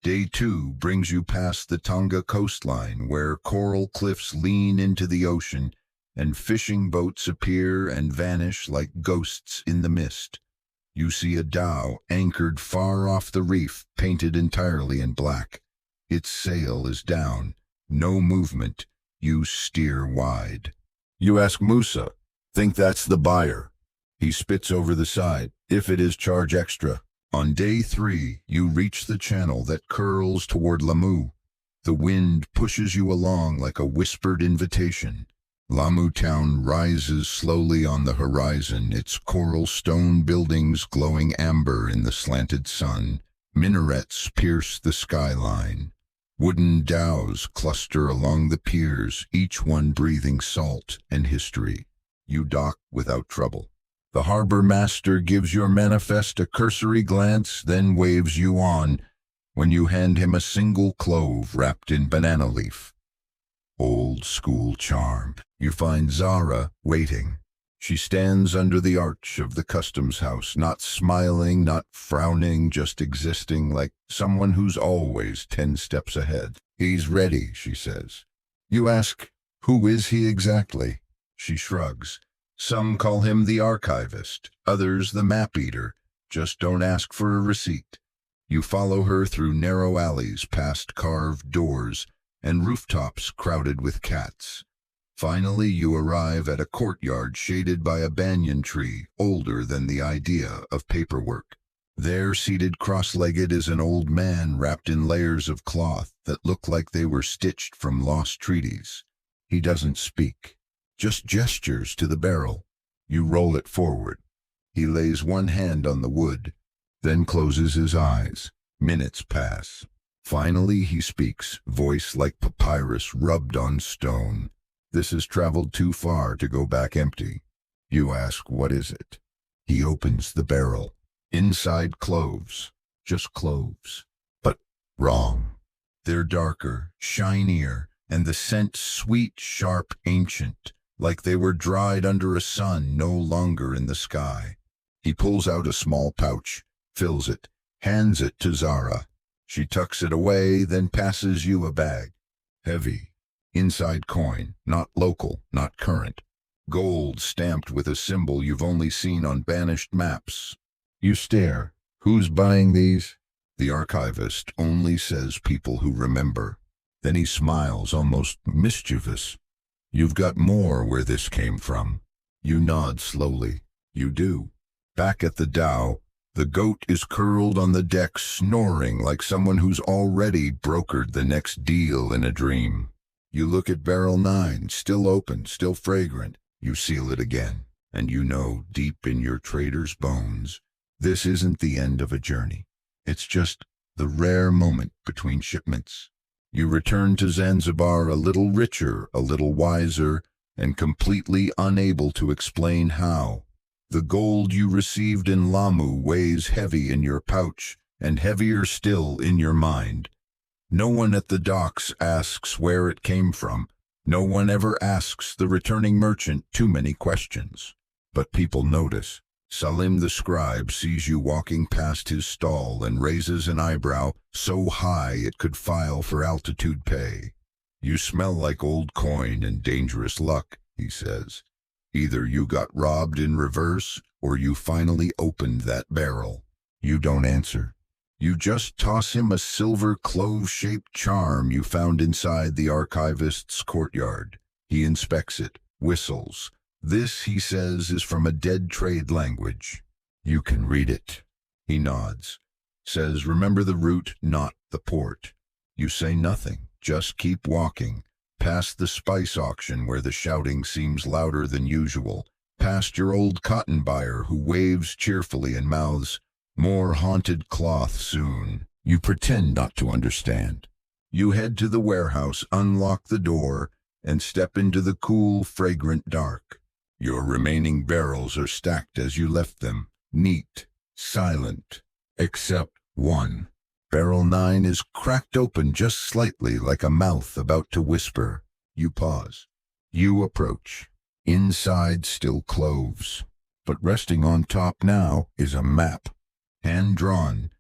Day 2 brings you past the Tonga coastline where coral cliffs lean into the ocean and fishing boats appear and vanish like ghosts in the mist. You see a dhow anchored far off the reef, painted entirely in black. Its sail is down. No movement. You steer wide. You ask Musa. Think that's the buyer. He spits over the side. If it is, charge extra. On day 3, you reach the channel that curls toward Lamu. The wind pushes you along like a whispered invitation. Lamu town rises slowly on the horizon, its coral stone buildings glowing amber in the slanted sun. Minarets pierce the skyline. Wooden dhows cluster along the piers, each one breathing salt and history. You dock without trouble. The harbor master gives your manifest a cursory glance, then waves you on when you hand him a single clove wrapped in banana leaf. Old school charm. You find Zara waiting. She stands under the arch of the customs house, not smiling, not frowning, just existing like someone who's always 10 steps ahead. He's ready, she says. You ask, who is he exactly? She shrugs. Some call him the archivist, others the map eater. Just don't ask for a receipt. You follow her through narrow alleys, past carved doors, and rooftops crowded with cats. Finally, you arrive at a courtyard shaded by a banyan tree, older than the idea of paperwork. There, seated cross-legged, is an old man wrapped in layers of cloth that look like they were stitched from lost treaties. He doesn't speak, just gestures to the barrel. You roll it forward. He lays one hand on the wood, then closes his eyes. Minutes pass. Finally, he speaks, voice like papyrus rubbed on stone. This has traveled too far to go back empty. You ask, what is it? He opens the barrel. Inside, cloves. Just cloves. But wrong. They're darker, shinier, and the scent sweet, sharp, ancient, like they were dried under a sun no longer in the sky. He pulls out a small pouch, fills it, hands it to Zara. She tucks it away, then passes you a bag. Heavy. Inside coin, not local, not current. Gold stamped with a symbol you've only seen on banished maps. You stare. Who's buying these? The archivist only says people who remember. Then he smiles, almost mischievous. You've got more where this came from. You nod slowly. You do. Back at the dhow, the goat is curled on the deck, snoring like someone who's already brokered the next deal in a dream. You look at barrel 9, still open, still fragrant. You seal it again, and you know deep in your trader's bones, this isn't the end of a journey. It's just the rare moment between shipments. You return to Zanzibar a little richer, a little wiser, and completely unable to explain how. The gold you received in Lamu weighs heavy in your pouch, and heavier still in your mind. No one at the docks asks where it came from. No one ever asks the returning merchant too many questions. But people notice. Salim the scribe sees you walking past his stall and raises an eyebrow so high it could file for altitude pay. You smell like old coin and dangerous luck, he says. Either you got robbed in reverse, or you finally opened that barrel. You don't answer. You just toss him a silver clove-shaped charm you found inside the archivist's courtyard. He inspects it, whistles. This, he says, is from a dead trade language. You can read it. He nods. Says, remember the route, not the port. You say nothing, just keep walking. Past the spice auction where the shouting seems louder than usual. Past your old cotton buyer who waves cheerfully and mouths, more haunted cloth soon. You pretend not to understand. You head to the warehouse, unlock the door, and step into the cool, fragrant dark. Your remaining barrels are stacked as you left them, neat, silent, except one. Barrel 9 is cracked open just slightly like a mouth about to whisper. You pause. You approach. Inside still cloves. But resting on top now is a map. Hand-drawn,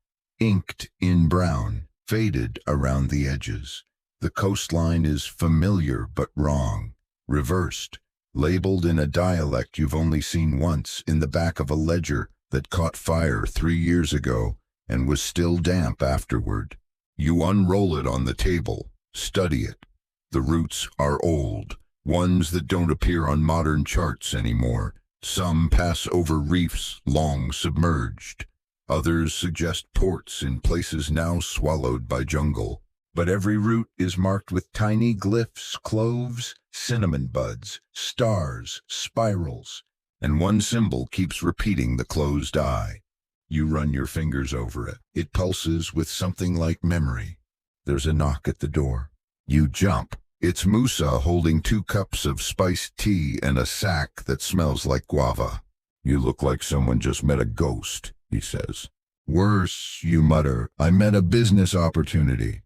inked in brown, faded around the edges. The coastline is familiar but wrong, reversed, labeled in a dialect you've only seen once in the back of a ledger that caught fire 3 years ago and was still damp afterward. You unroll it on the table, study it. The roots are old, ones that don't appear on modern charts anymore. Some pass over reefs long submerged. Others suggest ports in places now swallowed by jungle. But every root is marked with tiny glyphs, cloves, cinnamon buds, stars, spirals, and one symbol keeps repeating: the closed eye. You run your fingers over it. It pulses with something like memory. There's a knock at the door. You jump. It's Musa holding 2 cups of spiced tea and a sack that smells like guava. "You look like someone just met a ghost," he says. "Worse," you mutter. "I met a business opportunity."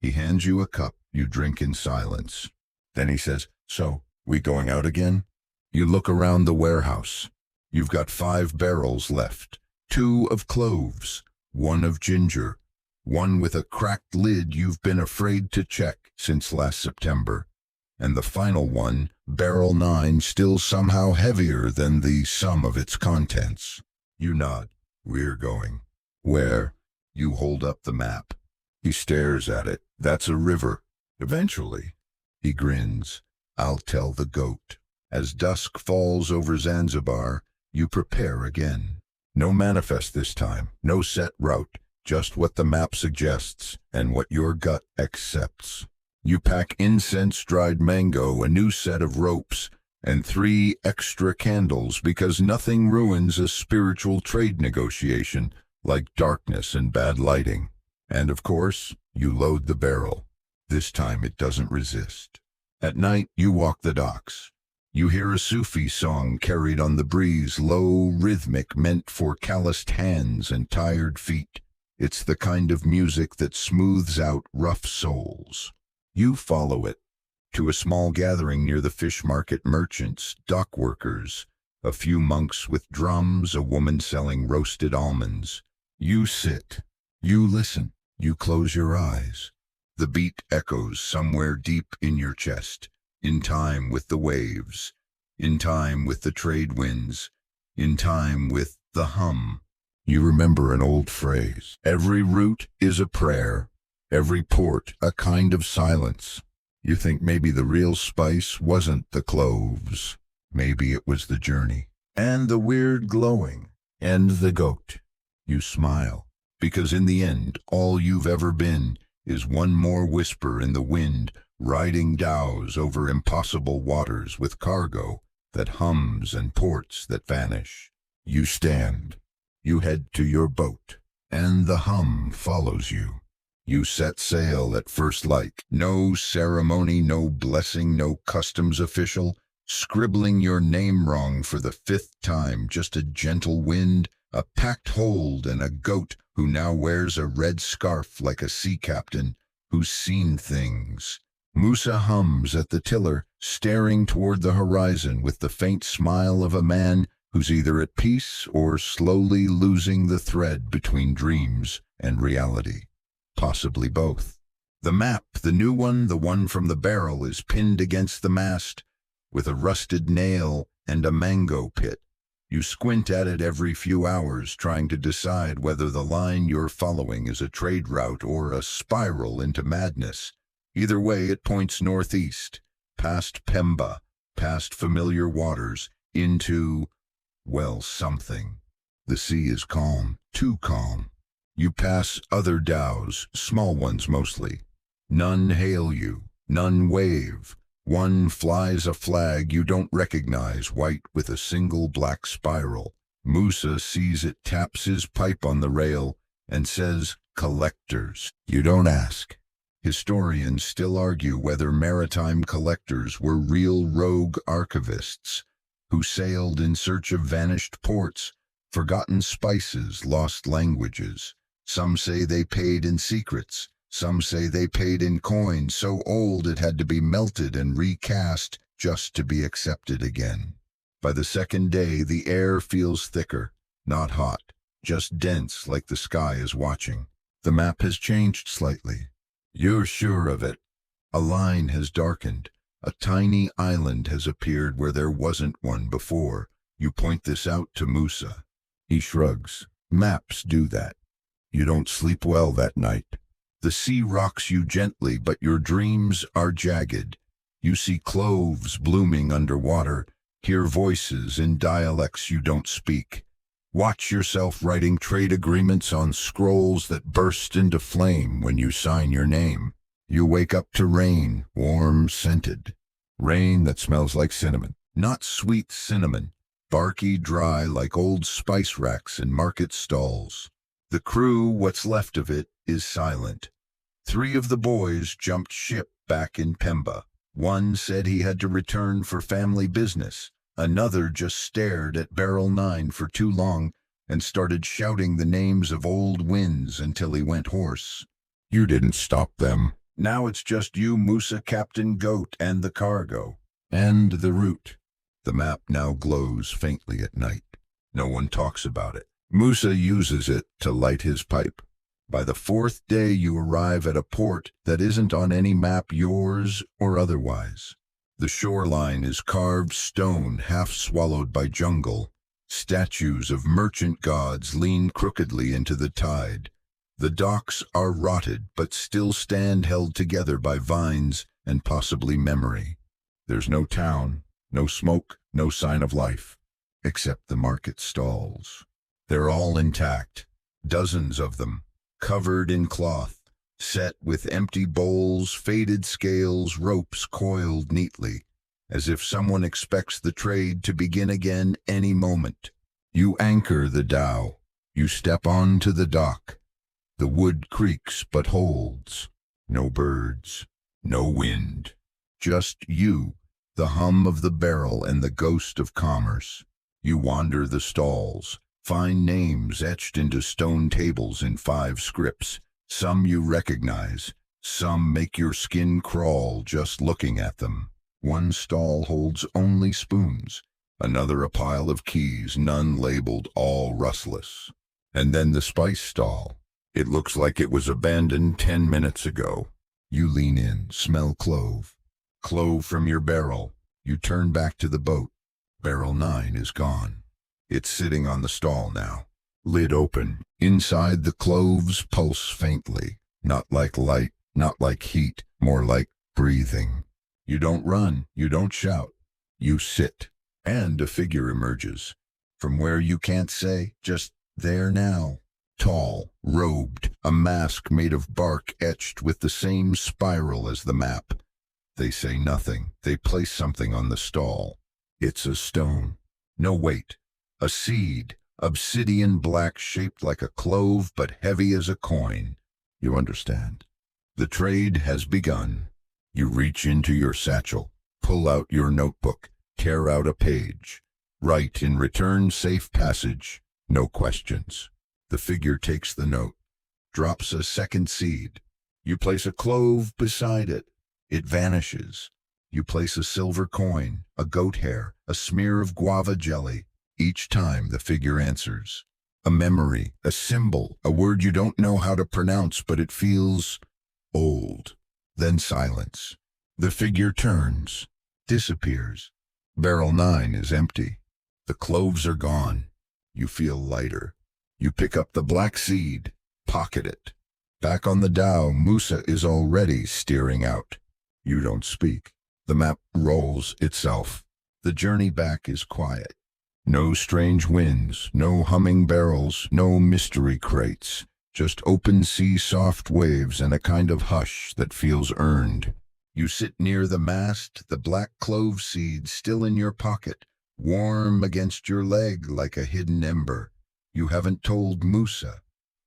He hands you a cup. You drink in silence. Then he says, "So, we going out again?" You look around the warehouse. You've got 5 barrels left. 2 of cloves, 1 of ginger, 1 with a cracked lid you've been afraid to check since last September, and the final one, barrel 9, still somehow heavier than the sum of its contents. You nod. "We're going." "Where?" You hold up the map. He stares at it. "That's a river. Eventually." He grins. "I'll tell the goat." As dusk falls over Zanzibar, you prepare again. No manifest this time, no set route, just what the map suggests and what your gut accepts. You pack incense, dried mango, a new set of ropes, and 3 extra candles because nothing ruins a spiritual trade negotiation like darkness and bad lighting. And of course, you load the barrel. This time it doesn't resist. At night, you walk the docks. You hear a Sufi song carried on the breeze, low, rhythmic, meant for calloused hands and tired feet. It's the kind of music that smooths out rough souls. You follow it to a small gathering near the fish market: merchants, dock workers, a few monks with drums, a woman selling roasted almonds. You sit. You listen. You close your eyes. The beat echoes somewhere deep in your chest, in time with the waves, in time with the trade winds, in time with the hum. You remember an old phrase: every route is a prayer, every port a kind of silence. You think maybe the real spice wasn't the cloves. Maybe it was the journey, and the weird glowing, and the goat. You smile, because in the end, all you've ever been is one more whisper in the wind, riding dhows over impossible waters with cargo that hums and ports that vanish. You stand. You head to your boat, and the hum follows you. You set sail at first light. No ceremony, no blessing, no customs official, scribbling your name wrong for the 5th time, just a gentle wind, a packed hold, and a goat who now wears a red scarf like a sea captain who's seen things. Musa hums at the tiller, staring toward the horizon with the faint smile of a man who's either at peace or slowly losing the thread between dreams and reality. Possibly both. The map, the new one, the one from the barrel, is pinned against the mast with a rusted nail and a mango pit. You squint at it every few hours, trying to decide whether the line you're following is a trade route or a spiral into madness. Either way, it points northeast, past Pemba, past familiar waters, into, well, something. The sea is calm, too calm. You pass other dhows, small ones mostly. None hail you, none wave. One flies a flag you don't recognize, white with a single black spiral. Musa sees it, taps his pipe on the rail, and says, "Collectors." You don't ask. Historians still argue whether maritime collectors were real rogue archivists who sailed in search of vanished ports, forgotten spices, lost languages. Some say they paid in secrets. Some say they paid in coin so old it had to be melted and recast just to be accepted again. By the second day, the air feels thicker, not hot, just dense, like the sky is watching. The map has changed slightly. You're sure of it. A line has darkened. A tiny island has appeared where there wasn't one before. You point this out to Musa. He shrugs. Maps do that. You don't sleep well that night. The sea rocks you gently, but your dreams are jagged. You see cloves blooming underwater, hear voices in dialects you don't speak. Watch yourself writing trade agreements on scrolls that burst into flame when you sign your name. You wake up to rain, warm, scented. Rain that smells like cinnamon. Not sweet cinnamon, barky, dry like old spice racks in market stalls. The crew, what's left of it, is silent. 3 of the boys jumped ship back in Pemba. One said he had to return for family business. Another just stared at Barrel 9 for too long and started shouting the names of old winds until he went hoarse. You didn't stop them. Now it's just you, Musa, Captain Goat, and the cargo. And the route. The map now glows faintly at night. No one talks about it. Musa uses it to light his pipe. By the 4th day you arrive at a port that isn't on any map, yours or otherwise. The shoreline is carved stone, half swallowed by jungle. Statues of merchant gods lean crookedly into the tide. The docks are rotted, but still stand held together by vines and possibly memory. There's no town, no smoke, no sign of life, except the market stalls. They're all intact, dozens of them, covered in cloth, set with empty bowls, faded scales, ropes coiled neatly, as if someone expects the trade to begin again any moment. You anchor the dhow. You step onto the dock. The wood creaks but holds. No birds, no wind. Just you, the hum of the barrel and the ghost of commerce. You wander the stalls, find names etched into stone tables in 5 scripts. Some you recognize, some make your skin crawl just looking at them. One stall holds only spoons, another a pile of keys, none labeled, all rustless. And then the spice stall. It looks like it was abandoned 10 minutes ago. You lean in, smell clove. Clove from your barrel. You turn back to the boat. Barrel 9 is gone. It's sitting on the stall now. Lid open. Inside the cloves pulse faintly. Not like light, not like heat, more like breathing. You don't run, you don't shout. You sit. And a figure emerges. From where you can't say, just there now. Tall, robed, a mask made of bark etched with the same spiral as the map. They say nothing. They place something on the stall. It's a stone. No, wait. A seed. Obsidian black, shaped like a clove but heavy as a coin. You understand. The trade has begun. You reach into your satchel, pull out your notebook, tear out a page. Write in return safe passage. No questions. The figure takes the note, drops a second seed. You place a clove beside it. It vanishes. You place a silver coin, a goat hair, a smear of guava jelly. Each time the figure answers. A memory, a symbol, a word you don't know how to pronounce, but it feels old. Then silence. The figure turns, disappears. Barrel 9 is empty. The cloves are gone. You feel lighter. You pick up the black seed, pocket it. Back on the dhow, Musa is already steering out. You don't speak. The map rolls itself. The journey back is quiet. No strange winds, no humming barrels, no mystery crates. Just open sea, soft waves, and a kind of hush that feels earned. You sit near the mast, the black clove seed still in your pocket, warm against your leg like a hidden ember. You haven't told Musa,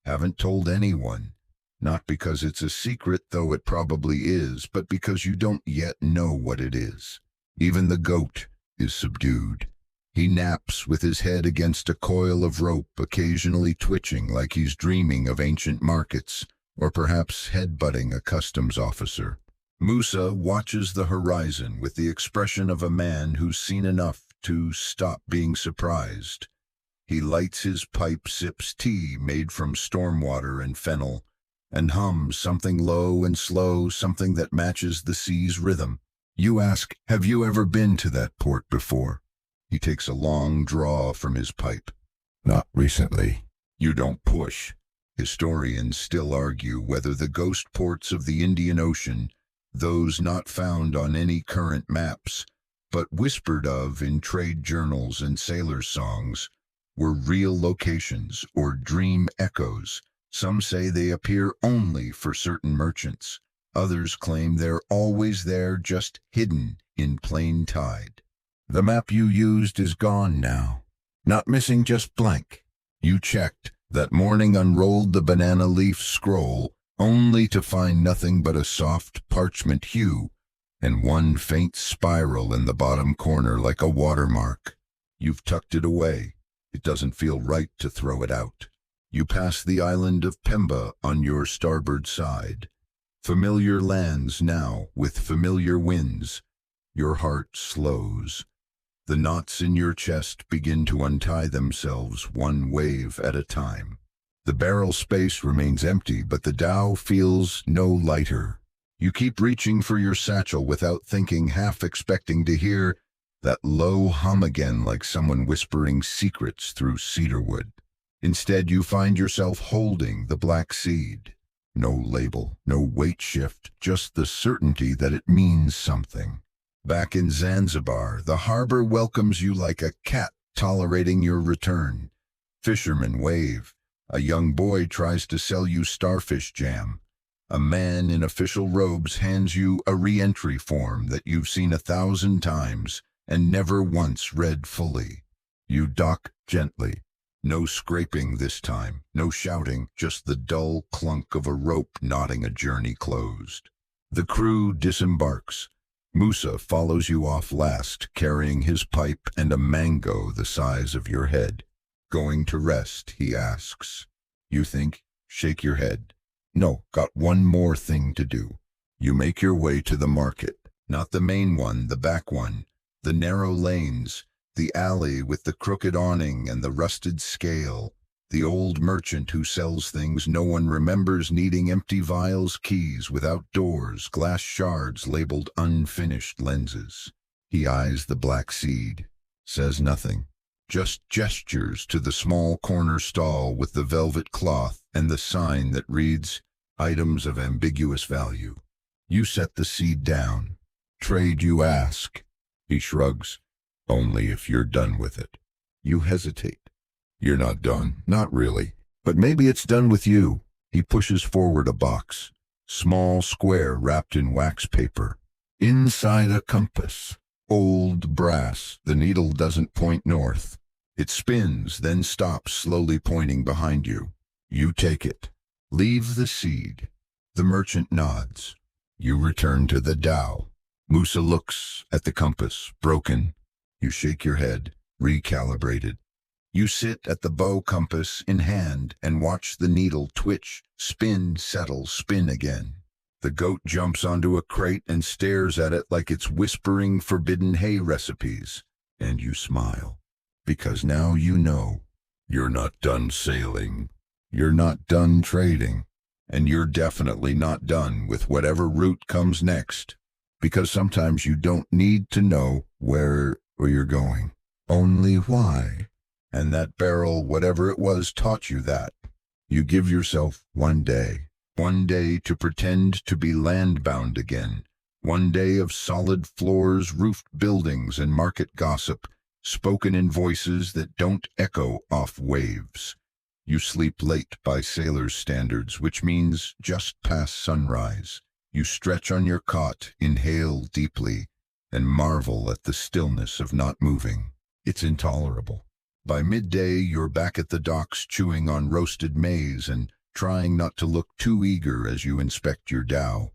haven't told anyone. Not because it's a secret, though it probably is, but because you don't yet know what it is. Even the goat is subdued. He naps with his head against a coil of rope, occasionally twitching like he's dreaming of ancient markets, or perhaps headbutting a customs officer. Musa watches the horizon with the expression of a man who's seen enough to stop being surprised. He lights his pipe, sips tea made from storm water and fennel, and hums something low and slow, something that matches the sea's rhythm. You ask, have you ever been to that port before? He takes a long draw from his pipe. Not recently. You don't push. Historians still argue whether the ghost ports of the Indian Ocean, those not found on any current maps, but whispered of in trade journals and sailors' songs, were real locations or dream echoes. Some say they appear only for certain merchants. Others claim they're always there, just hidden in plain tide. The map you used is gone now. Not missing, just blank. You checked that morning, unrolled the banana leaf scroll, only to find nothing but a soft parchment hue and one faint spiral in the bottom corner like a watermark. You've tucked it away. It doesn't feel right to throw it out. You pass the island of Pemba on your starboard side. Familiar lands now, with familiar winds. Your heart slows. The knots in your chest begin to untie themselves one wave at a time. The barrel space remains empty, but the dhow feels no lighter. You keep reaching for your satchel without thinking, half expecting to hear that low hum again, like someone whispering secrets through cedarwood. Instead, you find yourself holding the black seed. No label, no weight shift, just the certainty that it means something. Back in Zanzibar, the harbor welcomes you like a cat tolerating your return. Fishermen wave. A young boy tries to sell you starfish jam. A man in official robes hands you a re-entry form that you've seen 1,000 times and never once read fully. You dock gently. No scraping this time, no shouting, just the dull clunk of a rope knotting a journey closed. The crew disembarks. Musa follows you off last, carrying his pipe and a mango the size of your head. Going to rest, he asks. You think, shake your head. No, got one more thing to do. You make your way to the market, not the main one, the back one, the narrow lanes, the alley with the crooked awning and the rusted scale, the old merchant who sells things no one remembers, needing empty vials, keys without doors, glass shards labeled unfinished lenses. He eyes the black seed, says nothing, just gestures to the small corner stall with the velvet cloth and the sign that reads, "Items of ambiguous value." You set the seed down. Trade, you ask. He shrugs. Only if you're done with it. You hesitate. You're not done. Not really. But maybe it's done with you. He pushes forward a box. Small square wrapped in wax paper. Inside a compass. Old brass. The needle doesn't point north. It spins, then stops, slowly pointing behind you. You take it. Leave the seed. The merchant nods. You return to the dhow. Musa looks at the compass, broken. You shake your head, recalibrated. You sit at the bow, compass in hand, and watch the needle twitch, spin, settle, spin again. The goat jumps onto a crate and stares at it like it's whispering forbidden hay recipes. And you smile, because now you know. You're not done sailing. You're not done trading. And you're definitely not done with whatever route comes next. Because sometimes you don't need to know where you're going, only why. And that barrel, whatever it was, taught you that. You give yourself one day to pretend to be landbound again, one day of solid floors, roofed buildings, and market gossip, spoken in voices that don't echo off waves. You sleep late by sailors' standards, which means just past sunrise. You stretch on your cot, inhale deeply, and marvel at the stillness of not moving. It's intolerable. By midday, you're back at the docks chewing on roasted maize and trying not to look too eager as you inspect your dhow.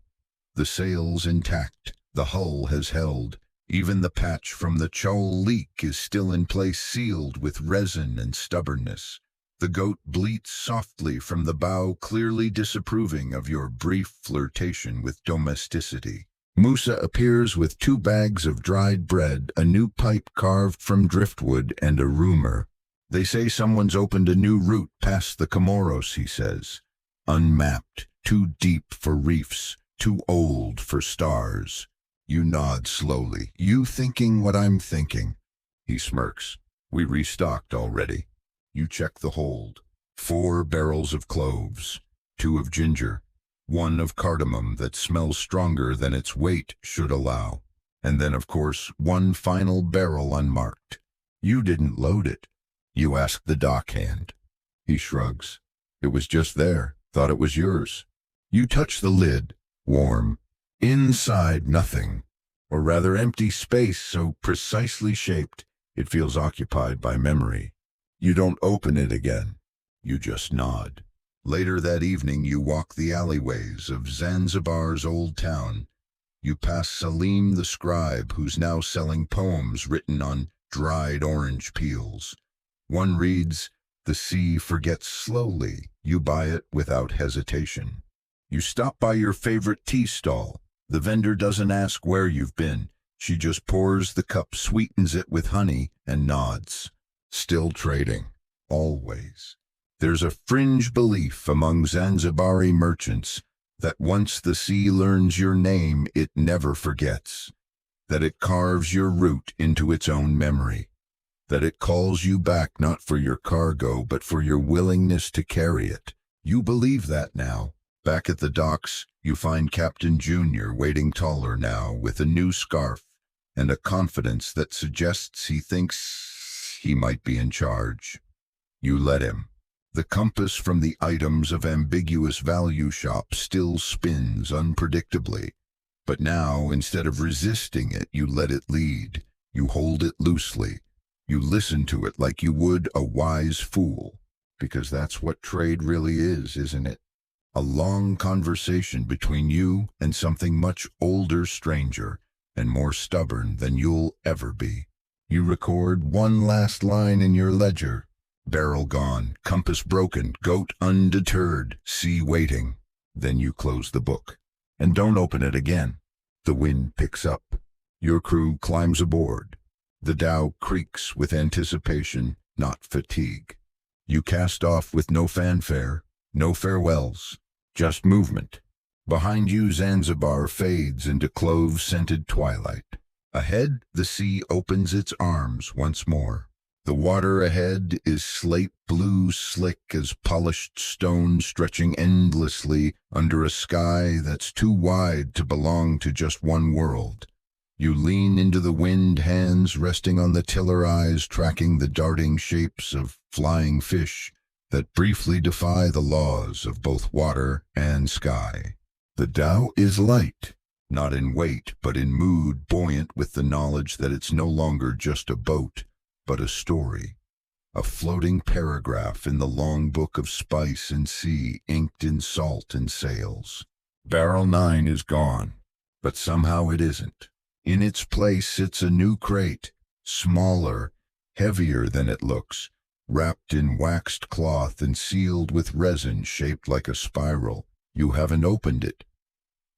The sail's intact, the hull has held, even the patch from the chol leak is still in place, sealed with resin and stubbornness. The goat bleats softly from the bow, clearly disapproving of your brief flirtation with domesticity. Musa appears with 2 bags of dried bread, a new pipe carved from driftwood, and a rumor. They say someone's opened a new route past the Comoros, he says. Unmapped, too deep for reefs, too old for stars. You nod slowly. You thinking what I'm thinking? He smirks. We restocked already. You check the hold. 4 barrels of cloves, 2 of ginger, 1 of cardamom that smells stronger than its weight should allow. And then, of course, 1 final barrel unmarked. You didn't load it. You ask the dockhand. He shrugs. It was just there. Thought it was yours. You touch the lid. Warm. Inside, nothing. Or rather empty space so precisely shaped, it feels occupied by memory. You don't open it again. You just nod. Later that evening, you walk the alleyways of Zanzibar's old town. You pass Salim the scribe, who's now selling poems written on dried orange peels. One reads, "The sea forgets slowly." You buy it without hesitation. You stop by your favorite tea stall. The vendor doesn't ask where you've been. She just pours the cup, sweetens it with honey, and nods. Still trading. Always. There's a fringe belief among Zanzibari merchants that once the sea learns your name, it never forgets. That it carves your route into its own memory. That it calls you back not for your cargo, but for your willingness to carry it. You believe that now. Back at the docks, you find Captain Junior waiting taller now with a new scarf and a confidence that suggests he thinks he might be in charge. You let him. The compass from the items of ambiguous value shop still spins unpredictably. But now, instead of resisting it, you let it lead. You hold it loosely. You listen to it like you would a wise fool. Because that's what trade really is, isn't it? A long conversation between you and something much older, stranger, and more stubborn than you'll ever be. You record one last line in your ledger. Barrel gone, compass broken, goat undeterred, sea waiting. Then you close the book. And don't open it again. The wind picks up. Your crew climbs aboard. The dhow creaks with anticipation, not fatigue. You cast off with no fanfare, no farewells, just movement. Behind you, Zanzibar fades into clove-scented twilight. Ahead, the sea opens its arms once more. The water ahead is slate blue, slick as polished stone, stretching endlessly under a sky that's too wide to belong to just one world. You lean into the wind, hands resting on the tiller, eyes tracking the darting shapes of flying fish that briefly defy the laws of both water and sky. The dhow is light, not in weight, but in mood, buoyant with the knowledge that it's no longer just a boat, but a story. A floating paragraph in the long book of spice and sea, inked in salt and sails. Barrel 9 is gone, but somehow it isn't. In its place sits a new crate, smaller, heavier than it looks, wrapped in waxed cloth and sealed with resin shaped like a spiral. You haven't opened it.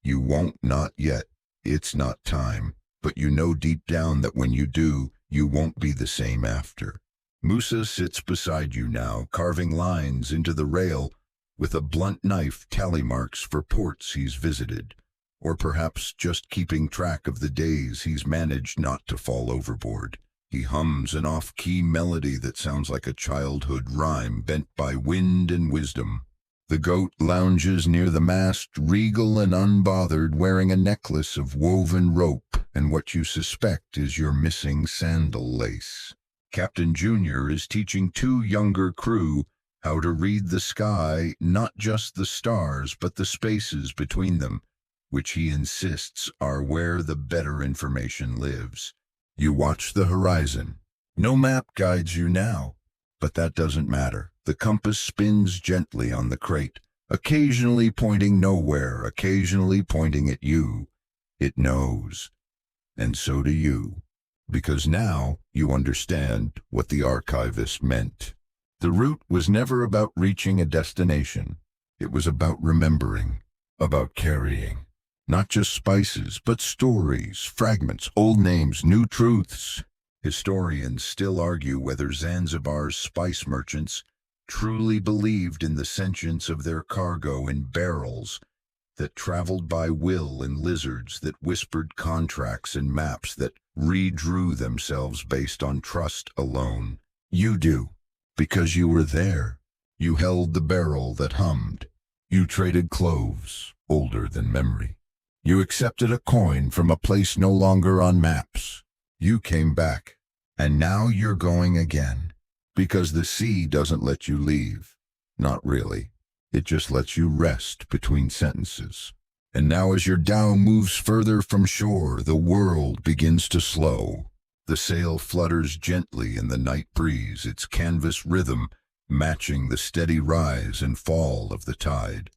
You won't, not yet. It's not time. But you know deep down that when you do, you won't be the same after. Musa sits beside you now, carving lines into the rail with a blunt knife, tally marks for ports he's visited, or perhaps just keeping track of the days he's managed not to fall overboard. He hums an off-key melody that sounds like a childhood rhyme bent by wind and wisdom. The goat lounges near the mast, regal and unbothered, wearing a necklace of woven rope and what you suspect is your missing sandal lace. Captain Junior is teaching 2 younger crew how to read the sky, not just the stars, but the spaces between them, which he insists are where the better information lives. You watch the horizon. No map guides you now, but that doesn't matter. The compass spins gently on the crate, occasionally pointing nowhere, occasionally pointing at you. It knows. And so do you. Because now you understand what the archivist meant. The route was never about reaching a destination. It was about remembering, about carrying. Not just spices, but stories, fragments, old names, new truths. Historians still argue whether Zanzibar's spice merchants truly believed in the sentience of their cargo in barrels that traveled by will and lizards that whispered contracts and maps that redrew themselves based on trust alone. You do. Because you were there. You held the barrel that hummed. You traded cloves, older than memory. You accepted a coin from a place no longer on maps. You came back. And now you're going again. Because the sea doesn't let you leave. Not really. It just lets you rest between sentences. And now as your dhow moves further from shore, the world begins to slow. The sail flutters gently in the night breeze, its canvas rhythm matching the steady rise and fall of the tide.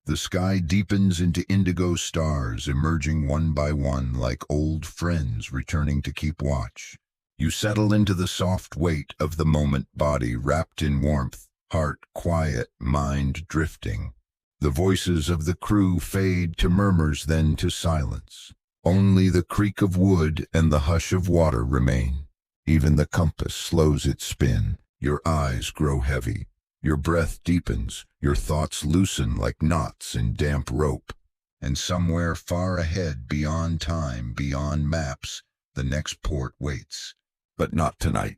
The sky deepens into indigo stars, emerging one by one like old friends returning to keep watch. You settle into the soft weight of the moment, body wrapped in warmth, heart quiet, mind drifting. The voices of the crew fade to murmurs, then to silence. Only the creak of wood and the hush of water remain. Even the compass slows its spin. Your eyes grow heavy. Your breath deepens. Your thoughts loosen like knots in damp rope. And somewhere far ahead, beyond time, beyond maps, the next port waits. But not tonight.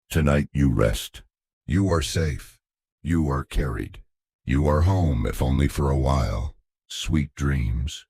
Tonight you rest. You are safe. You are carried. You are home, if only for a while. Sweet dreams.